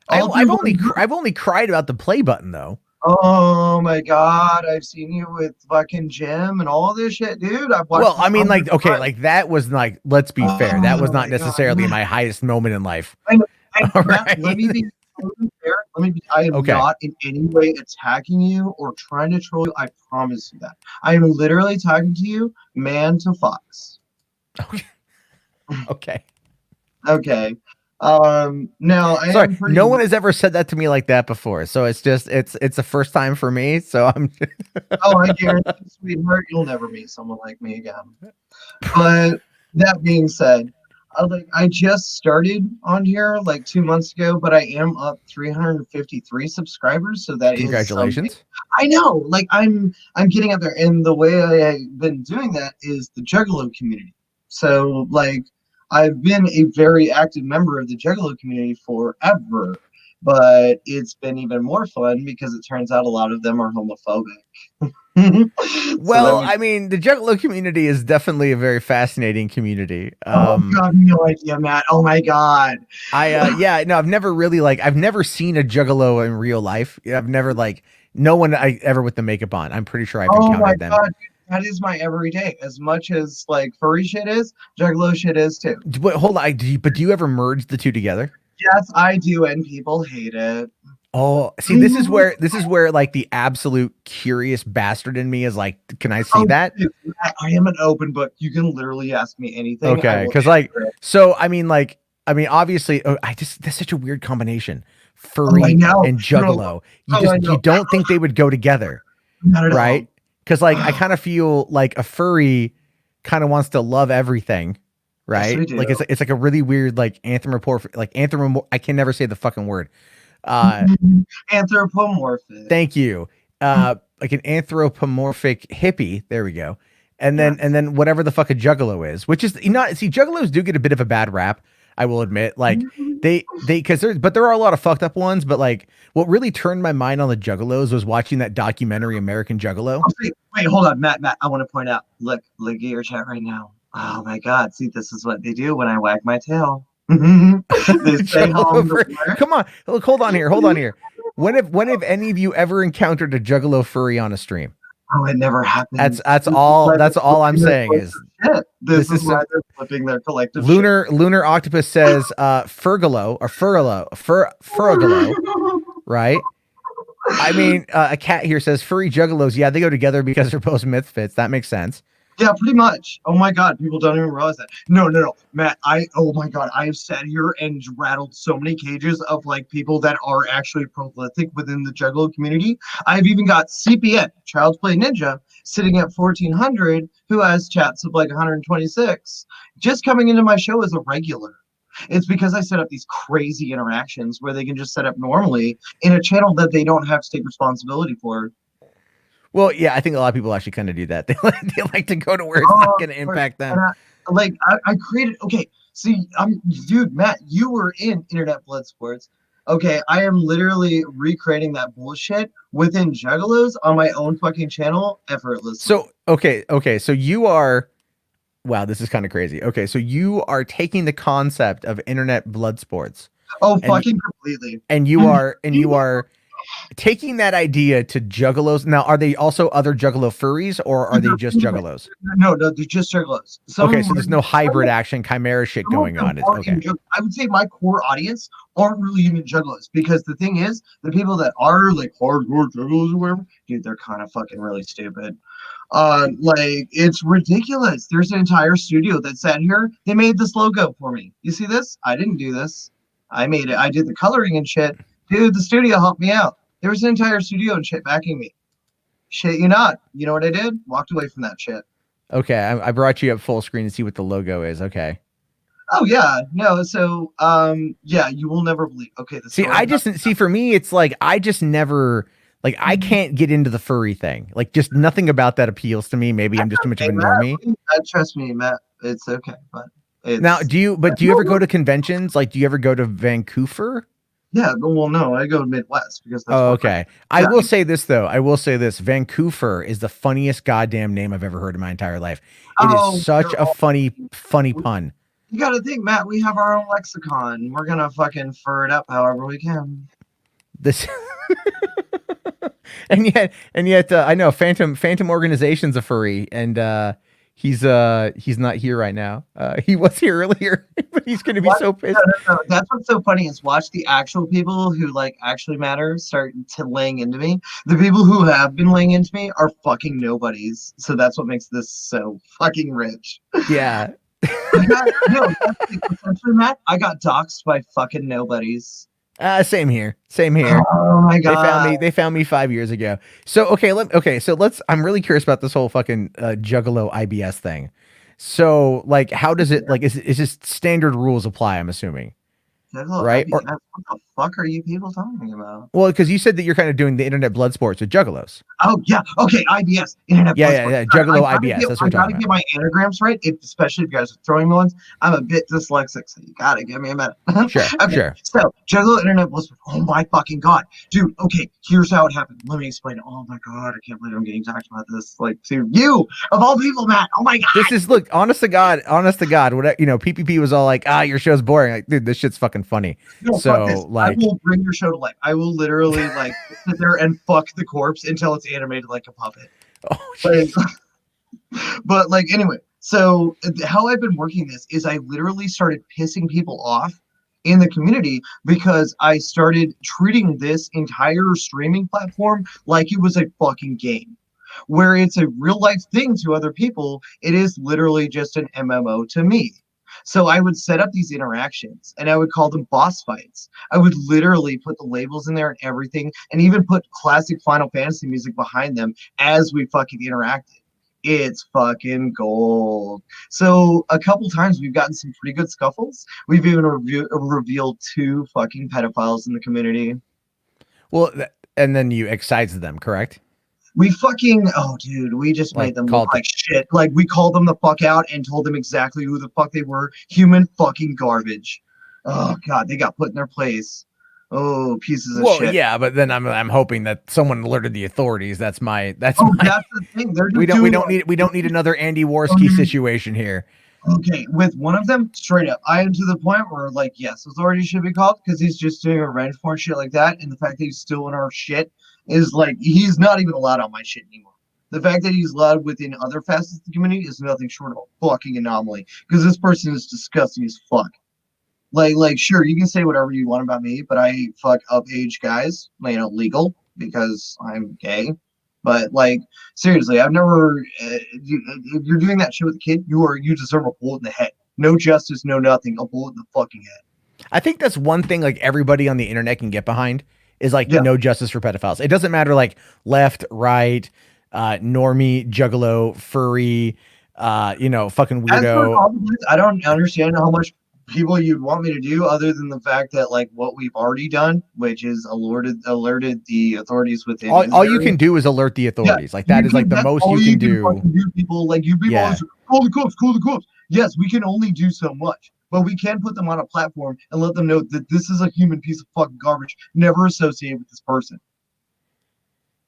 I've only cried about the play button though. Oh my god, I've seen you with fucking Jim and all this shit, dude. I've watched. Well, I mean, like, okay, like that was like, let's be fair, that was not necessarily my highest moment in life. Right. Let me be totally fair. I am not in any way attacking you or trying to troll you. I promise you that. I am literally talking to you, man to fox. Okay. Okay. Now sorry, no one has ever said that to me like that before, so it's just it's the first time for me, so I'm oh, I guarantee, sweetheart, you'll never meet someone like me again. But that being said, I just started on here like 2 months ago, but I am up 353 subscribers, so that congratulations. Is I know, like I'm getting up there, and the way I've been doing that is the Juggalo community. So like I've been a very active member of the Juggalo community forever, but it's been even more fun because it turns out a lot of them are homophobic. Well, I mean, the Juggalo community is definitely a very fascinating community. Oh god, no idea, Matt. Oh my god. I've never really I've never seen a Juggalo in real life. I've never no one ever with the makeup on. I'm pretty sure I've encountered them. God. That is my everyday. As much as furry shit is, Juggalo shit is too. But hold on, but do you ever merge the two together? Yes, I do, and people hate it. Oh, see, this is where the absolute curious bastard in me is like, can I see that? Dude, I am an open book. You can literally ask me anything. Okay, because obviously, that's such a weird combination, furry and Juggalo. You don't think they would go together, right? Because I kind of feel like a furry kind of wants to love everything, right? Yes, it's like a really weird anthropomorphic, I can never say the fucking word. Anthropomorphic. Thank you. Like an anthropomorphic hippie. There we go. And then whatever the fuck a Juggalo is, which is Juggalos do get a bit of a bad rap. I will admit, but there are a lot of fucked up ones. But what really turned my mind on the Juggalos was watching that documentary American Juggalo. Wait, hold on, Matt. I want to point out. Look at your chat right now. Oh my god! See, this is what they do when I wag my tail. They stay home. Come on, look, hold on here. When have any of you ever encountered a Juggalo furry on a stream? Oh, it never happened. That's all I'm saying is this is why they're flipping their collective Lunar Octopus says Furgalo, right? I mean, a cat here says furry Juggalos, yeah, they go together because they're both misfits. That makes sense. Yeah, pretty much. Oh my god, people don't even realize that. No, Matt. Oh my god, I have sat here and rattled so many cages of like people that are actually prolific within the Juggalo community. I've even got CPN, Child's Play Ninja, sitting at 1400, who has chats of like 126, just coming into my show as a regular. It's because I set up these crazy interactions where they can just set up normally in a channel that they don't have to take responsibility for. Well, yeah, I think a lot of people actually kind of do that. They like to go to where it's not going to impact them. I created. Okay, see, dude, Matt, you were in Internet Blood Sports. Okay, I am literally recreating that bullshit within Juggalos on my own fucking channel effortlessly. So, okay, so you are. Wow, this is kind of crazy. Okay, so you are taking the concept of internet blood sports. Oh, and, fucking completely. And you are taking that idea to Juggalos. Now, are they also other Juggalo furries, or are they just Juggalos? No, they're just Juggalos. Okay, so there's no hybrid action chimera shit going on. Okay. I would say my core audience aren't really even Juggalos, because the thing is, the people that are like hardcore Juggalos or whatever, dude, they're kind of fucking really stupid. Like, it's ridiculous. There's an entire studio that sat here. They made this logo for me. You see this? I didn't do this. I made it. I did the coloring and shit. Dude, the studio helped me out. There was an entire studio and shit backing me. Shit, you not. You know what I did? Walked away from that shit. Okay, I brought you up full screen to see what the logo is. Okay. Oh yeah, no. So yeah, you will never believe. Okay, for me, it's like I just never like I can't get into the furry thing. Like, just nothing about that appeals to me. Maybe I'm just too much of a normie. Trust me, Matt. It's okay, but now, do you ever go to conventions? Like, do you ever go to Vancouver? Yeah, well, no, I go to Midwest because that's okay. I will say this though. Vancouver is the funniest goddamn name I've ever heard in my entire life. It is such a funny pun. You got to think, Matt. We have our own lexicon. We're gonna fucking fur it up however we can. This, and yet, I know Phantom Organization's a furry, and he's not here right now. He was here earlier, but he's gonna be so pissed. No. That's what's so funny is watch the actual people who like actually matter start to laying into me. The people who have been laying into me are fucking nobodies. So that's what makes this so fucking rich. Yeah. Essentially, Matt, I got doxxed by fucking nobodies. Same here. Oh my god. They found me 5 years ago. So I'm really curious about this whole fucking Juggalo IBS thing. So like, how does it like? Is just standard rules apply? I'm assuming. Right? What the fuck are you people talking about? Well, because you said that you're kind of doing the internet blood sports with Juggalos. Oh yeah, okay, IBS, internet. Yeah. Juggalo IBS. That's what I gotta get my anagrams right, especially if you guys are throwing me ones. I'm a bit dyslexic, so you gotta give me a minute. Sure. So Juggalo internet blood sports. Oh my fucking god, dude. Okay, here's how it happened. Let me explain. Oh my god, I can't believe I'm getting talked about this. Like, to you of all people, Matt. Oh my god. This is honest to God. What PPP was all like, your show's boring. Like, dude, this shit's fucking funny. No, so like, I will bring your show to life. I will literally like sit there and fuck the corpse until it's animated like a puppet. But like, anyway, so how I've been working this is I literally started pissing people off in the community because I started treating this entire streaming platform like it was a fucking game. Where it's a real life thing to other people, it is literally just an MMO to me. So I would set up these interactions and I would call them boss fights. I would literally put the labels in there and everything, and even put classic Final Fantasy music behind them as we fucking interacted. It's fucking gold. So a couple times we've gotten some pretty good scuffles. We've even revealed 2 fucking pedophiles in the community. Well, and then you excised them, correct? We fucking, we just made them look like shit. Like, we called them the fuck out and told them exactly who the fuck they were. Human fucking garbage. Oh god, they got put in their place. Oh, pieces of shit. Well, yeah, but then I'm hoping that someone alerted the authorities. That's the thing. We don't need another Andy Worski situation here. Okay, with one of them, straight up, I am to the point where, like, yes, authorities should be called because he's just doing revenge porn shit like that, and the fact that he's stealing our shit is like, he's not even allowed on my shit anymore. The fact that he's allowed within other facets of the community is nothing short of a fucking anomaly, because this person is disgusting as fuck. Like, sure, you can say whatever you want about me, but I fuck up age guys, legal, because I'm gay. But like seriously, I've never. If you're doing that shit with a kid, you deserve a bullet in the head. No justice, no nothing. A bullet in the fucking head. I think that's one thing like everybody on the internet can get behind is like Yeah. no justice for pedophiles. It doesn't matter like left, right, normie, juggalo, furry, fucking As for weirdo. politics, I don't understand how much people you'd want me to do, other than the fact that like what we've already done, which is alerted the authorities within. All you Israel. can do is alert the authorities. Like that is like the That's most all you can do. fucking do. People like you people Yeah. always call the cops, call the cops. Yes, we can only do so much, but we can put them on a platform and let them know that this is a human piece of fucking garbage, never associated with this person.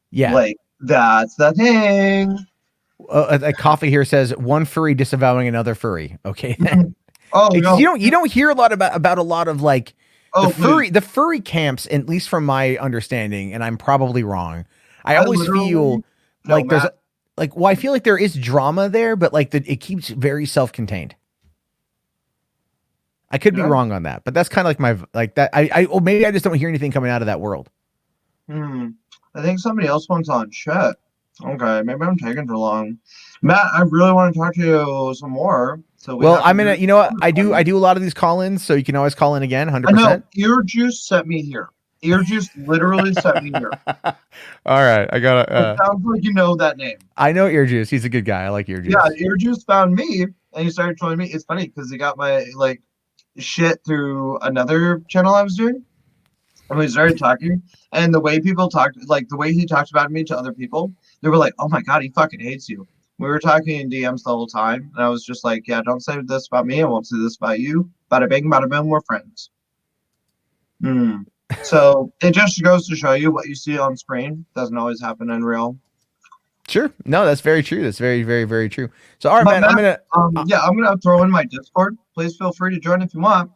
Yeah. Like that's the thing. A coffee here says one furry disavowing another furry. Okay. Oh It's- no. you don't hear a lot about a lot of like Oh, the furry camps, at least from my understanding, and I'm probably wrong. I I always literally- feel No, like there's Matt. I feel like there is drama there, but like it keeps very self-contained. I could be Yeah. wrong on that, but that's kind of like my like that. Or maybe I just don't hear anything coming out of that world. I think somebody else wants on chat. Okay, maybe I'm taking too long. Matt, I really want to talk to you some more. So Well, I'm gonna, you know what? I do a lot of these call-ins, so you can always call in again, I know 100%. Ear Juice sent me here. Ear Juice literally sent me here. All right, I got It sounds like you know that name. I know Ear Juice. He's a good guy. I like Ear Juice. Yeah, Ear Juice found me and he started trolling me. It's funny because he got my like shit through another channel I was doing. And we started talking, and the way people talked, like the way he talked about me to other people, they were like, "Oh my god, he fucking hates you." We were talking in DMs the whole time, and I was just like, "Yeah, don't say this about me. I won't say this about you. Bada bing, bada boom, we're friends." So it just goes to show you what you see on screen doesn't always happen in real. Sure. No, that's very true. That's very, very, very true. So, all right, But man, I'm gonna. Yeah, I'm gonna throw in my Discord. Please feel free to join if you want.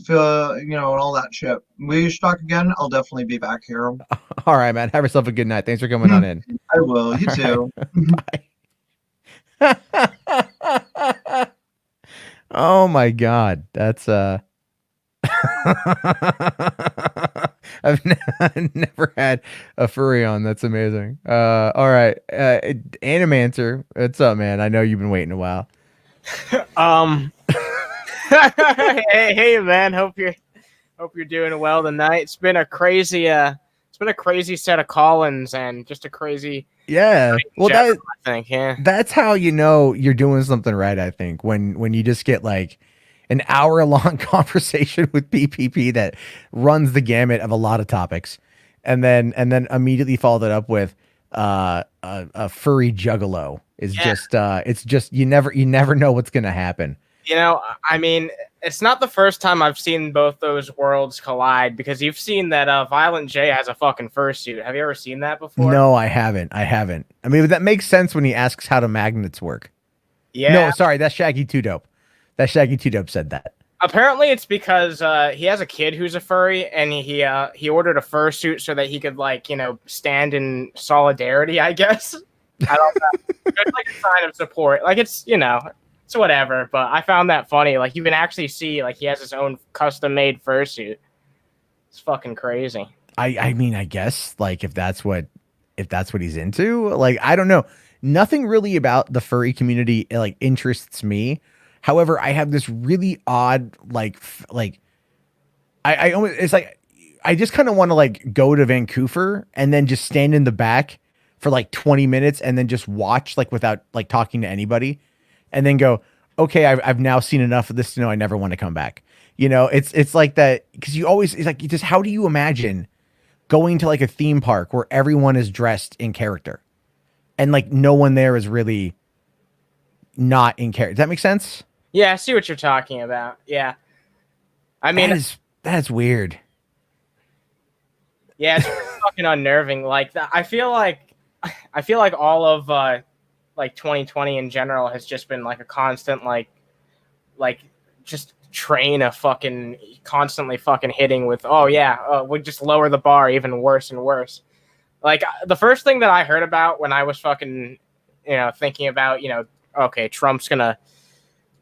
Feel, and all that shit. We should talk again. I'll definitely be back here. All right, man. Have yourself a good night. Thanks for coming on in. I will. You too. Oh my god, that's I've never had a furry on. That's amazing. All right, Animancer, what's up, man? I know you've been waiting a while. Hey man, hope you're doing well tonight. It's been a crazy set of call-ins and just a crazy Yeah, well, I think, yeah. that's how you know you're doing something right. I think when you just get like an hour-long conversation with PPP that runs the gamut of a lot of topics, and then immediately follow that up with a furry juggalo is just it's just you never know what's gonna happen. I mean, it's not the first time I've seen both those worlds collide, because you've seen that Violent J has a fucking fursuit. Have you ever seen that before? No, I haven't. I mean, that makes sense when he asks how do magnets work. Yeah. No, sorry, that's Shaggy 2 Dope. That Shaggy 2 Dope said that. Apparently, it's because he has a kid who's a furry, and he ordered a fursuit so that he could stand in solidarity, I guess. I don't know. It's like a sign of support. Like it's whatever. But I found that funny. Like you can actually see he has his own custom made fursuit. It's fucking crazy. I mean, I guess if that's what he's into, I don't know. Nothing really about the furry community interests me. However, I have this really odd I almost, it's I just kind of want to go to Vancouver and then just stand in the back for 20 minutes and then just watch without talking to anybody, and then go, okay, I've now seen enough of this to know I never want to come back. It's like that, because you always, it's just, how do you imagine going to a theme park where everyone is dressed in character and no one there is really not in character? Does that make sense? Yeah, I see what you're talking about. Yeah. I mean, that's weird. Yeah, it's fucking unnerving. I feel like all of 2020 in general has just been a constant just train of fucking constantly fucking hitting with, we just lower the bar even worse and worse. The first thing that I heard about when I was fucking thinking about okay, Trump's gonna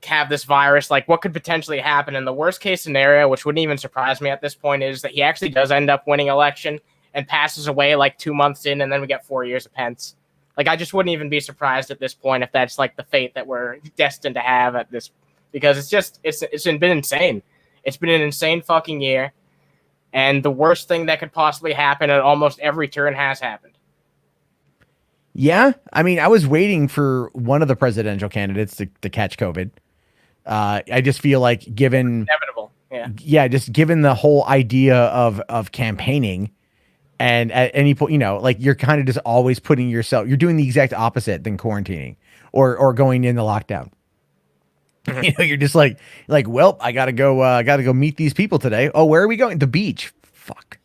have this virus, what could potentially happen, and the worst case scenario, which wouldn't even surprise me at this point, is that he actually does end up winning election, and passes away like 2 months in, and then we get 4 years of Pence. Like, I just wouldn't even be surprised at this point if that's like the fate that we're destined to have at this, because it's been insane. It's been an insane fucking year, and the worst thing that could possibly happen at almost every turn has happened. Yeah, I mean, I was waiting for one of the presidential candidates to catch COVID. I just feel like given Inevitable. Yeah. just given the whole idea of campaigning, and at any point, you know, like you're kind of just always putting yourself, you're doing the exact opposite than quarantining or going into lockdown. You know, you're just like, well, I gotta go meet these people today. Oh, where are we going? The beach. Fuck.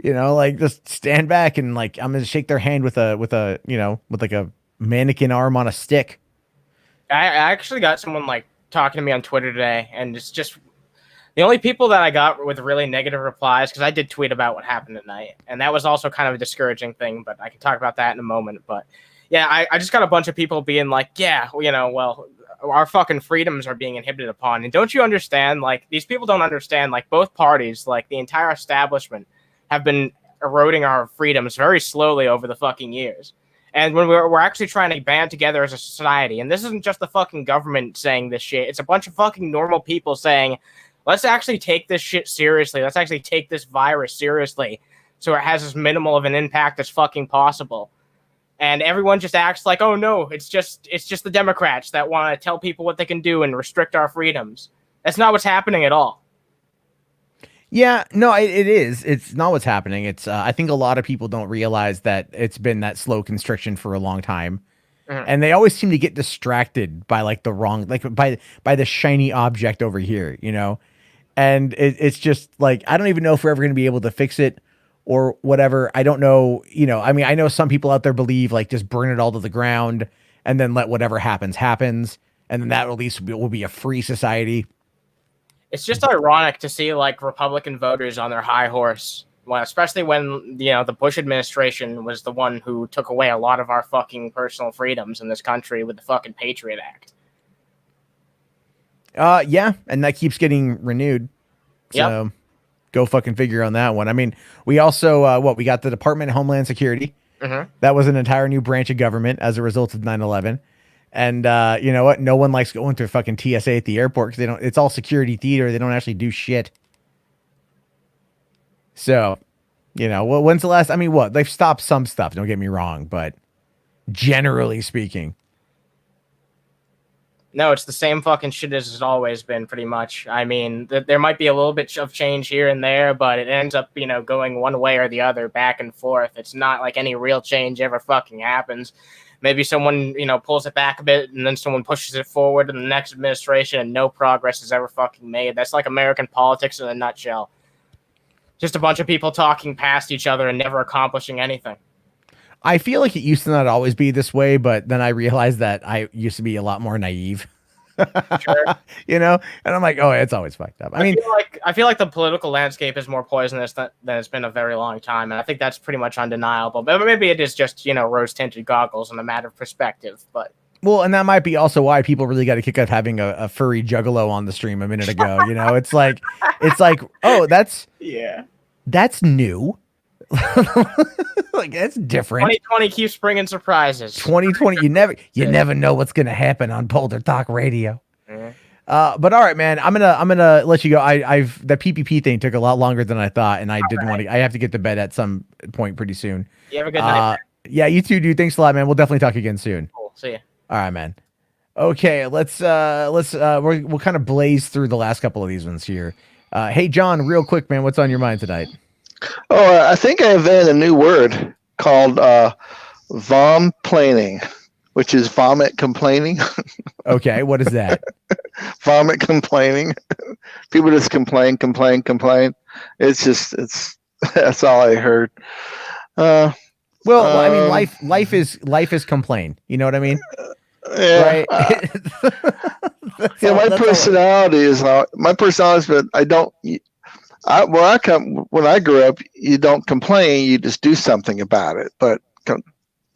You know, like just stand back and like I'm gonna shake their hand with a you know, with like a mannequin arm on a stick. I actually got someone like talking to me on Twitter today, and it's just the only people that I got with really negative replies, because I did tweet about what happened at night, and that was also kind of a discouraging thing, but I can talk about that in a moment. But yeah, I just got a bunch of people being like, yeah, you know, well, our fucking freedoms are being inhibited upon. And don't you understand, like, these people don't understand, like, both parties, like, the entire establishment have been eroding our freedoms very slowly over the fucking years. And when we're actually trying to band together as a society, and this isn't just the fucking government saying this shit, it's a bunch of fucking normal people saying, let's actually take this shit seriously. Let's actually take this virus seriously so it has as minimal of an impact as fucking possible. And everyone just acts like, oh no, it's just the Democrats that want to tell people what they can do and restrict our freedoms. That's not what's happening at all. Yeah, no, it is. It's not what's happening. It's I think a lot of people don't realize that it's been that slow constriction for a long time. And they always seem to get distracted by like the wrong, like by the shiny object over here, you know? And it's just like, I don't even know if we're ever going to be able to fix it or whatever. I don't know. You know, I mean, I know some people out there believe like just burn it all to the ground and then let whatever happens. And then that at least will be a free society. It's just ironic to see like Republican voters on their high horse, well, especially when, you know, the Bush administration was the one who took away a lot of our fucking personal freedoms in this country with the fucking Patriot Act. Yeah, and that keeps getting renewed. So go fucking figure on that one. I mean, we also we got the Department of Homeland Security. That was an entire new branch of government as a result of 9/11. And you know what? No one likes going through fucking TSA at the airport because they don't. It's all security theater. They don't actually do shit. So, you know, well, when's the last? I mean, what? They've stopped some stuff. Don't get me wrong, but generally speaking. No, it's the same fucking shit as it's always been, pretty much. I mean, there might be a little bit of change here and there, but it ends up, you know, going one way or the other, back and forth. It's not like any real change ever fucking happens. Maybe someone, you know, pulls it back a bit, and then someone pushes it forward in the next administration, and no progress is ever fucking made. That's like American politics in a nutshell. Just a bunch of people talking past each other and never accomplishing anything. I feel like it used to not always be this way, but then I realized that I used to be a lot more naive. Sure. You know, and I'm like, oh, it's always fucked up. I mean, I feel like the political landscape is more poisonous than it's been a very long time, and I think that's pretty much undeniable. But maybe it is just, you know, rose-tinted goggles and a matter of perspective. But well, and that might be also why people really got a kick out of having a furry juggalo on the stream a minute ago. You know, it's like, oh, that's new. Like, that's different. 2020 keeps bringing surprises. 2020, you never know what's gonna happen on Boulder Talk Radio. But all right, man, I'm gonna let you go. I've the PPP thing took a lot longer than I thought, and I didn't want to. I have to get to bed at some point pretty soon. You have a good night. Yeah, you too, dude. Thanks a lot, man. We'll definitely talk again soon. Cool. See ya. All right, man. Okay, we'll kind of blaze through the last couple of these ones here. Hey, John, real quick, man, what's on your mind tonight? Oh, I think I invented a new word called vomplaning, which is vomit complaining. Okay, what is that? Vomit complaining. People just complain. It's that's all I heard. Well, I mean, life is complain. You know what I mean? Yeah. Right. My personality is, but I don't. When I grew up, you don't complain, you just do something about it.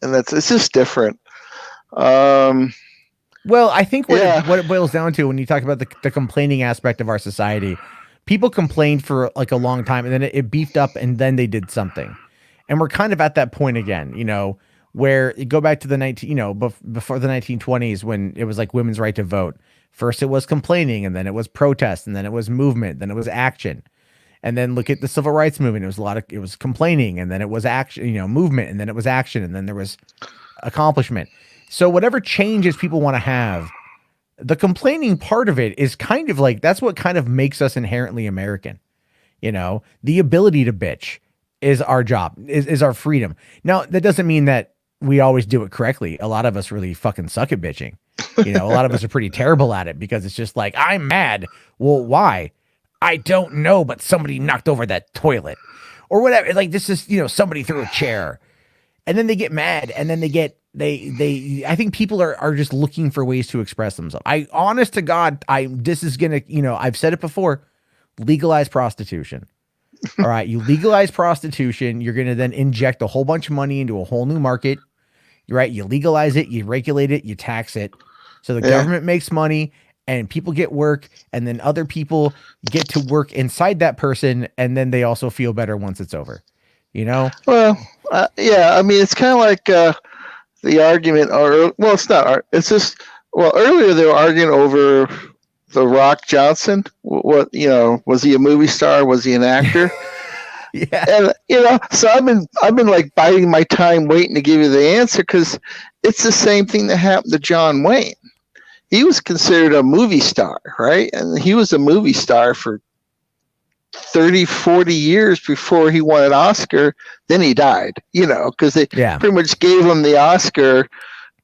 It's just different. Well, I think what it boils down to when you talk about the complaining aspect of our society, people complained for like a long time, and then it beefed up, and then they did something. And we're kind of at that point again, where you go back to the before the 1920s when it was like women's right to vote. First it was complaining, and then it was protest, and then it was movement, then it was action. And then look at the civil rights movement. It was complaining, and then it was action, movement, and then it was action, and then there was accomplishment. So whatever changes people want to have, the complaining part of it is kind of like, that's what kind of makes us inherently American. The ability to bitch is our job, is our freedom. Now, that doesn't mean that we always do it correctly. A lot of us really fucking suck at bitching. A lot of us are pretty terrible at it because it's just like, I'm mad. Well, why? I don't know, but somebody knocked over that toilet or whatever. Like, this is, somebody threw a chair, and then they get mad, and then I think people are just looking for ways to express themselves. Honest to God, this is going to, I've said it before, legalize prostitution. All right. You legalize prostitution. You're going to then inject a whole bunch of money into a whole new market. Right. You legalize it, you regulate it, you tax it. So the government makes money, and people get work, and then other people get to work inside that person, and then they also feel better once it's over. Well, yeah. I mean, it's kind of like the argument, it's not. It's just, earlier they were arguing over The Rock Johnson. What was he a movie star? Was he an actor? Yeah. And so I've been like biding my time, waiting to give you the answer, because it's the same thing that happened to John Wayne. He was considered a movie star, right? And he was a movie star for 30, 40 years before he won an Oscar. Then he died, because they pretty much gave him the Oscar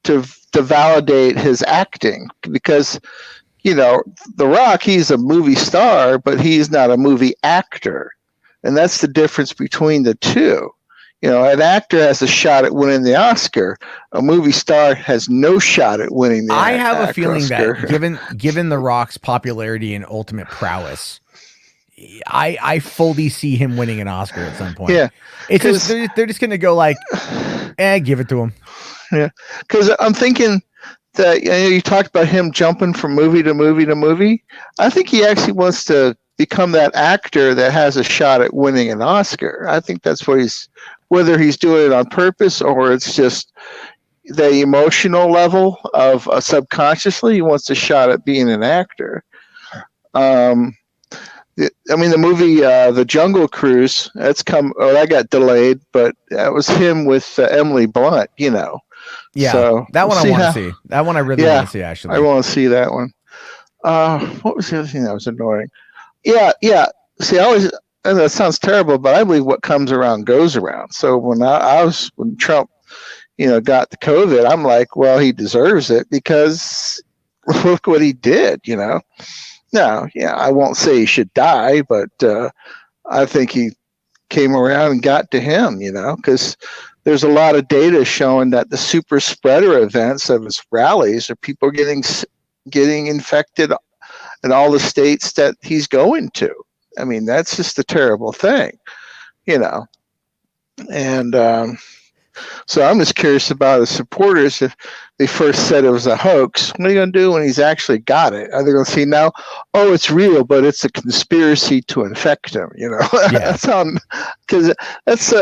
to validate his acting, because, The Rock, he's a movie star, but he's not a movie actor. And that's the difference between the two. An actor has a shot at winning the Oscar. A movie star has no shot at winning the Oscar. I have a feeling that given The Rock's popularity and ultimate prowess, I fully see him winning an Oscar at some point. Yeah. It's just, they're just going to go like, give it to him. Yeah. Because I'm thinking that, you talked about him jumping from movie to movie to movie. I think he actually wants to become that actor that has a shot at winning an Oscar. I think that's what whether he's doing it on purpose or it's just the emotional level of subconsciously, he wants a shot at being an actor. The movie The Jungle Cruise, that got delayed, but that was him with Emily Blunt, Yeah, so that one I want to see. That one I really want to see, actually. I want to see that one. What was the other thing that was annoying? Yeah. See, and that sounds terrible, but I believe what comes around goes around. So when when Trump, got the COVID, I'm like, well, he deserves it because look what he did, Now, I won't say he should die, but I think he came around and got to him, because there's a lot of data showing that the super spreader events of his rallies are people getting infected in all the states that he's going to. I mean, that's just a terrible thing, And so I'm just curious about his supporters. If they first said it was a hoax, what are you going to do when he's actually got it? Are they going to say now, oh, it's real, but it's a conspiracy to infect him? Yeah. That's because that's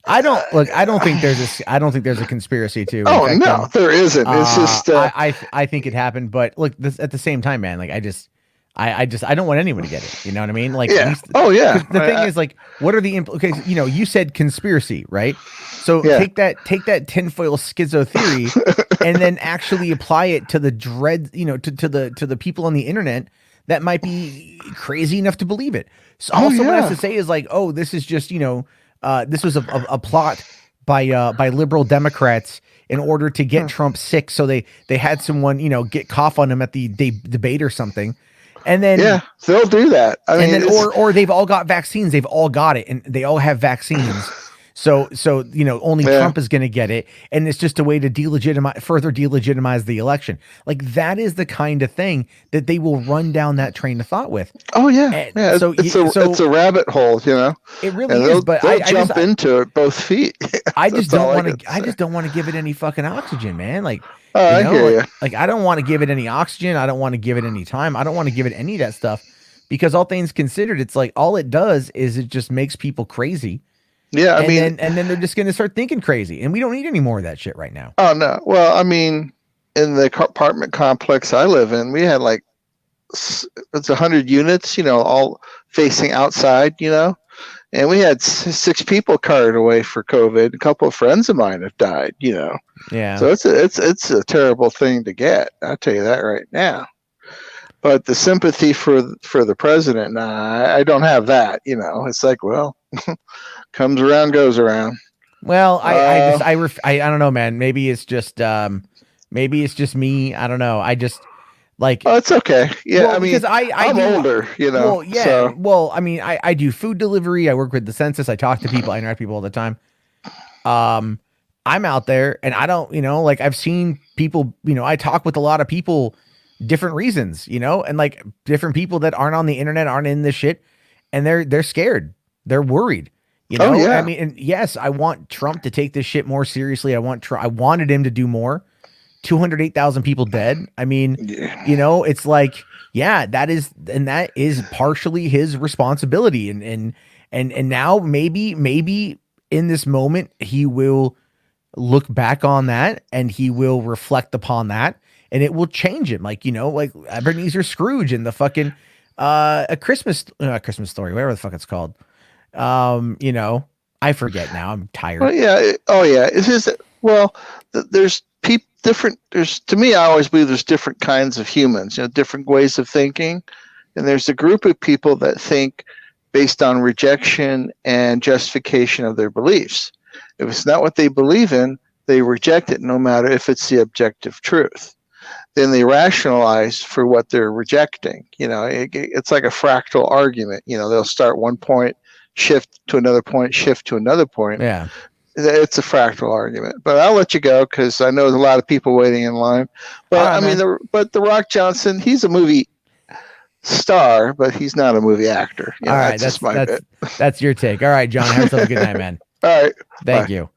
I don't think there's a conspiracy to. Oh no, there isn't. It's just. I think it happened, but look, at the same time, man. Like I don't want anyone to get it. You know what I mean? Like, yeah. Oh yeah. The thing is, like, what are the implications? You said conspiracy, right? So take that tinfoil schizo theory, and then actually apply it to the to the people on the internet that might be crazy enough to believe it. So all someone has to say is like, oh, this is just this was a plot by liberal Democrats in order to get Trump sick. So they had someone, get cough on him at the debate or something. And then they'll do that. I mean, or they've all got vaccines. They've all got it, and they all have vaccines. So only Trump is going to get it, and it's just a way to further delegitimize the election. Like, that is the kind of thing that they will run down that train of thought with. Oh yeah, yeah. So it's a rabbit hole, It really is. But they'll jump into it both feet. I just don't want to. I just don't want to give it any fucking oxygen, man. Like. I hear you. Like, I don't want to give it any oxygen. I don't want to give it any time. I don't want to give it any of that stuff because all things considered, it's like all it does is it just makes people crazy. Yeah, and then they're just going to start thinking crazy, and we don't need any more of that shit right now. Oh no. Well, I mean, in the apartment complex I live in, we had like it's 100 units, all facing outside, and we had 6 people carted away for COVID. A couple of friends of mine have died, Yeah. So it's a terrible thing to get. I'll tell you that right now. But the sympathy for the president, nah, I don't have that. It's like, well, comes around, goes around. Well, I don't know, man. Maybe it's just me. I don't know. I just like. Oh, it's okay. Yeah, well, I mean, because I'm older, Well, yeah. So. Well, I mean, I do food delivery. I work with the census. I talk to people. I interact with people all the time. I'm out there, and I don't, like I've seen people. I talk with a lot of people, different reasons, and like different people that aren't on the internet, aren't in this shit, and they're scared. They're worried. Oh, yeah. I mean, and yes, I want Trump to take this shit more seriously. I wanted him to do more. 208,000 people dead. I mean, Yeah. It's like, yeah, that is partially his responsibility. And now maybe in this moment, he will look back on that and he will reflect upon that and it will change him. Like, like Ebenezer Scrooge in the fucking, a Christmas Story, whatever the fuck it's called. I forget now. I'm tired. Well, yeah. Oh, yeah. It's just, well, there's different. To me, I always believe there's different kinds of humans, different ways of thinking. And there's a group of people that think based on rejection and justification of their beliefs. If it's not what they believe in, they reject it no matter if it's the objective truth. Then they rationalize for what they're rejecting. It's like a fractal argument. They'll start one point, shift to another point, shift to another point. Yeah. It's a fractal argument. But I'll let you go because I know there's a lot of people waiting in line. But right, The Rock Johnson, he's a movie star, but he's not a movie actor. All right, that's your take. All right, John, have yourself a good night, man. All right. Thank you.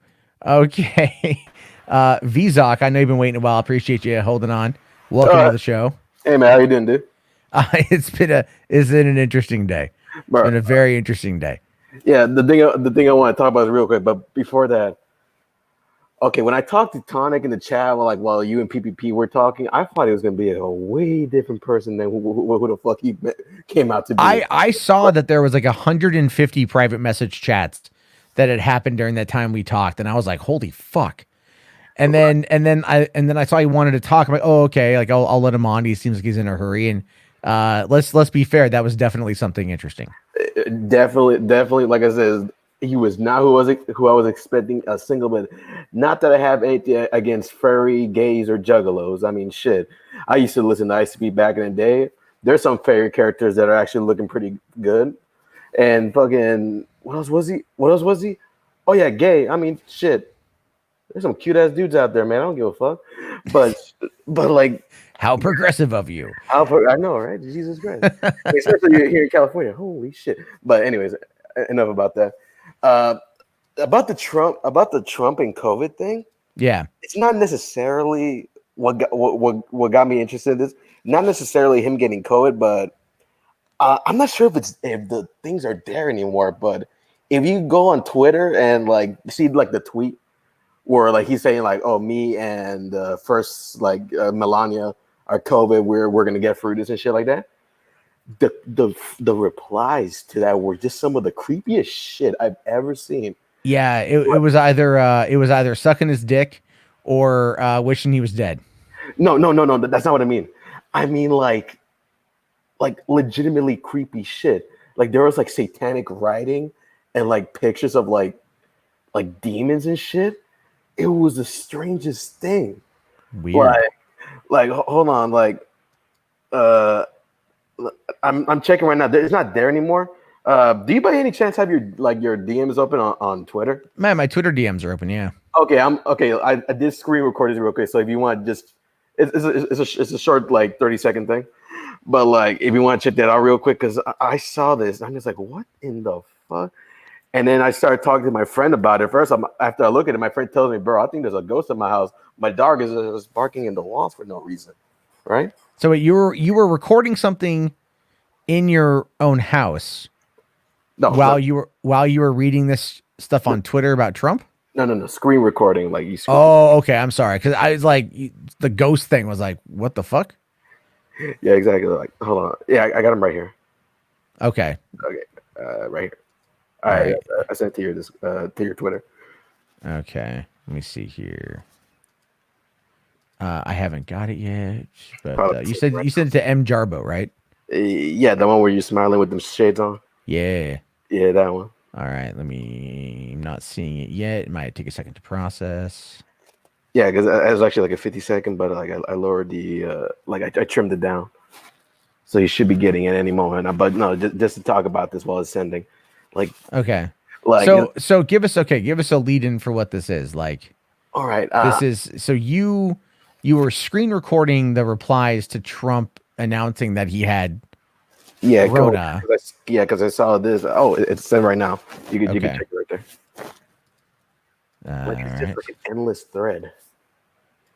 Okay. Vzok, I know you've been waiting a while. Appreciate you holding on. Welcome to the show. Hey man, how you doing, dude? It's been an interesting day. It's been a very interesting day. Yeah, the thing I want to talk about is real quick, but before that, okay, when I talked to Tonic in the chat, while you and PPP were talking, I thought he was gonna be a way different person than who the fuck he came out to be. I saw that there was like 150 private message chats that had happened during that time we talked, and I was like, holy fuck. And then I saw he wanted to talk. I'm like, oh, okay, like I'll let him on. He seems like he's in a hurry. And let's be fair, that was definitely something interesting. Definitely. Like I said, he was not who I was expecting a single bit. Not that I have anything against furry, gays, or juggalos. I mean, shit. I used to listen to ICP back in the day. There's some fairy characters that are actually looking pretty good. And fucking, what else was he? Oh yeah, gay. I mean, shit. There's some cute ass dudes out there, man. I don't give a fuck. But like, how progressive of you. I know, right? Jesus Christ. Especially here in California. Holy shit. But anyways, enough about that. About the Trump and COVID thing. Yeah. It's not necessarily what got me interested in this. Not necessarily him getting COVID, but I'm not sure if the things are there anymore. But if you go on Twitter and like see like the tweet where like he's saying like, oh, me and first like Melania are COVID, we're gonna get through this and shit like that. The replies to that were just some of the creepiest shit I've ever seen. Yeah, it was either sucking his dick or wishing he was dead. No, that's not what I mean. I mean like legitimately creepy shit. Like there was like satanic writing and like pictures of like demons and shit. It was the strangest thing. Weird. Like hold on, like I'm checking right now. It's not there anymore. Do you by any chance have your DMs open on Twitter? Man, my Twitter DMs are open. Yeah. Okay, I did screen record this real quick. So if you want, just it's a short like 30-second thing, but like if you want to check that out real quick, because I saw this, I'm just like, what in the fuck? And then I started talking to my friend about it. First, after I look at it, my friend tells me, bro, I think there's a ghost in my house. My dog is barking in the walls for no reason, right? So you were recording something in your own house No, while you were reading this stuff on Twitter about Trump? no. Screen recording, like you. Oh, okay. I'm sorry, because I was like, the ghost thing was like, what the fuck? Yeah, exactly. Like, hold on. Yeah, I got him right here. Okay. Okay, right here. All right. I sent it to your Twitter. Okay. Let me see here. I haven't got it yet, but Probably you said it to M Jarbo, right? Yeah, the one where you're smiling with them shades on. Yeah. Yeah, that one. All right. I'm not seeing it yet. It might take a second to process. Yeah, because it was actually like a 50-second, but like I lowered the I trimmed it down, so you should be getting it any moment. But no, just to talk about this while it's sending, like Okay. like So give us a lead in for what this is. Like, all right, this is so you were screen recording the replies to Trump announcing that he had Rona. Because I saw this. Oh, it's sent right now. You can check it right there. Like it's just like an endless thread.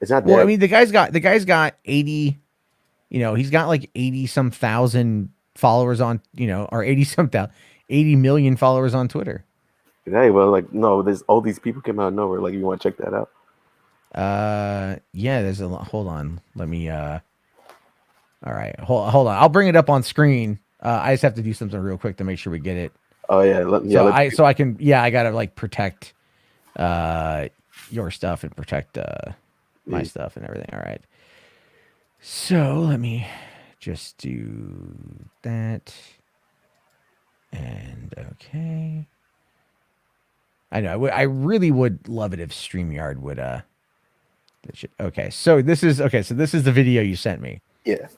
It's not there. Well, I mean, the guy's got 80. You know, he's got like 80 some thousand followers on. Or 80 million followers on Twitter. Hey, well, like no, there's all these people came out of nowhere. Like, you want to check that out? Yeah, there's a lot. Hold on, let me. All right, hold on. I'll bring it up on screen. I just have to do something real quick to make sure we get it. Oh yeah, I can. Yeah, I gotta like protect, your stuff and protect my stuff and everything. All right. So let me just do that. And okay. I know. I really would love it if StreamYard would okay. So this is the video you sent me. Yeah.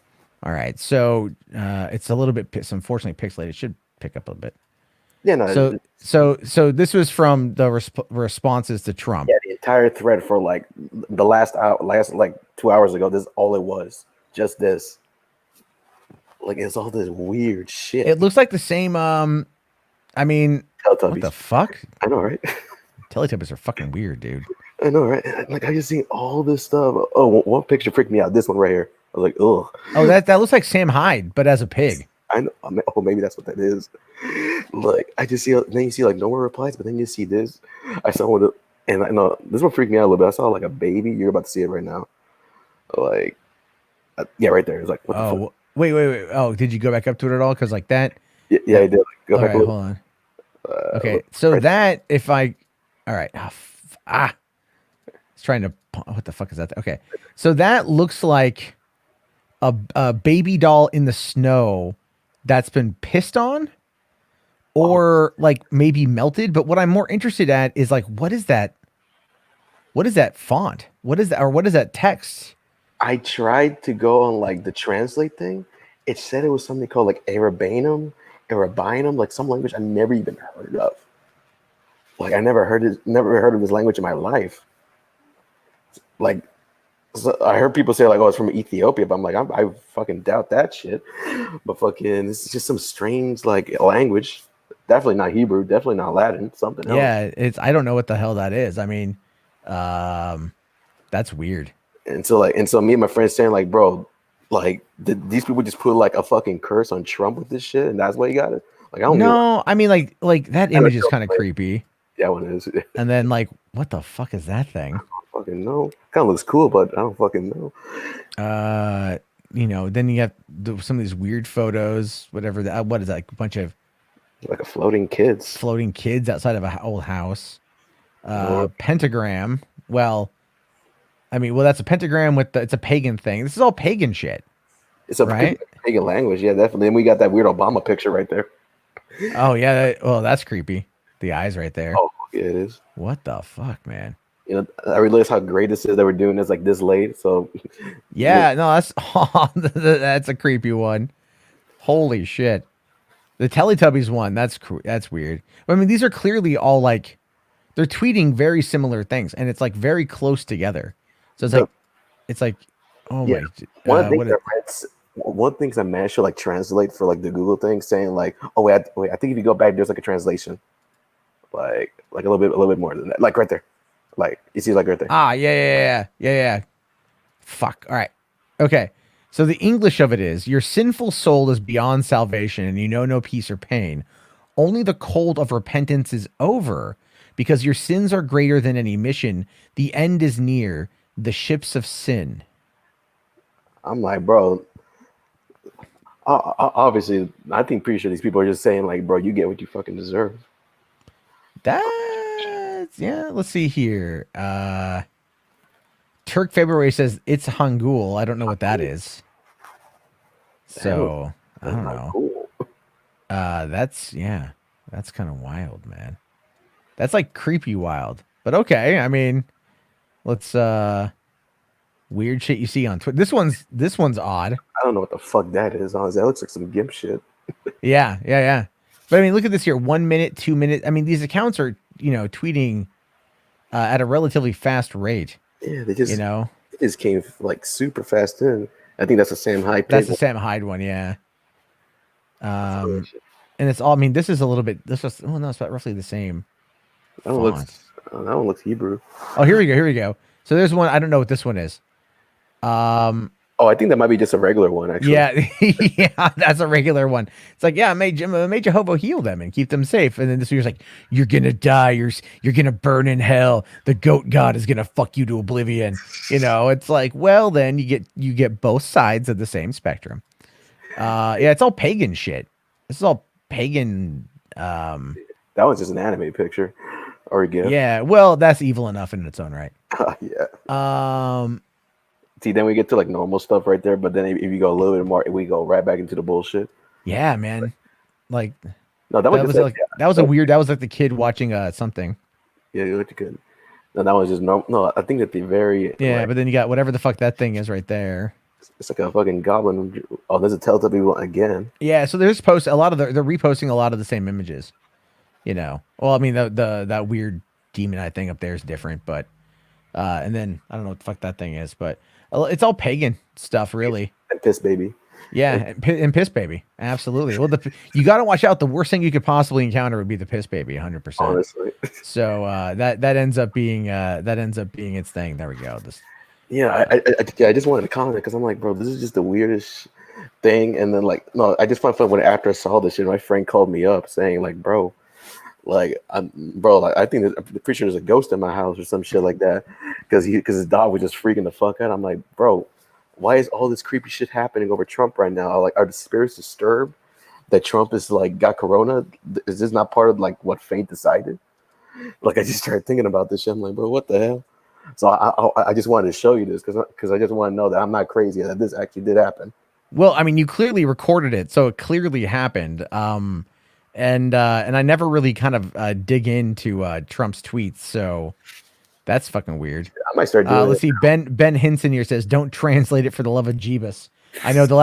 All right. So it's a little bit unfortunately pixelated. It should pick up a bit. Yeah. No. So this was from the responses to Trump. Yeah, the entire thread for like the last like 2 hours ago. This is all it was. Just this. Like, it's all this weird shit. It looks like the same. I mean, what the fuck? I know, right? Teletubbies are fucking weird, dude. I know, right? Like, I just seen all this stuff. Oh, one picture freaked me out. This one right here. I was like, ugh. Oh, that looks like Sam Hyde, but as a pig. I know. Oh, maybe that's what that is. Like, I just see. Then you see like no more replies, but then you see this. I saw one, and I know this one freaked me out a little bit. I saw like a baby. You're about to see it right now. Like, yeah, right there. It's like, what the fuck? Wait. Oh, did you go back up to it at all? Because like that. Yeah, I did. Go back. Hold on. Okay, so right that if I, all right, it's trying to. What the fuck is that? Okay, so that looks like a baby doll in the snow that's been pissed on, or like maybe melted. But what I'm more interested at is like, what is that? What is that font? What is that? Or what is that text? I tried to go on like the translate thing. It said it was something called like Arabinum, like some language I never even heard of. Like, I never heard of this language in my life. Like, so I heard people say like, "Oh, it's from Ethiopia," but I'm like, I fucking doubt that shit. But fucking, it's just some strange like language. Definitely not Hebrew. Definitely not Latin. Something else. Yeah, I don't know what the hell that is. I mean, that's weird. And so me and my friends saying like, bro, like these people just put like a fucking curse on Trump with this shit, and that's why you got it. Like, I don't know. I mean, like that image is kind of creepy. Yeah, one is. And then like, what the fuck is that thing? I don't fucking know. Kind of looks cool, but I don't fucking know. Then you have some of these weird photos, whatever. What is that? Like a bunch of like a floating kids outside of an old house. Pentagram. Well, I mean, that's a pentagram it's a pagan thing. This is all pagan shit. It's a pagan language. Yeah, definitely. And we got that weird Obama picture right there. Oh yeah. That's creepy. The eyes right there. Oh yeah, it is. What the fuck, man? I realize how great this is that we're doing this like this late. So yeah, no, that's a creepy one. Holy shit. The Teletubbies one, that's weird. I mean, these are clearly all like, they're tweeting very similar things, and it's like very close together. So it's like, oh yeah. One thing that man should like translate for like the Google thing, saying like, oh wait, I think if you go back, there's like a translation, like a little bit more than that, like right there, like you see like right there. Yeah. Fuck. All right. Okay. So the English of it is, your sinful soul is beyond salvation, and you know no peace or pain. Only the cold of repentance is over, because your sins are greater than any mission. The end is near, the ships of sin. I'm like, bro. Obviously, I think pretty sure these people are just saying like, bro, you get what you fucking deserve. That's, yeah, let's see here. Turk February says it's Hangul. I don't know what that is. So I don't know. Cool. That's kind of wild, man. That's like creepy wild. But okay, I mean, let's weird shit you see on Twitter. This one's odd. I don't know what the fuck that is. Honestly, that looks like some gimp shit. Yeah. But I mean, look at this here. 1 minute, 2 minutes. I mean, these accounts are, tweeting at a relatively fast rate. Yeah, they just it just came like super fast in. I think that's the Sam Hyde. That's the Sam Hyde one, yeah. And it's all. I mean, this is a little bit. This was. Oh no, it's about roughly the same. That one looks Hebrew. Oh, here we go. So there's one. I don't know what this one is. Oh, I think that might be just a regular one, actually. Yeah, yeah, that's a regular one. It's like, yeah, may Jehovah heal them and keep them safe. And then this year's like, you're gonna die. You're gonna burn in hell. The goat god is gonna fuck you to oblivion. It's like, well, then you get both sides of the same spectrum. Yeah, it's all pagan shit. This is all pagan. That one's just an anime picture or a GIF. Yeah, well, that's evil enough in its own right. Yeah. See, then we get to like normal stuff right there, but then if you go a little bit more, we go right back into the bullshit. Yeah, man. Like, no, that was like the kid watching something. Yeah, you looked good. No, that was just no. I think that the very but then you got whatever the fuck that thing is right there. It's like a fucking goblin. Oh, there's a Telltale one again. Yeah, so there's they're reposting a lot of the same images. Well, I mean that weird demon eye thing up there is different, but and then I don't know what the fuck that thing is, but it's all pagan stuff, really. And piss baby. Yeah, and piss baby, absolutely. Well, you got to watch out. The worst thing you could possibly encounter would be the piss baby, 100%. Honestly. So that ends up being its thing. There we go. I just wanted to comment because I'm like, bro, this is just the weirdest thing. And then like, no, I just find fun when after I saw this shit, my friend called me up saying like, bro, like, I think the pretty sure there's a ghost in my house or some shit like that because his dog was just freaking the fuck out. I'm like, bro, why is all this creepy shit happening over Trump right now? Like, are the spirits disturbed that Trump is like got corona? Is this not part of like what fate decided? Like, I just started thinking about this shit. I'm like, bro, what the hell? So I just wanted to show you this because I just want to know that I'm not crazy, that this actually did happen. Well, I mean, you clearly recorded it, so it clearly happened. And I never really kind of dig into Trump's tweets, so that's fucking weird. I might start doing let's see. Ben Hinson here says, "Don't translate it for the love of Jeebus." I know the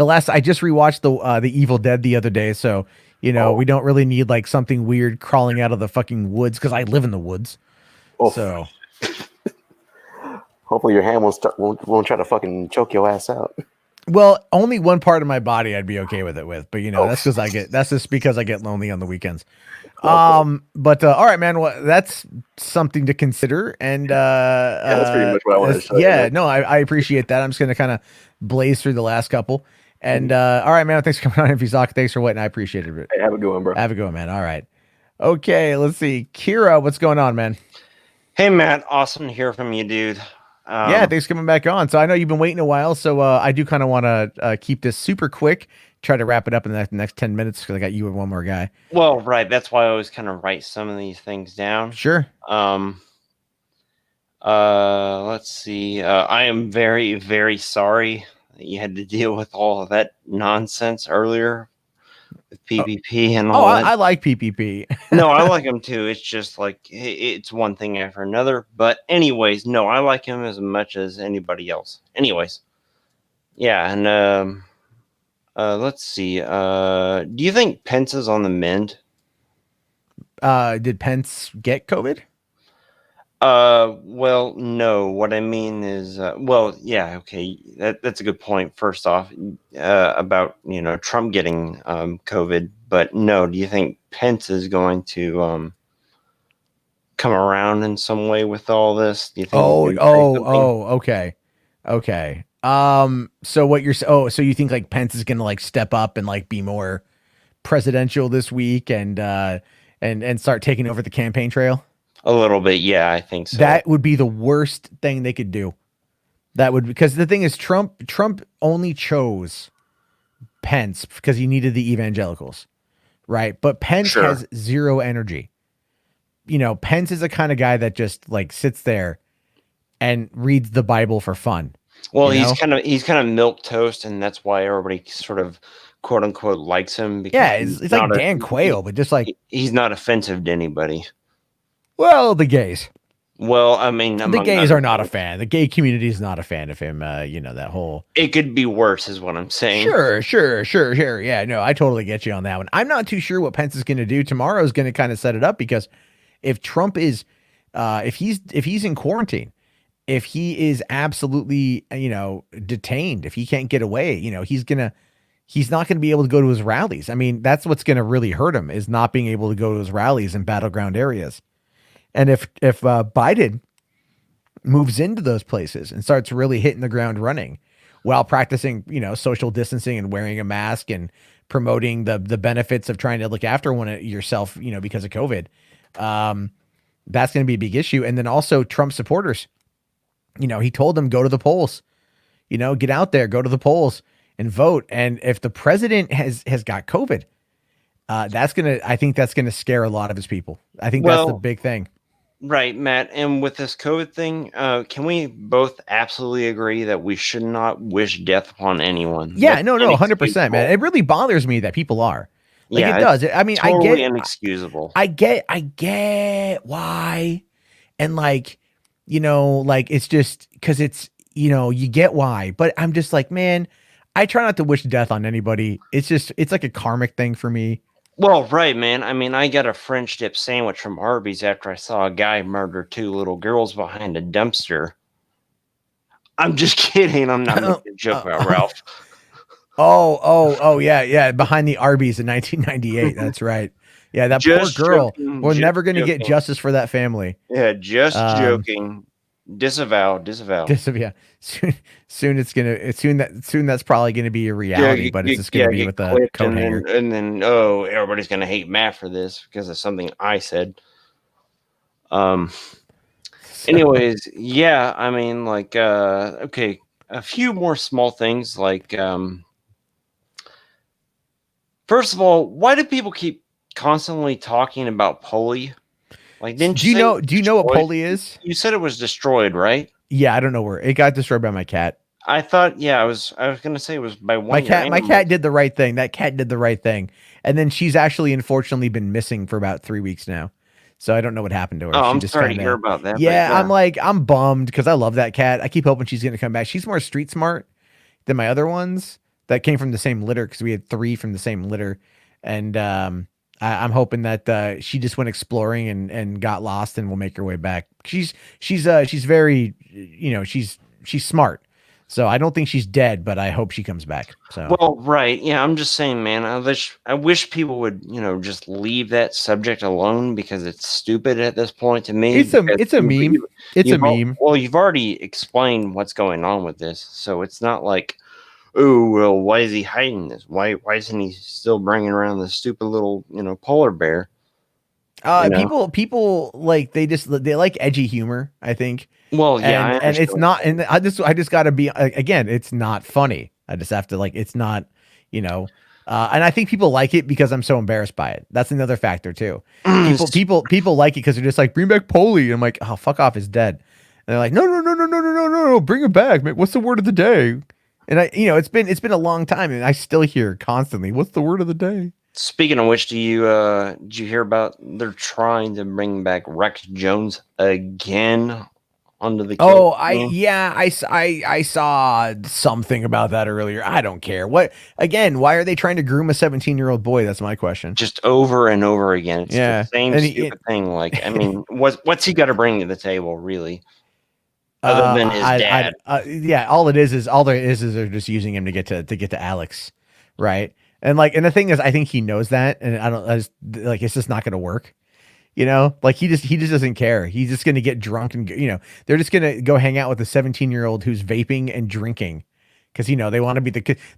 last I just rewatched the Evil Dead the other day, so we don't really need like something weird crawling out of the fucking woods because I live in the woods. Oh. So hopefully your hand won't try to fucking choke your ass out. Well, only one part of my body I'd be okay with it with, but that's just because I get lonely on the weekends. But all right, man. Well, that's something to consider, and that's pretty much what I wanted to show. Yeah, no, I appreciate that. I'm just gonna kind of blaze through the last couple, and all right, man. Thanks for coming on, Ifyzok. Thanks for waiting. I appreciate it. Hey, have a good one, bro. Have a good one, man. All right. Okay, let's see. Kira, what's going on, man? Hey, Matt. Awesome to hear from you, dude. Yeah, thanks for coming back on. So I know you've been waiting a while, so I do kind of want to keep this super quick, try to wrap it up in the next 10 minutes because I got you and one more guy. Well, right. That's why I always kind of write some of these things down. Sure. Let's see. I am very, very sorry that you had to deal with all of that nonsense earlier with PPP and all that. I like PPP. No, I like him too. It's just like it's one thing after another. But anyways, no, I like him as much as anybody else. Anyways, yeah, and let's see. Do you think Pence is on the mend? Did Pence get COVID? Well, no. What I mean is, well, yeah, okay. That's a good point. First off, about Trump getting COVID, but no. Do you think Pence is going to come around in some way with all this? Do you think? Okay. So what you're so you think like Pence is gonna like step up and like be more presidential this week and start taking over the campaign trail? A little bit, yeah, I think so. That would be the worst thing they could do. That would, because the thing is, Trump only chose Pence because he needed the evangelicals, right? But Pence Sure. has zero energy. You know, Pence is the kind of guy that just like sits there and reads the Bible for fun. Well, you know? he's kind of milk toast, and that's why everybody sort of quote unquote likes him. Because Yeah, it's like Dan Quayle, but just like, he's not offensive to anybody. well, the gays. Well, I mean, The among gays other are not a things. fan. The gay community is not a fan of him. You know, that whole. It could be worse, is what I'm saying. Sure. Yeah, no, I totally get you on that one. I'm not too sure what Pence is going to do. Tomorrow is going to kind of set it up, because if Trump is, if he's in quarantine, if he is absolutely, detained, if he can't get away, he's not going to be able to go to his rallies. I mean, that's what's going to really hurt him, is not being able to go to his rallies in battleground areas. And if Biden moves into those places and starts really hitting the ground running while practicing, social distancing and wearing a mask and promoting the benefits of trying to look after yourself, because of COVID, that's going to be a big issue. And then also Trump supporters, he told them, go to the polls, get out there, go to the polls and vote. And if the president has got COVID, I think that's going to scare a lot of his people. I think that's the big thing. Right, Matt. And with this COVID thing, can we both absolutely agree that we should not wish death upon anyone? Yeah, That's 100%, man. It really bothers me that people are. Like, Yeah, it does. I mean, totally I get inexcusable. I get why. And like, it's just because it's, you get why. But I'm just like, man, I try not to wish death on anybody. It's like a karmic thing for me. Well, right, man. I mean, I got a French dip sandwich from Arby's after I saw a guy murder 2 little girls behind a dumpster. I'm just kidding. I'm not making a joke about Ralph. Oh, yeah. Behind the Arby's in 1998. That's right. Yeah, that Just poor girl. joking, We're just never going to get joking. justice for that family. Yeah, just joking. Disavow. Yeah. Soon that's probably going to be a reality, but it's just going to be with a coat hanger. And then everybody's gonna hate Matt for this because of something I said. Anyways, yeah, I mean, like, okay, a few more small things, like, first of all, why do people keep constantly talking about Polly? Like, didn't you do you know what Polly is? You said it was destroyed, right? Yeah, I don't know where it got destroyed by my cat. I thought, I was gonna say it was by one. My cat did the right thing. That cat did the right thing, and then she's actually unfortunately been missing for about 3 weeks now. So I don't know what happened to her. Oh, She I'm just sorry to kinda- hear about that. Yeah, I'm bummed because I love that cat. I keep hoping she's going to come back. She's more street smart than my other ones that came from the same litter, because we had 3 from the same litter, and I'm hoping that she just went exploring and got lost and will make her way back. She's very, she's smart. So I don't think she's dead, but I hope she comes back. So Well, right, yeah, I'm just saying, man. I wish people would, just leave that subject alone because it's stupid at this point to me. it's a meme. It's a meme. Well, you've already explained what's going on with this, so it's not like, oh, well, why is he hiding this? Why isn't he still bringing around this stupid little, polar bear? People like they like edgy humor, I think. Well, yeah, and it's not, and I just got to be, again, it's not funny. I just have to, like, it's not, and I think people like it because I'm so embarrassed by it. That's another factor too. People like it because they're just like, bring back Polly. I'm like, oh, fuck off, it's dead. And they're like, no, bring it back. What's the word of the day? And it's been a long time, and I still hear constantly, what's the word of the day? Speaking of which, did you hear about they're trying to bring back Rex Jones again onto the Oh, kill? I saw something about that earlier. I don't care. Why are they trying to groom a 17-year-old boy? That's my question. Just over and over again. It's Yeah. the same And stupid thing. Like, I mean, what's he got to bring to the table, really? Other than his dad. All there is they're just using him to get to Alex, right? And the thing is, I think he knows that, and it's just not going to work. Like he just doesn't care. He's just going to get drunk and they're just going to go hang out with a 17-year-old who's vaping and drinking Because, they want to be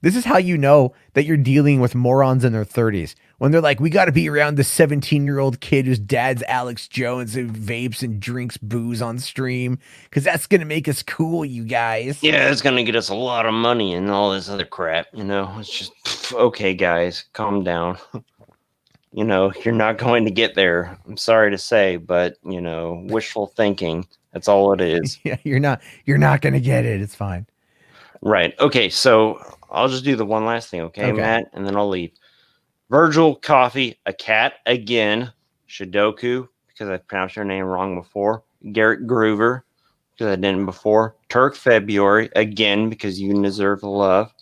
this is how you know that you're dealing with morons in their 30s. When they're like, we got to be around the 17-year-old kid whose dad's Alex Jones and vapes and drinks booze on stream. Because that's going to make us cool, you guys. Yeah, it's gonna get us a lot of money and all this other crap. It's just okay, guys, calm down. You're not going to get there. I'm sorry to say, but wishful thinking. That's all it is. Yeah, you're not going to get it. It's fine. Right. Okay, so I'll just do the one last thing, okay, Okay. Matt, and then I'll leave. Virgil Coffee, a cat again. Shidoku, because I pronounced your name wrong before. Garrett Groover, because I didn't before. Turk February, again, because you deserve the love.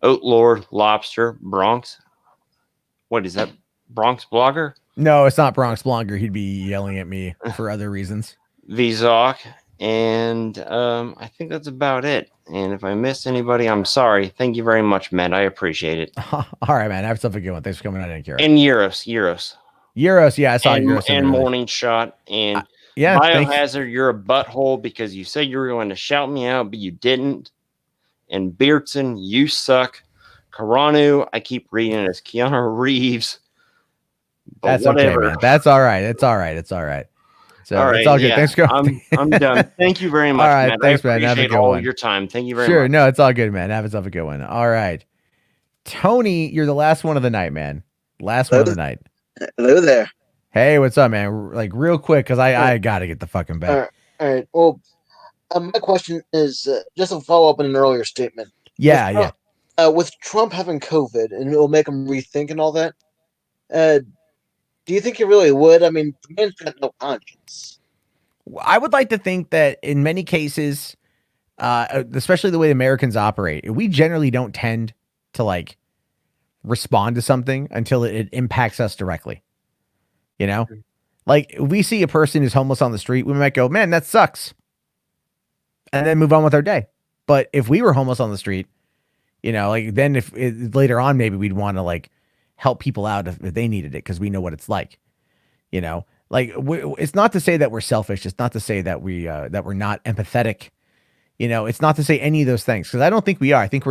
Oatlord Lobster, Bronx. What is that? Bronx Blogger? No, it's not Bronx Blogger. He'd be yelling at me for other reasons. Vizok, and I think that's about it. And if I missed anybody, I'm sorry. Thank you very much, Matt. I appreciate it. All right, man. Have yourself a good one. Thanks for coming on in, Kira. And Euros. Euros, yeah, I saw and, Euros. And Morning Shot. And yeah, Biohazard, thanks. you're a butthole because you said you were going to shout me out, but you didn't. And Beardson, you suck. Karanu, I keep reading it as Keanu Reeves. But That's whatever. okay, man. That's all right. It's all right. It's all right. So all right, it's all good. Yeah, Thanks for coming. I'm done. Thank you very much, all right, Matt. thanks, I man. Have a appreciate good all one. your time. Thank you very Sure. much. No, it's all good, man. Have yourself a good one. All right. Tony, you're the last one of the night, man. Last one of the night. Hello there. Hey, what's up, man? Like real quick, because I got to get the fucking bed. All right. Well, my question is just a follow up on an earlier statement. Yeah. With Trump having COVID and it will make him rethink and all that, do you think he really would? I mean, the man's got no conscience. I would like to think that in many cases, especially the way Americans operate, we generally don't tend to like respond to something until it impacts us directly. Like if we see a person who's homeless on the street, we might go, man, that sucks. And then move on with our day. But if we were homeless on the street, then if later on, maybe we'd want to like help people out if they needed it. Cause we know what it's like, it's not to say that we're selfish. It's not to say that that we're not empathetic. It's not to say any of those things. Cause I don't think we are. I think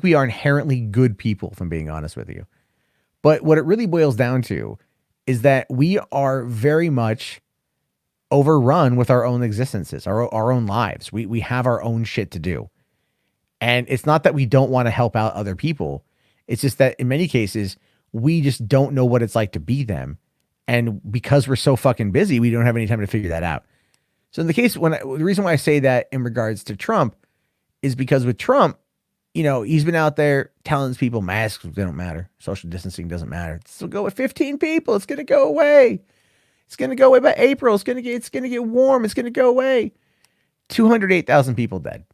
we are inherently good people, if I'm being honest with you. But what it really boils down to is that we are very much overrun with our own existences, our own lives. We have our own shit to do. And it's not that we don't want to help out other people. It's just that in many cases, we just don't know what it's like to be them. And because we're so fucking busy, we don't have any time to figure that out. So in the case, the reason why I say that in regards to Trump is because with Trump, he's been out there telling these people masks, they don't matter. Social distancing doesn't matter. So go with 15 people. It's going to go away. It's going to go away by April. It's going to get warm. It's going to go away. 208,000 people dead.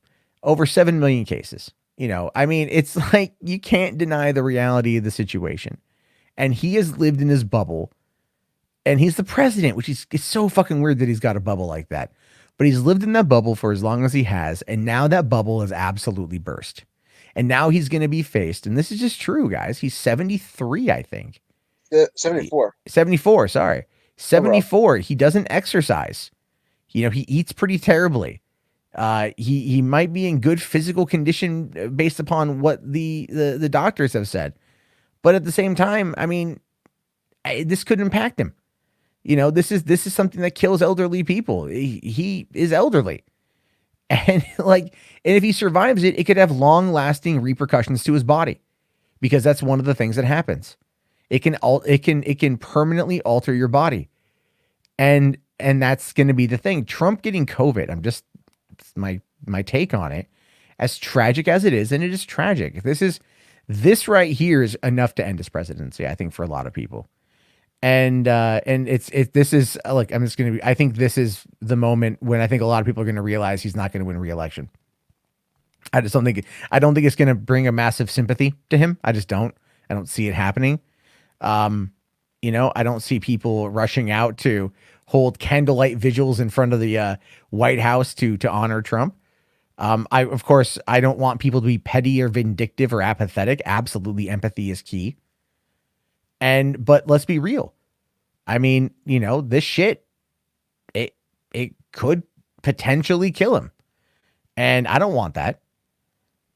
Over 7 million cases. It's like you can't deny the reality of the situation. And he has lived in his bubble. And he's the president, which it's so fucking weird that he's got a bubble like that. But he's lived in that bubble for as long as he has. And now that bubble is absolutely burst. And now he's going to be faced. And this is just true, guys. He's 73, I think. 74. 74, sorry. 74. He doesn't exercise. He eats pretty terribly. He might be in good physical condition based upon what the doctors have said. But at the same time, this could impact him. This is something that kills elderly people. He is elderly. And and if he survives it, it could have long lasting repercussions to his body because that's one of the things that happens. It can permanently alter your body. And that's going to be the thing. Trump getting COVID. It's my take on it, as tragic as it is. And it is tragic. This right here is enough to end his presidency, I think, for a lot of people. And this is like, I think this is the moment when I think a lot of people are going to realize he's not going to win re-election. I don't think it's going to bring a massive sympathy to him. I don't see it happening. I don't see people rushing out to hold candlelight vigils in front of the White House to honor Trump. Of course, I don't want people to be petty or vindictive or apathetic. Absolutely, empathy is key. But let's be real. This shit, it could potentially kill him. And I don't want that.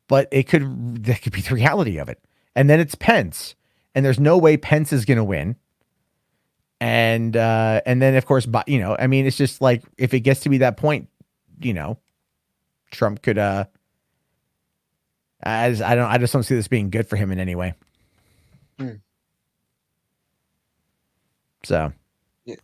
but that could be the reality of it. And then it's Pence, and there's no way Pence is going to win. And then of course, I mean, it's just like, if it gets to be that point, Trump could, I just don't see this being good for him in any way. So Yeah.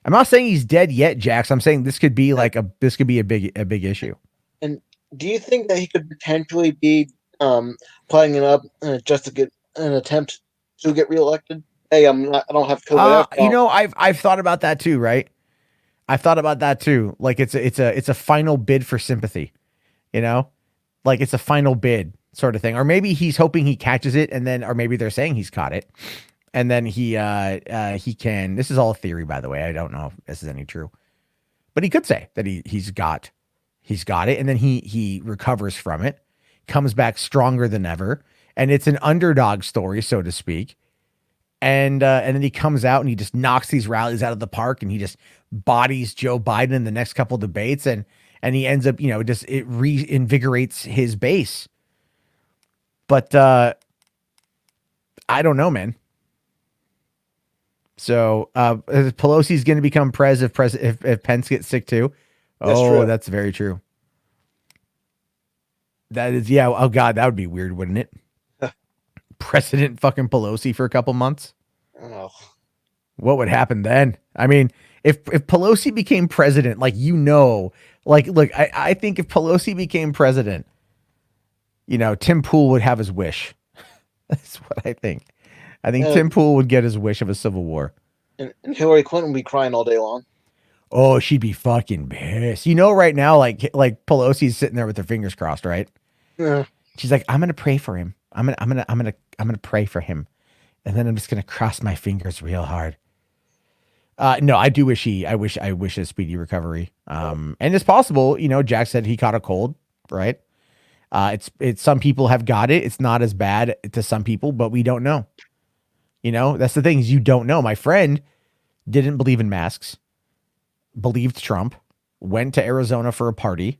I'm not saying he's dead yet, Jax. I'm saying this could be like a big issue. And do you think that he could potentially be playing it up just to get an attempt to get reelected? Hey, I don't have COVID. I've thought about that too, right? I've thought about that too. Like it's a final bid for sympathy, like it's a final bid sort of thing. Or maybe he's hoping he catches it, or maybe they're saying he's caught it, and then he can. This is all a theory, by the way. I don't know if this is any true, but he could say that he's got it, and then he recovers from it, comes back stronger than ever, and it's an underdog story, so to speak. And then he comes out and he just knocks these rallies out of the park, and he just bodies Joe Biden in the next couple of debates, and he ends up, it reinvigorates his base. But I don't know, man. So Pelosi's going to become if Pence gets sick too. That's true. That's very true. That is, yeah. Oh God, that would be weird, wouldn't it? President fucking Pelosi for a couple months. Oh. What would happen then? I mean, if Pelosi became president, look, I think if Pelosi became president, Tim Pool would have his wish. That's what I think. I think Tim Pool would get his wish of a civil war. And Hillary Clinton would be crying all day long. Oh, she'd be fucking pissed. Right now, like Pelosi's sitting there with her fingers crossed, right? Yeah. She's like, I'm gonna pray for him. I'm gonna pray for him, and then I'm just gonna cross my fingers real hard. No, I do wish I wish a speedy recovery. And it's possible, Jack said he caught a cold, right? It's some people have got it. It's not as bad to some people, but we don't know. That's the thing, is you don't know. My friend didn't believe in masks, believed Trump, went to Arizona for a party.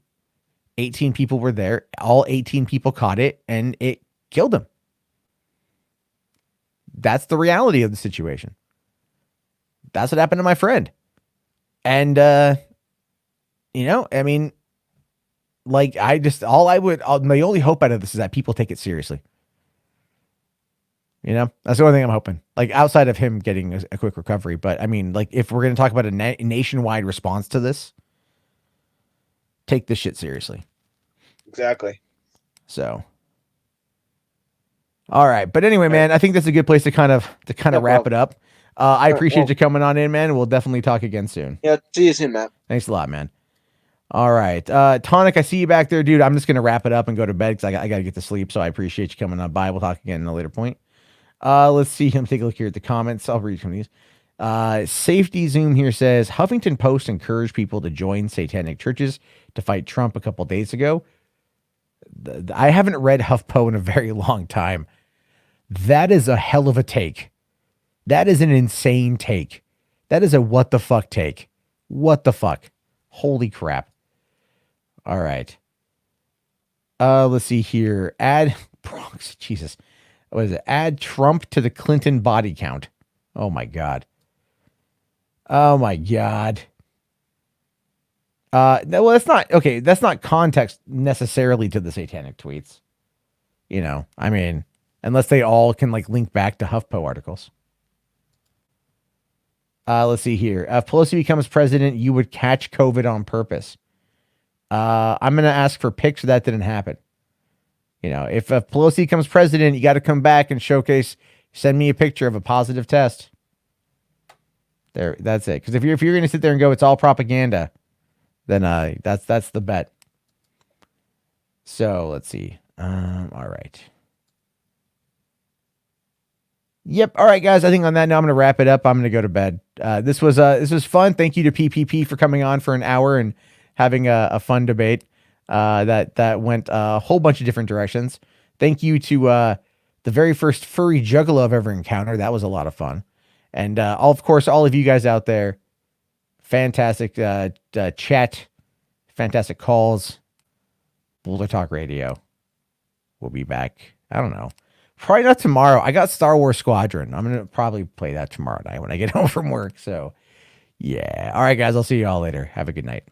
18 people were there. All 18 people caught it, and it killed him. That's the reality of the situation. That's what happened to my friend. And, I mean, my only hope out of this is that people take it seriously. That's the only thing I'm hoping, outside of him getting a quick recovery. But I mean, if we're going to talk about a nationwide response to this, take this shit seriously. Exactly. So, all right. But anyway, man, I think that's a good place to kind of wrap it up. I appreciate you coming on in, man. We'll definitely talk again soon. Yeah. See you soon, Matt. Thanks a lot, man. All right. Tonic, I see you back there, dude. I'm just going to wrap it up and go to bed because I got to get to sleep. So I appreciate you coming on by. We'll talk again at a later point. Let's see. Let me take a look here at the comments. I'll read some of these. Safety Zoom here says Huffington Post encouraged people to join satanic churches to fight Trump a couple days ago. I haven't read HuffPo in a very long time. That is a hell of a take. That is an insane take. That is a what the fuck take. What the fuck? Holy crap. All right. Let's see here. Add Bronx. Jesus. What is it? Add Trump to the Clinton body count. Oh my God. Oh my God. Well, that's not okay. That's not context necessarily to the satanic tweets. I mean, unless they all can link back to HuffPo articles. Let's see here. If Pelosi becomes president, you would catch COVID on purpose. I'm going to ask for pics. That didn't happen. If Pelosi becomes president, you got to come back and showcase, send me a picture of a positive test. There, that's it. Because if you're going to sit there and go, it's all propaganda, then that's the bet. So let's see. All right. Yep. All right, guys. I think on that note, I'm going to wrap it up. I'm going to go to bed. This was fun. Thank you to PPP for coming on for an hour and having a fun debate. That went a whole bunch of different directions. Thank you to the very first furry juggalo I've ever encountered. That was a lot of fun. And of course, all of you guys out there, fantastic chat, fantastic calls. Boulder Talk Radio. we'll be back. I don't know. Probably not tomorrow. I got Star Wars Squadron. I'm going to probably play that tomorrow night when I get home from work. So, yeah. All right, guys. I'll see you all later. Have a good night.